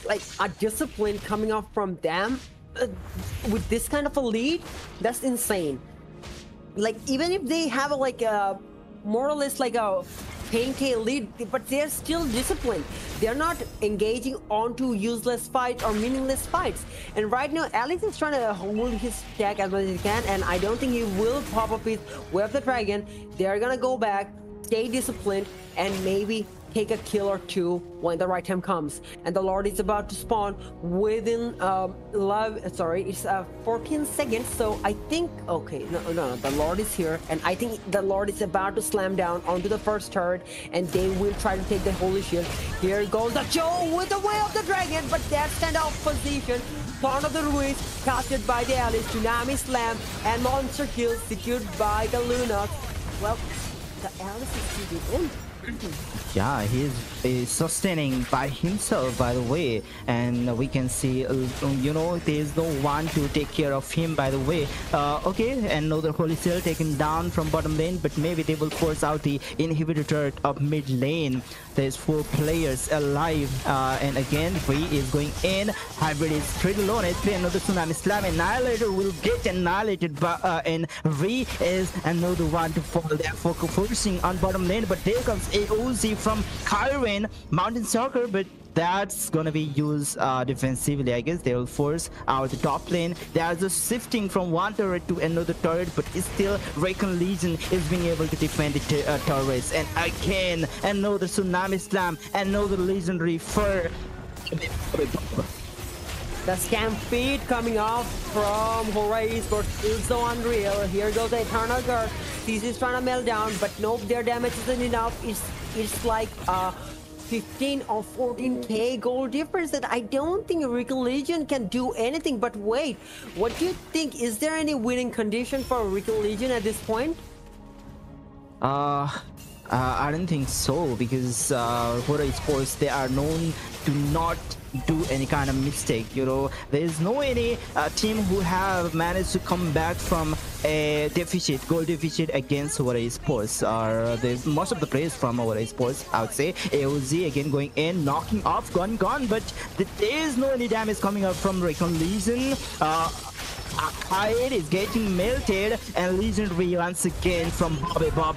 Like, a discipline coming off from them with this kind of a lead, that's insane. Like, even if they have a more or less like a 10k lead, but they're still disciplined. They're not engaging onto useless fights or meaningless fights. And right now, Alex is trying to hold his stack as much as he can, and I don't think he will pop up his Way of the Dragon. They're gonna go back, stay disciplined, and maybe take a kill or two when the right time comes. And the Lord is about to spawn within 14 seconds. So I think, okay, no, the Lord is here, and I think the Lord is about to slam down onto the first turret, and they will try to take the Holy Shield. Here goes the Joe with the Way of the Dragon, but that standoff position. Thorn of the Ruins casted by the Alice, Tsunami Slam, and Monster Kill secured by the Luna. Well, the Alice is keeping in. Yeah, he's sustaining by himself, by the way, and we can see, you know, there's no one to take care of him, by the way. Okay, another Holy Seal taken down from bottom lane, but maybe they will force out the inhibitor turret of mid lane. There's 4 players alive, and again, Free is going in. Hybrid is pretty low, and play another Tsunami Slam. Annihilator will get annihilated, and Free is another one to fall. They're focusing on bottom lane, but there comes AOZ from Kyren, Mountain Stalker, but that's gonna be used defensively. I guess they will force out the top lane. They are just shifting from one turret to another turret, but still RECON Legion is being able to defend the turrets. And again, another Tsunami Slam, another legendary fur. The Stampede coming off from HORA Esports is so unreal. Here goes the Eternal Guard. CC is trying to melt down, but nope, their damage isn't enough. It's like 15 or 14k gold difference that I don't think RECON Legion can do anything. But wait, what do you think? Is there any winning condition for RECON Legion at this point? I don't think so, because HORA Esports, they are known to not do any kind of mistake. You know, there is no any team who have managed to come back from a goal deficit against HORA Esports. There's most of the players from HORA Esports, I would say. AOZ again going in, knocking off, gone, but there is no any damage coming up from RECON Legion. Akide is getting melted, and Legendary once again from Bob.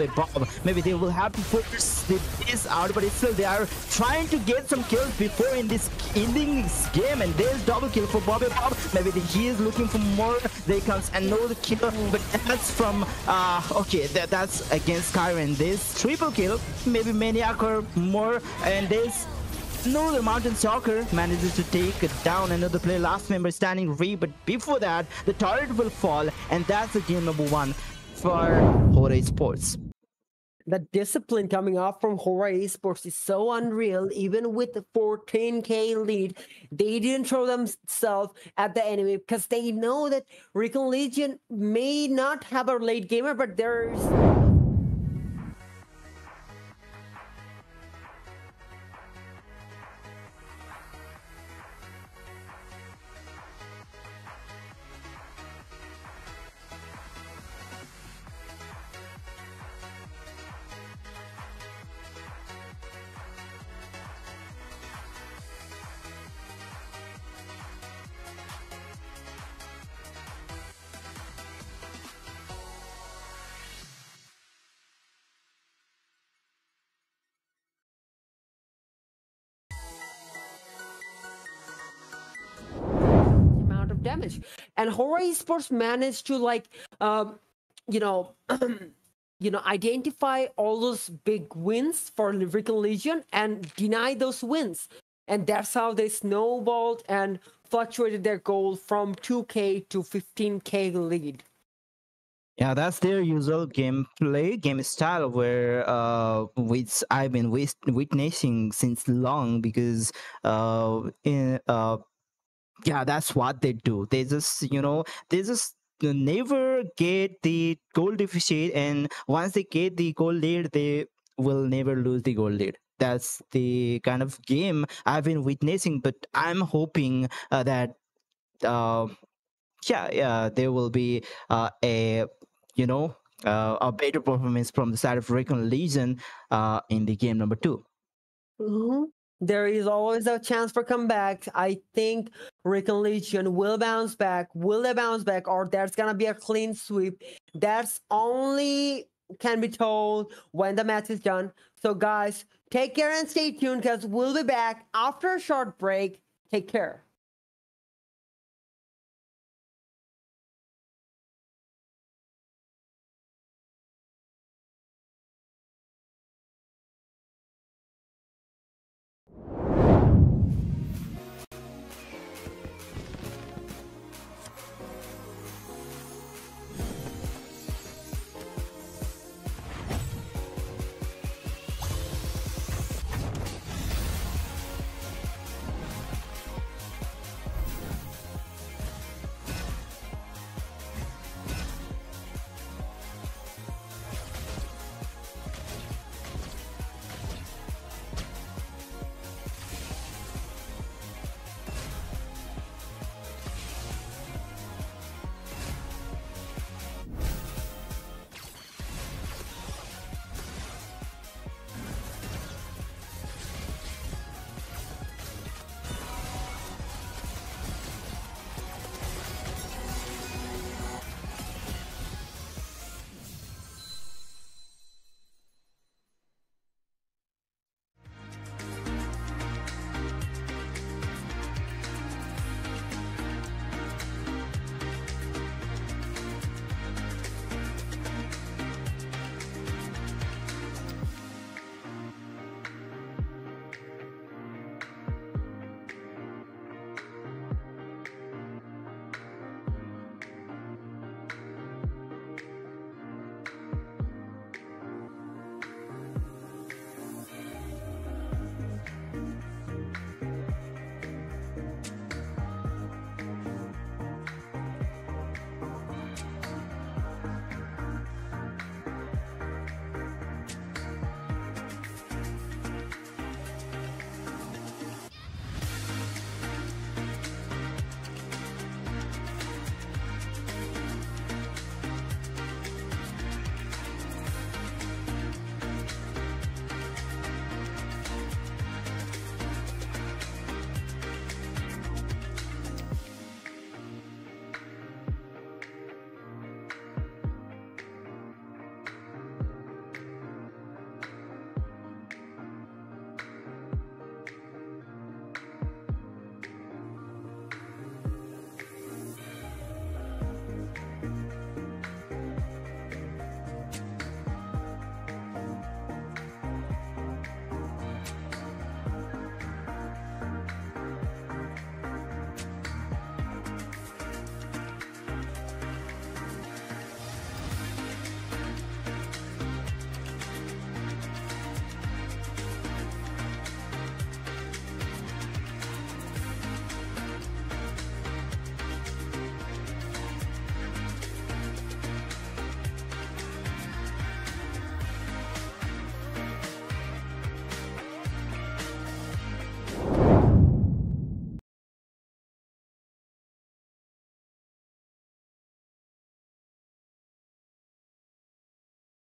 Maybe they will have to force this out, but still they are trying to get some kills before ending this game. And there's double kill for Bob. Maybe he is looking for more. There comes another kill, but that's from okay, that's against Kyren. There's triple kill, maybe Maniac or more, and there's the Mountain Stalker manages to take down another player, last member standing Ree, but before that the turret will fall, and that's the game number 1 for HORA Esports. The discipline coming off from HORA Esports is so unreal. Even with the 14k lead, they didn't throw themselves at the enemy, because they know that RECON Legion may not have a late gamer, but there's damage. And HORA Esports managed to like, you know, identify all those big wins for RECON Legion and deny those wins. And that's how they snowballed and fluctuated their goal from 2K to 15K lead. Yeah, that's their usual gameplay, game style, where which I've been witnessing since long because yeah, that's what they do. They just never get the goal deficit, and once they get the goal lead, they will never lose the goal lead. That's the kind of game I've been witnessing, but I'm hoping that yeah, there will be a a better performance from the side of RECON Legion in the game number 2. Mm-hmm. There is always a chance for comeback. I think RECON Legion will bounce back. Will they bounce back, or there's gonna be a clean sweep? That's only can be told when the match is done. So guys, take care and stay tuned because we'll be back after a short break. Take care.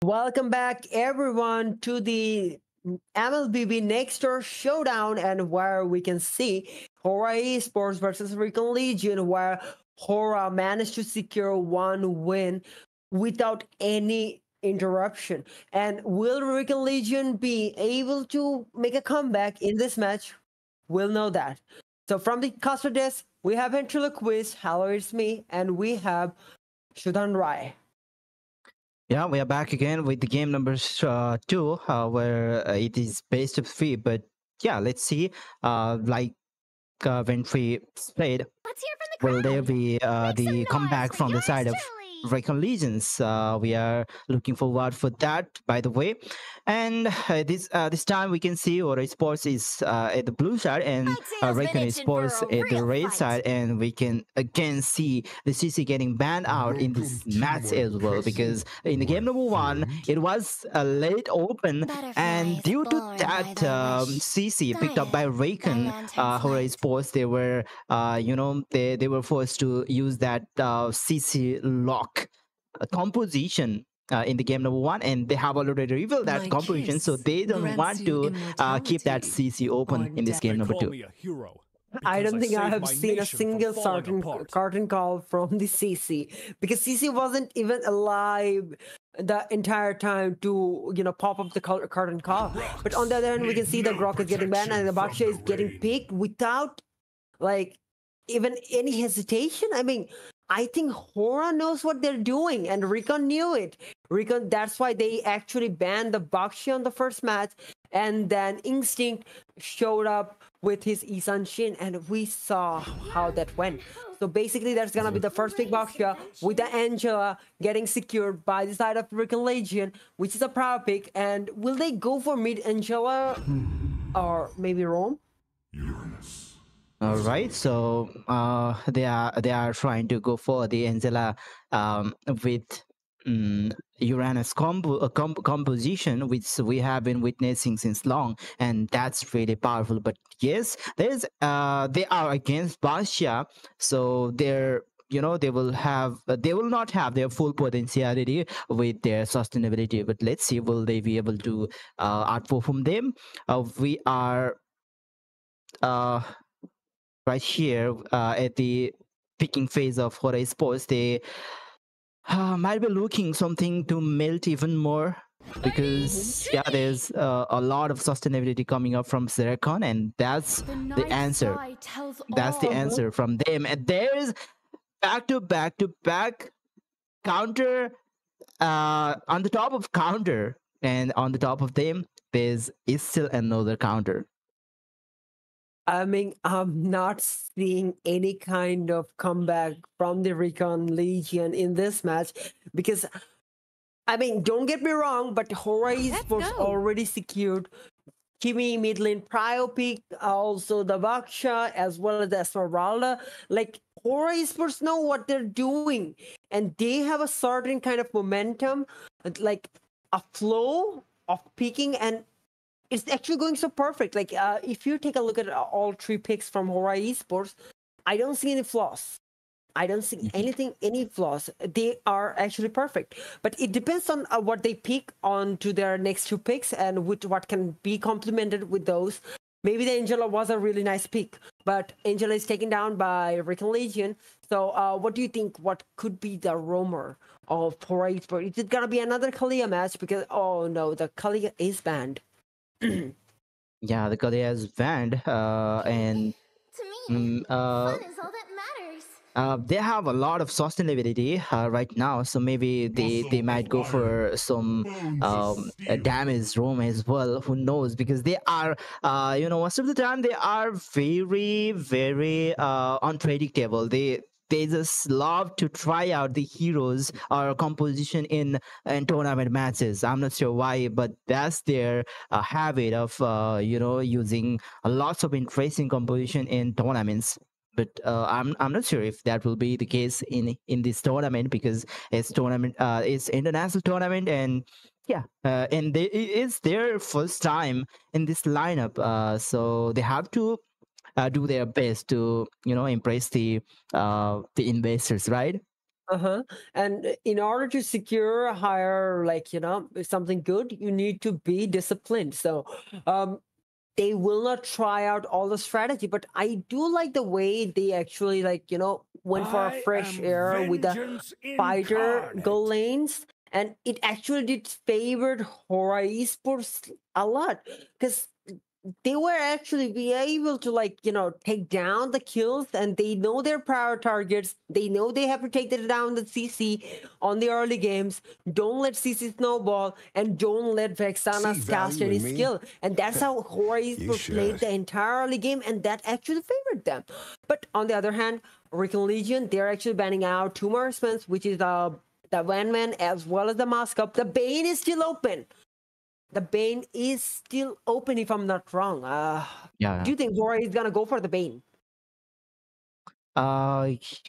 Welcome back, everyone, to the MLBB Next Door Showdown, and where we can see HORA Esports versus RECON Legion, where HORA managed to secure one win without any interruption. And will RECON Legion be able to make a comeback in this match? We'll know that. So from the caster desk, We have Ventriloquist, hello, it's me, and we have Showdown Rai. Yeah, we are back again with the game number 2, where it is best of 3. But yeah, let's see. When we played, Let's hear from the will there crowd. be Make some the noise comeback for from the yours side of truly. RECON Legions? We are looking forward for that, by the way. And this time we can see HORA Sports is at the blue side and I'd say I've been RECON itching for Sports a at the real red fight. side, and we can again see the CC getting banned out in this Welcome to match my as well, castle, because in the game number 1 friend. it was a late open, and Butterflies due to born that by thy wish. CC picked up by Guided by RECON lantern's HORA light. Sports, they were they were forced to use that CC lock composition in the game number 1, and they have already revealed that My composition, so kiss they don't grants want you to keep that immortality CC open or in this death. game They number call 2. me a hero. I because don't think I saved have my seen a nation from single falling apart. carton call from the CC, because CC wasn't even alive the entire time to pop up the carton call. But on the other hand, we can see that Grok is getting banned and the Baksha is getting picked without like even any hesitation. I mean, I think HORA knows what they're doing, and RECON knew it. RECON, that's why they actually banned the Bakshi on the first match, and then Instinct showed up with his Isan Shin, and we saw how that went. So basically, that's gonna be the first pick Baksha with the Angela getting secured by the side of RECON Legion, which is a power pick. And will they go for mid Angela or maybe Rome? All right, so they are trying to go for the Angela with Uranus composition, which we have been witnessing since long, and that's really powerful. But yes, there's they are against Bastia, so they're they will not have their full potentiality with their sustainability. But let's see, will they be able to outperform them? We are right here at the picking phase of HORA Sports. They might be looking something to melt even more, because there's a lot of sustainability coming up from RECON, and that's the answer. That's the answer from them. And there's back to back counter on the top of counter, and on the top of them is still another counter. I mean, I'm not seeing any kind of comeback from the RECON Legion in this match, because, I mean, don't get me wrong, but HORA Esports already secured Kimi mid lane prio pick, also the Vaksha, as well as the Esmeralda. Like, HORA Esports know what they're doing, and they have a certain kind of momentum, like a flow of picking, and it's actually going so perfect. Like, if you take a look at all 3 picks from HORA Esports, I don't see any flaws. I don't see any flaws. They are actually perfect. But it depends on what they pick onto their next 2 picks, and with what can be complemented with those. Maybe the Angela was a really nice pick, but Angela is taken down by RECON Legion. So what do you think? What could be the rumor of HORA Esports? Is it going to be another Kalia match? Because, oh no, the Kalia is banned. Yeah, the Kalia is banned, and To me, fun is all that matters. they have a lot of sustainability right now, so maybe they might go for some damage roam as well. Who knows? Because they are most of the time they are very very unpredictable. They just love to try out the heroes or composition in tournament matches. I'm not sure why, but that's their habit of using lots of interesting composition in tournaments. But I'm not sure if that will be the case in this tournament, because it's international tournament, and and it's their first time in this lineup, so they have to do their best to impress the investors, right? And in order to secure a higher, like something good, you need to be disciplined. So they will not try out all the strategy, but I do like the way they actually went for a fresh air with the fighter goal lanes, and it actually did favored HORA Esports a lot, because they were actually be able to, like, take down the kills, and they know their prior targets. They know they have to take down the CC on the early games. Don't let CC snowball, and don't let Vexana cast any skill. And that's how HORA played the entire early game, and that actually favored them. But on the other hand, RECON Legion, they're actually banning out 2 marksmans, which is the Van as well as the Mask Up. The Bane is still open. The Bane is still open, if I'm not wrong. Do you think HORA is gonna go for the Bane?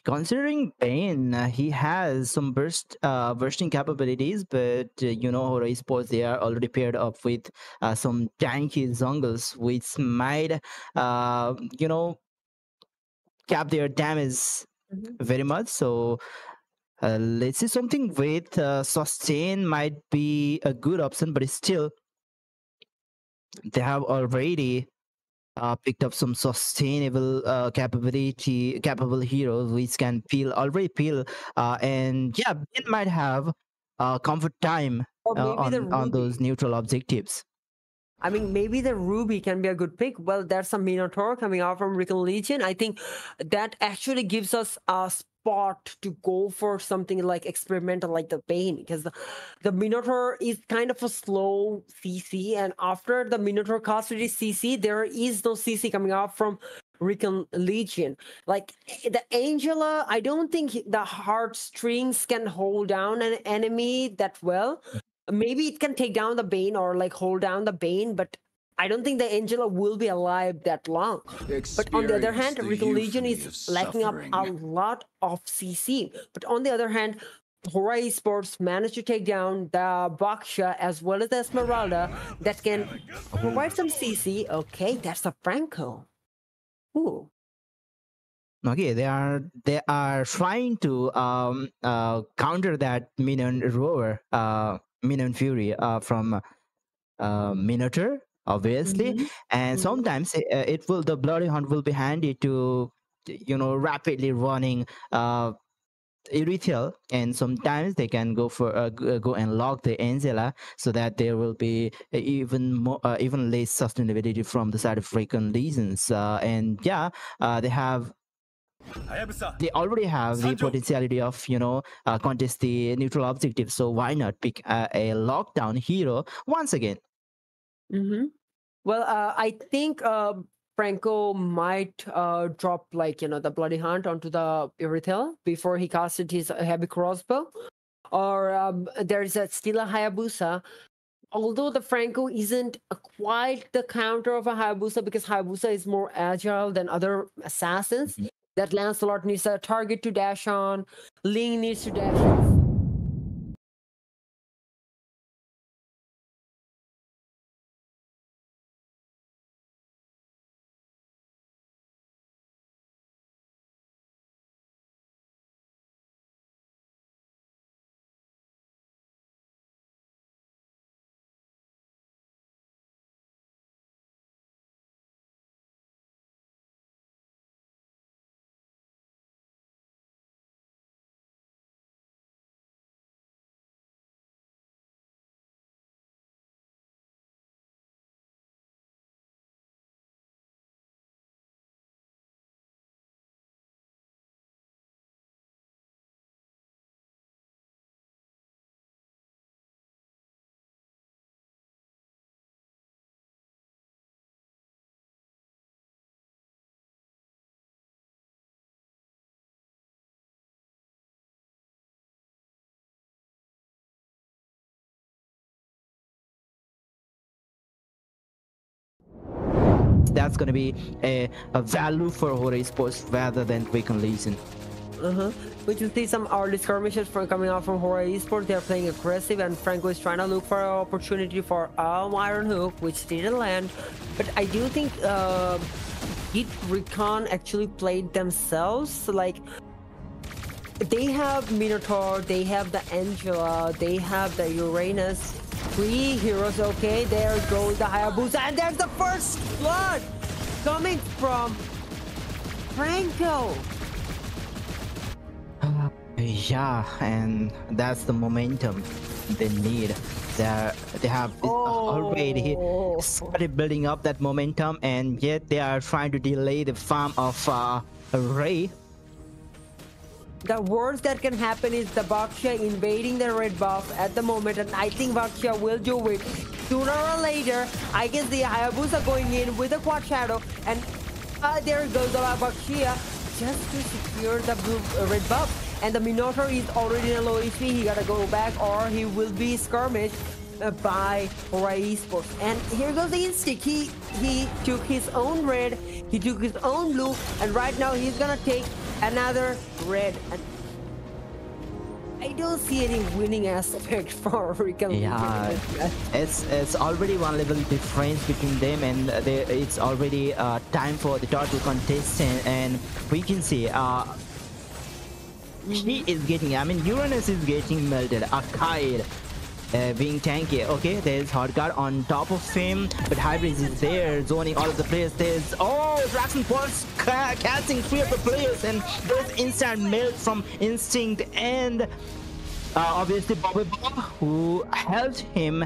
Considering Bane, he has some bursting capabilities, but HORA Esports, they are already paired up with some tanky jungles, which might cap their damage very much. So let's see, something with sustain might be a good option, but still they have already picked up some sustainable capable heroes which can already peel, and yeah, it might have comfort time on those neutral objectives. I mean, maybe the Ruby can be a good pick. Well, there's some Minotaur coming out from RECON Legion. I think that actually gives us a spot to go for something like experimental, like the Bane, because the Minotaur is kind of a slow CC, and after the Minotaur castered CC, there is no CC coming out from RECON Legion. Like the Angela, I don't think the heartstrings can hold down an enemy that well. Maybe it can take down the Bane or like hold down the Bane, but I don't think the Angela will be alive that long. But on the other hand, RECON Legion is lacking up a lot of CC. But on the other hand, HORA Esports managed to take down the Baksha as well as the Esmeralda that can provide some CC. Okay, that's a Franco. Ooh. Okay, they are trying to counter that Minion Rover, Minion Fury from Minotaur, obviously, and sometimes the Bloody Hunt will be handy to rapidly running Erythel, and sometimes they can go for go and lock the Angela, so that there will be even less sustainability from the side of RECON Legions, and yeah, they already have the potentiality of contest the neutral objective, so why not pick a lockdown hero once again? Well, I think Franco might drop the Bloody Hunt onto the Erythel before he casted his heavy crossbow, or there's still a Hayabusa. Although the Franco isn't quite the counter of a Hayabusa, because Hayabusa is more agile than other assassins. That Lancelot needs a target to dash on. Ling needs to dash on. That's going to be a value for HORA Esports rather than RECON Legion. We can see some early skirmishes coming out from HORA Esports. They're playing aggressive, and Franco is trying to look for an opportunity for Iron Hook, which didn't land. But I do think RECON actually played themselves. Like, they have Minotaur, they have the Angela, they have the Uranus. 3 heroes. Okay, there goes the Hayabusa, and there's the first blood coming from Franco. Yeah, and that's the momentum. they need. They have already started building up that momentum, and yet they are trying to delay the farm of Ray. The worst that can happen is the Baksha invading the red buff at the moment, and I think Baksha will do it sooner or later. I guess the Hayabusa going in with a quad shadow, and there goes the Baksha just to secure the blue red buff. And the Minotaur is already in a low HP. He gotta go back, or he will be skirmished by HORA Esports. And here goes the instinct. He took his own red, he took his own blue, and right now he's gonna take another red. And I don't see any winning aspect for RECON. Yeah, it's already one level difference between them, and it's already time for the total contestant, and we can see he is getting, I mean, Uranus is getting melted. Akaid being tanky. Okay, there's Hardguard on top of him, but Hybrid is there, zoning all of the players. There's Draxon Pulse casting 3 of the players, and there's instant melt from Instinct, and obviously Bobby Bob, who helped him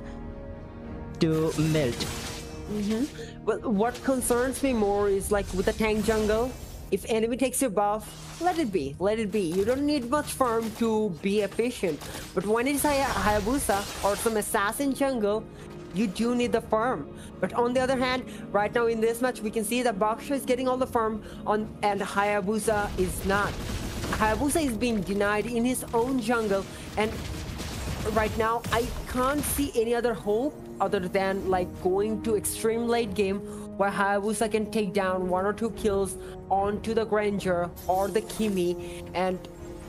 to melt. Well, what concerns me more is like with the tank jungle, if enemy takes your buff, let it be. You don't need much farm to be efficient. But when it's Hayabusa or some assassin jungle, you do need the farm. But on the other hand, right now in this match, we can see that Baksha is getting all the farm and Hayabusa is not. Hayabusa is being denied in his own jungle, and right now I can't see any other hope other than like going to extreme late game where Hayabusa can take down 1 or 2 kills onto the Granger or the Kimi, and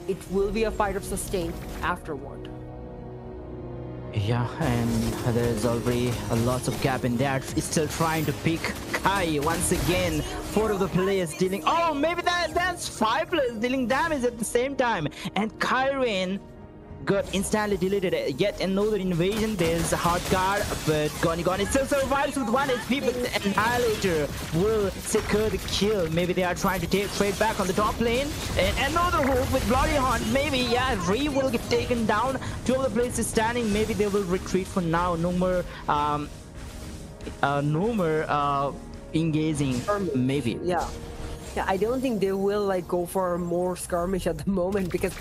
it will be a fight of sustain afterward. Yeah, and there's already a lot of gap in there. Still trying to pick Kai once again. 4 of the players dealing. Oh, maybe that's 5 players dealing damage at the same time. And Kyren got instantly deleted. Yet another invasion. There's a hard guard, but Goni still survives with 1 HP, but the Annihilator will secure the kill. Maybe they are trying to trade back on the top lane. And another hook with Bloody Hunt. Maybe, yeah, Ree will get taken down. 2 of the players standing. Maybe they will retreat for now. No more engaging. Maybe. Yeah, I don't think they will like go for more skirmish at the moment, because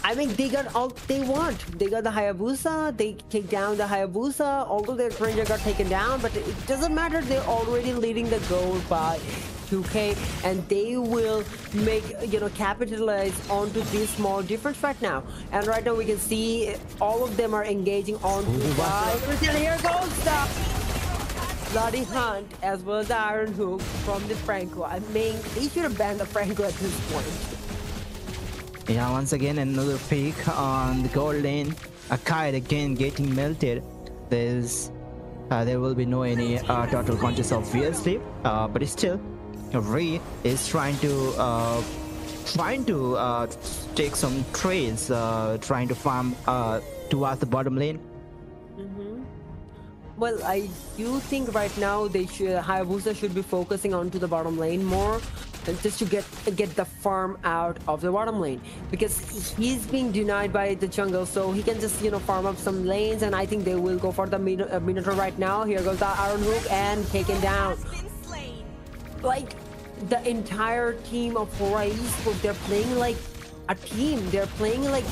I mean, they got all they want. They got the Hayabusa, they take down the Hayabusa, although their Ranger got taken down, but it doesn't matter. They're already leading the goal by 2k, and they will make, capitalize onto this small difference right now. And right now we can see all of them are engaging on here goes the Bloody Hunt as well as the Iron Hook from the Franco. I mean, they should have banned the Franco at this point. Yeah, once again another pick on the gold lane. Akaid again getting melted. There will be no any total contest obviously, but still Ree is trying to take some trades, trying to farm towards the bottom lane. Well, I do think right now Hayabusa should be focusing onto the bottom lane more, just to get the farm out of the bottom lane, because he's being denied by the jungle, so he can just farm up some lanes, and I think they will go for the Minotaur right now. Here goes the Iron Hook and taken down. Like the entire team of HORA Esports, they're playing like a team. They're playing like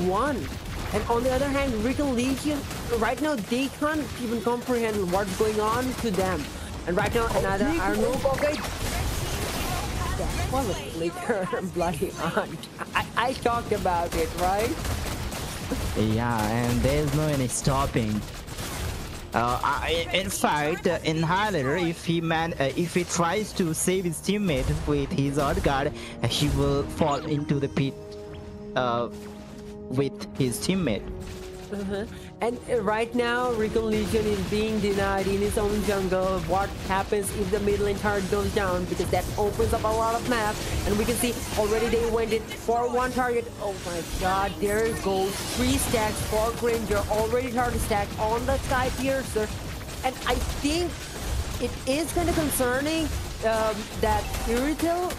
one. And on the other hand, RECON Legion, right now, they can't even comprehend what's going on to them. And right now, another Iron Hook. Okay. That was a flicker. Bloody Hunt. I talked about it, right? Yeah, and there's no any stopping. In fact, Annihilator, if he tries to save his teammate with his hard guard, he will fall into the pit with his teammate. And right now, RECON Legion is being denied in his own jungle. What happens if the middle lane target goes down? Because that opens up a lot of maps, and we can see already they went in for 1 target. Oh my god, there goes 3 stacks for Granger, already target stacked on the Sky Piercer. And I think it is kind of concerning that Irrital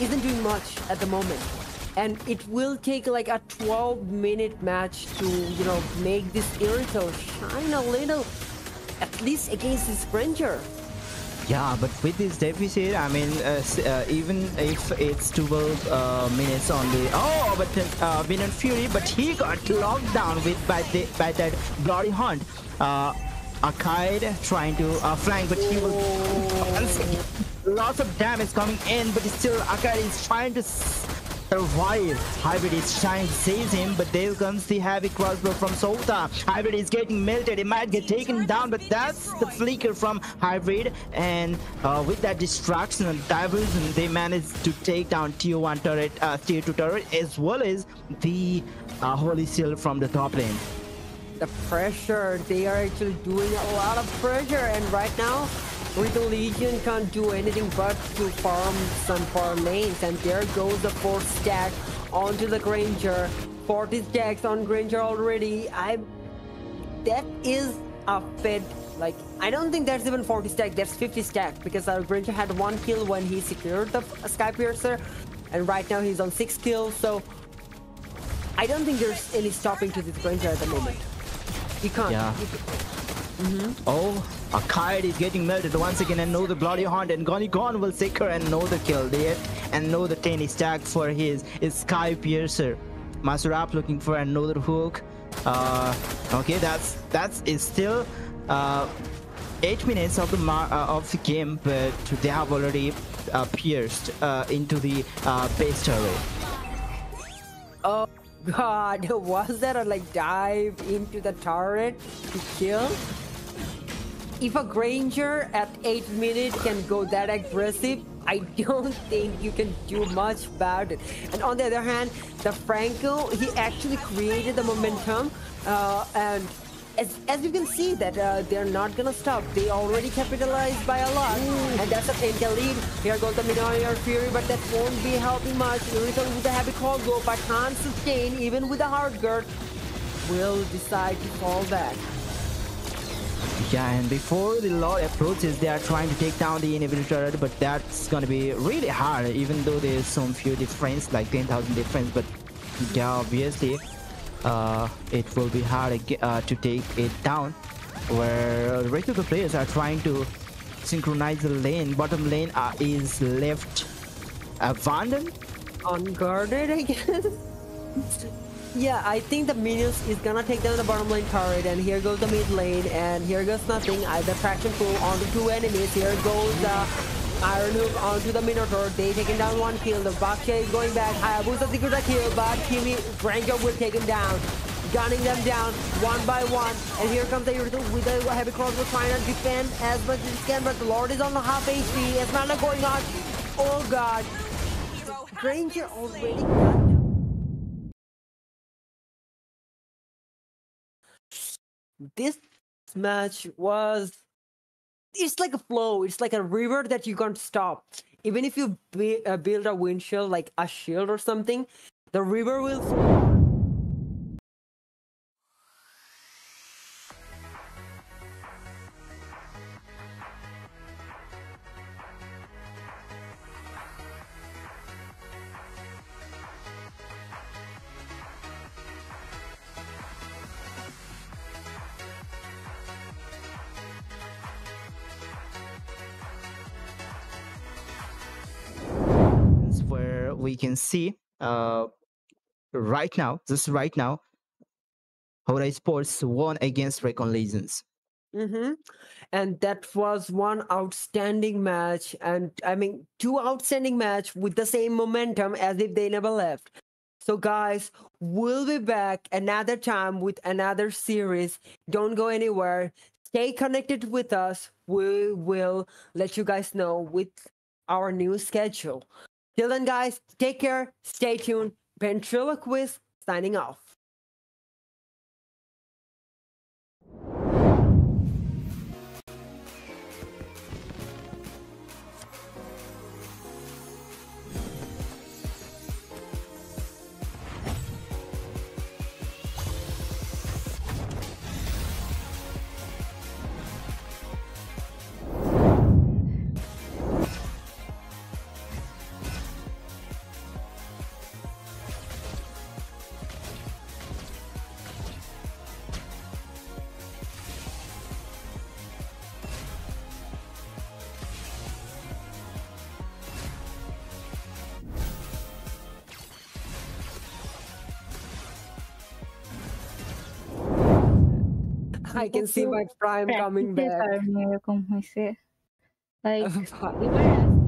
isn't doing much at the moment. and it will take like a 12-minute match to, you know, make this Irito shine a little, at least against this Granger. Yeah, but with this deficit, I mean, even if it's 12 minutes only. Oh, but Minion Fury, but he got locked down by that Bloody Hunt. Akaid trying to flank, but he will lots of damage coming in, but still Akaid is trying to survive. Hybrid is trying to save him, but there comes the heavy crossbow from Sota. Hybrid is getting melted. It might get taken down, but that's the flicker from Hybrid. And with that distraction and diversion, they managed to take down tier 1 turret, tier 2 turret, as well as the Holy Seal from the top lane. The pressure, they are actually doing a lot of pressure, and right now RECON Legion can't do anything but to farm some farm lanes, and there goes the 4th stack onto the Granger. 40 stacks on Granger already. That is a fed, like, I don't think that's even 40 stack, that's 50 stack, because our Granger had 1 kill when he secured the Sky Piercer, and right now he's on 6 kills, so I don't think there's any stopping to this Granger at the moment. You can't. Yeah. Oh, Akaid is getting melted once again, and know the Bloody Hunt, and Gon will secure and know the kill there, and know the 10 stack for his Sky Piercer. Master Up looking for another hook. Okay, that is still 8 minutes of the game, but they have already pierced into the base turret. Oh God, was that a like dive into the turret to kill? If a Granger at 8 minutes can go that aggressive, I don't think you can do much about it. And on the other hand, the Franco, he actually created the momentum, and as you can see that they're not gonna stop. They already capitalized by a lot, and that's a 10k lead. Here goes the Minion Fury, but that won't be helping much. Irito with a heavy crossbow, but can't sustain even with a hard guard. Will decide to fall back. Yeah, and before the Lord approaches, they are trying to take down the inhibitor turret, but that's gonna be really hard, even though there's some few difference, like 10,000 difference. But yeah, obviously, it will be hard to take it down, where the rest of the players are trying to synchronize the lane. Bottom lane is left abandoned, unguarded, I guess. Yeah, I think the minions is gonna take down the bottom lane turret, and here goes the mid lane, and here goes nothing. Either traction pull onto 2 enemies. Here goes the Iron Hook onto the Minotaur. They taking down 1 kill. The Baksha is going back. Hayabusa secured a kill, but Kimi Granger will take him down, gunning them down 1 by 1. And here comes the Irito with a heavy crossbow trying to defend as much as he can, but the Lord is on the half HP. Esmeralda going on. Oh God, Granger already got down. This match was, it's like a flow, it's like a river that you can't stop. Even if you build a windshield, like a shield or something, the river will flow. where we can see right now, HORA ESPORTS won against RECON Legends. And that was one outstanding match, and I mean 2 outstanding match with the same momentum as if they never left. So guys, we'll be back another time with another series. Don't go anywhere. Stay connected with us. We will let you guys know with our new schedule. Till then, guys, take care, stay tuned. Ventriloquist signing off. I can see my prime coming back. এরকম হয়েছে like we were